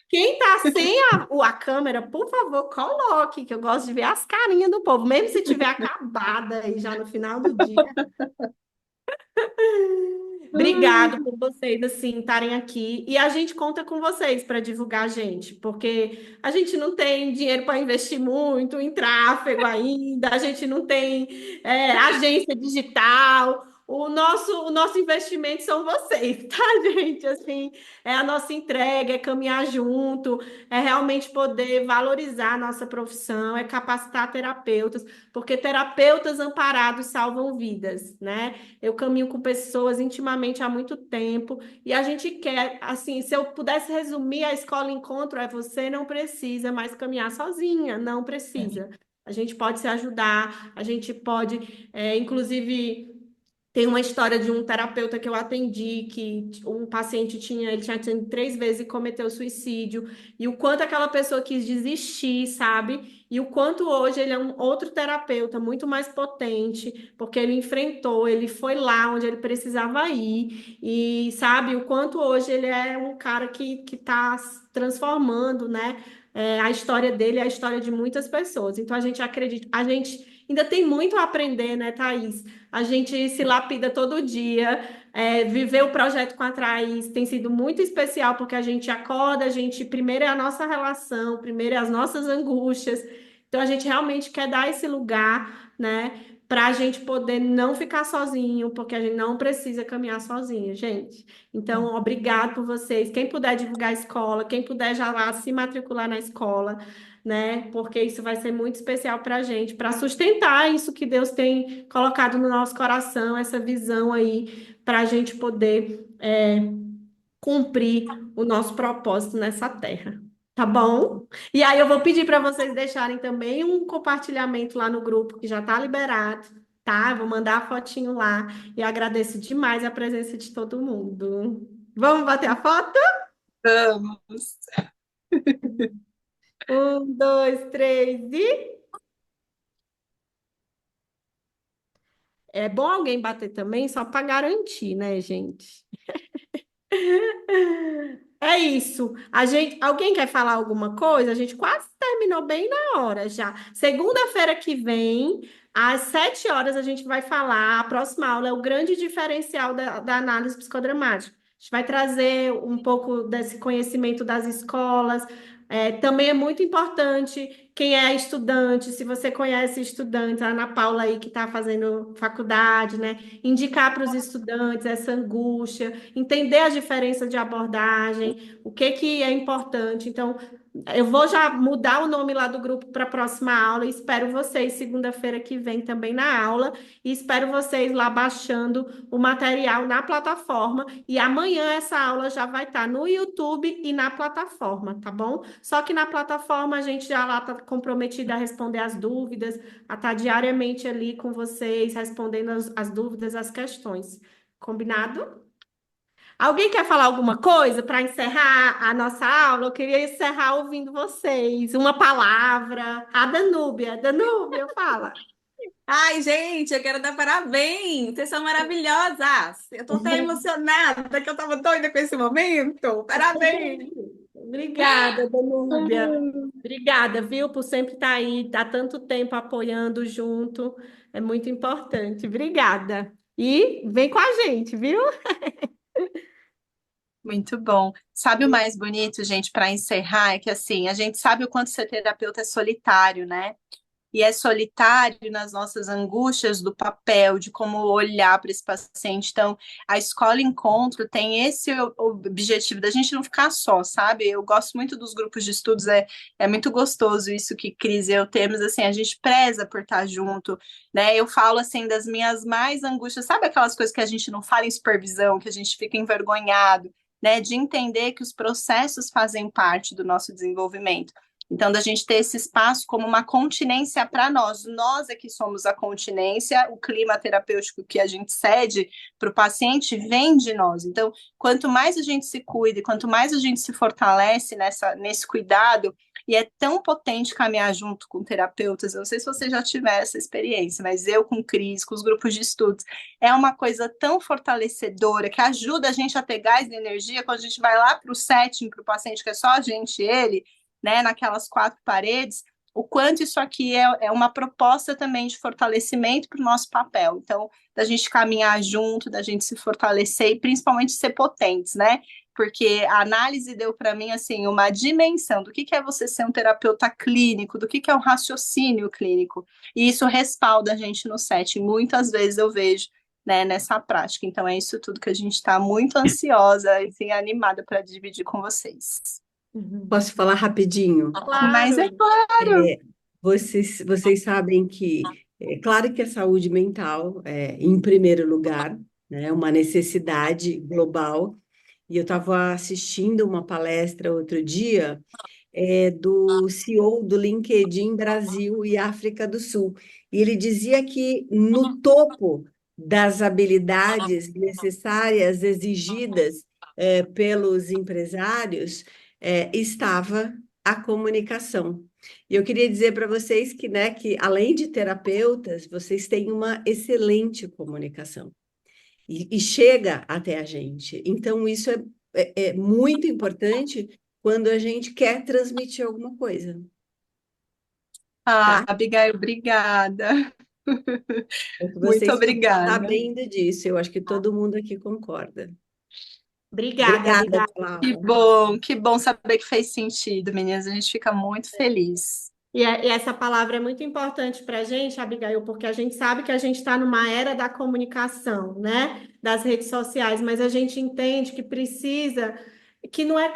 Quem tá sem a câmera, por favor, coloque, que eu gosto de ver as carinhas do povo, mesmo se tiver acabada aí já no final do dia. Obrigado por vocês assim estarem aqui e a gente conta com vocês para divulgar a gente, porque a gente não tem dinheiro para investir muito em tráfego ainda, a gente não tem agência digital. o nosso investimento são vocês, tá, gente? Assim, é a nossa entrega, é caminhar junto, é realmente poder valorizar a nossa profissão, é capacitar terapeutas, porque terapeutas amparados salvam vidas, né? Eu caminho com pessoas intimamente há muito tempo e a gente quer, assim, se eu pudesse resumir a escola encontro, é você não precisa mais caminhar sozinha, não precisa. A gente pode se ajudar, a gente pode, inclusive. Tem uma história de um terapeuta que eu atendi, que um paciente ele tinha tido 3 vezes e cometeu suicídio, e o quanto aquela pessoa quis desistir, sabe? E o quanto hoje ele é um outro terapeuta muito mais potente, porque ele enfrentou, ele foi lá onde ele precisava ir, e sabe, o quanto hoje ele é um cara que está transformando, né? A história dele é a história de muitas pessoas. Então a gente acredita, a gente ainda tem muito a aprender, né, Thaís? A gente se lapida todo dia. Viver o projeto com a Thaís tem sido muito especial, porque a gente acorda, a gente primeiro é a nossa relação, primeiro é as nossas angústias. Então, a gente realmente quer dar esse lugar, né, para a gente poder não ficar sozinho, porque a gente não precisa caminhar sozinho, gente. Então, obrigado por vocês. Quem puder divulgar a escola, quem puder já lá se matricular na escola, né? Porque isso vai ser muito especial para a gente, para sustentar isso que Deus tem colocado no nosso coração, essa visão aí, para a gente poder cumprir o nosso propósito nessa terra. Tá bom? E aí eu vou pedir para vocês deixarem também um compartilhamento lá no grupo, que já está liberado, tá? Eu vou mandar a fotinho lá. E eu agradeço demais a presença de todo mundo. Vamos bater a foto? Vamos. 1, 2, 3 e. É bom alguém bater também, só para garantir, né, gente? É isso. Alguém quer falar alguma coisa? A gente quase terminou bem na hora já. Segunda-feira que vem, às 7 horas, a gente vai falar. A próxima aula é o grande diferencial da análise psicodramática. A gente vai trazer um pouco desse conhecimento das escolas. Também é muito importante quem é estudante, se você conhece estudantes, a Ana Paula aí que está fazendo faculdade, né? Indicar para os estudantes essa angústia, entender as diferenças de abordagem, o que que é importante. Então, eu vou já mudar o nome lá do grupo para a próxima aula e espero vocês segunda-feira que vem também na aula e espero vocês lá baixando o material na plataforma e amanhã essa aula já vai estar no YouTube e na plataforma, tá bom? Só que na plataforma a gente já lá está comprometida a responder as dúvidas, a estar diariamente ali com vocês, respondendo as dúvidas, as questões. Combinado? Alguém quer falar alguma coisa para encerrar a nossa aula? Eu queria encerrar ouvindo vocês. Uma palavra. A Danúbia. Danúbia, fala. Ai, gente, eu quero dar parabéns. Vocês são maravilhosas. Eu tô até emocionada que eu tava doida com esse momento. Parabéns. Obrigada, Danúbia. Obrigada, viu, por sempre estar aí, há tanto tempo apoiando junto. É muito importante. Obrigada. E vem com a gente, viu? Muito bom. Sabe o mais bonito, gente, para encerrar, é que assim, a gente sabe o quanto ser terapeuta é solitário, né? E é solitário nas nossas angústias do papel, de como olhar para esse paciente. Então, a escola encontro tem esse objetivo da gente não ficar só, sabe? Eu gosto muito dos grupos de estudos, é muito gostoso isso que Cris e eu temos, assim, a gente preza por estar junto, né? Eu falo, assim, das minhas mais angústias, sabe aquelas coisas que a gente não fala em supervisão, que a gente fica envergonhado, né? De entender que os processos fazem parte do nosso desenvolvimento. Então, da gente ter esse espaço como uma continência para nós é que somos a continência, o clima terapêutico que a gente cede para o paciente vem de nós. Então, quanto mais a gente se cuida, quanto mais a gente se fortalece nesse cuidado, e é tão potente caminhar junto com terapeutas, eu não sei se você já tiver essa experiência, mas eu com Cris, com os grupos de estudos, é uma coisa tão fortalecedora, que ajuda a gente a ter gás e energia, quando a gente vai lá para o setting, para o paciente que é só a gente e ele, né, naquelas 4 paredes, o quanto isso aqui é uma proposta também de fortalecimento para o nosso papel. Então, da gente caminhar junto, da gente se fortalecer e principalmente ser potentes, né? Porque a análise deu para mim, assim, uma dimensão do que é você ser um terapeuta clínico, do que é um raciocínio clínico. E isso respalda a gente no set. Muitas vezes eu vejo né, nessa prática. Então, é isso tudo que a gente está muito ansiosa e assim, animada para dividir com vocês. Posso falar rapidinho? Mas é Claro. claro. Vocês sabem que, é claro que a saúde mental é, em primeiro lugar, né, é uma necessidade global. E eu estava assistindo uma palestra outro dia do CEO do LinkedIn Brasil e África do Sul. E ele dizia que no topo das habilidades necessárias, exigidas pelos empresários, estava a comunicação. E eu queria dizer para vocês que, né, que além de terapeutas, vocês têm uma excelente comunicação e chega até a gente. Então, isso é muito importante quando a gente quer transmitir alguma coisa, Ah, tá? Abigail, obrigada. É que Muito vocês fiquem obrigada. sabendo disso. Eu acho que todo mundo aqui concorda. Obrigada, Obrigada, Abigail. Paula. Que bom saber que fez sentido, meninas. A gente fica muito feliz. E essa palavra é muito importante para a gente, Abigail, porque a gente sabe que a gente está numa era da comunicação, né? Das redes sociais, mas a gente entende que precisa, que não é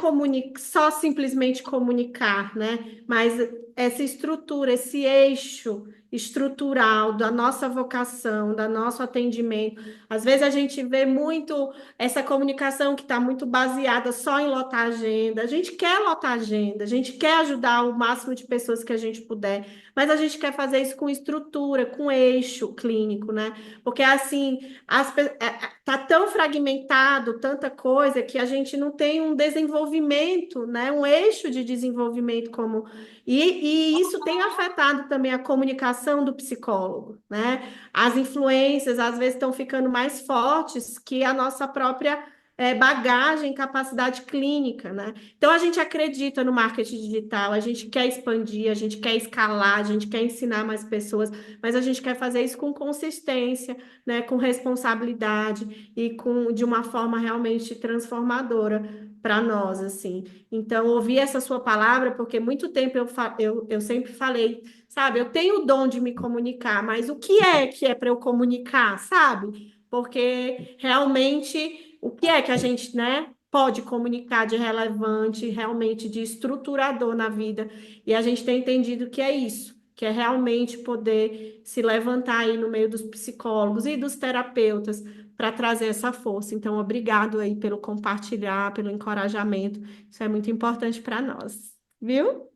só simplesmente comunicar, né? Mas essa estrutura, esse eixo estrutural da nossa vocação, do nosso atendimento. Às vezes a gente vê muito essa comunicação que está muito baseada só em lotar agenda. A gente quer lotar agenda, a gente quer ajudar o máximo de pessoas que a gente puder, mas a gente quer fazer isso com estrutura, com eixo clínico, né? Porque assim, tá tão fragmentado, tanta coisa, que a gente não tem um desenvolvimento, né? Um eixo de desenvolvimento como. E isso tem afetado também a comunicação do psicólogo, né? As influências às vezes estão ficando mais fortes que a nossa própria bagagem, capacidade clínica, né? Então a gente acredita no marketing digital, a gente quer expandir, a gente quer escalar, a gente quer ensinar mais pessoas, mas a gente quer fazer isso com consistência, né? Com responsabilidade e de uma forma realmente transformadora para nós, assim. Então, ouvi essa sua palavra, porque muito tempo eu sempre falei, sabe, eu tenho o dom de me comunicar, mas o que é para eu comunicar, sabe? Porque realmente, o que é que a gente, né, pode comunicar de relevante, realmente de estruturador na vida? E a gente tem entendido que é isso, que é realmente poder se levantar aí no meio dos psicólogos e dos terapeutas para trazer essa força. Então, obrigado aí pelo compartilhar, pelo encorajamento. Isso é muito importante para nós, viu?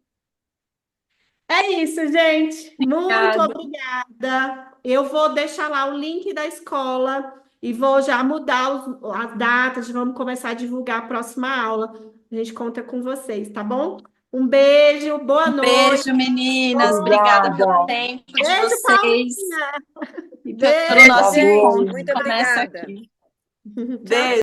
É isso, gente. Muito Obrigada. obrigada. Eu vou deixar lá o link da escola e vou já mudar as datas. Vamos começar a divulgar a próxima aula. A gente conta com vocês, tá bom? Um beijo, boa noite. Beijo, meninas. Obrigada pelo Obrigada. tempo de Beijo, vocês Paulinha. e pelo Beijo, Tá nosso gente. bom. encontro que Muito começa obrigada. aqui. Tchau, Beijo.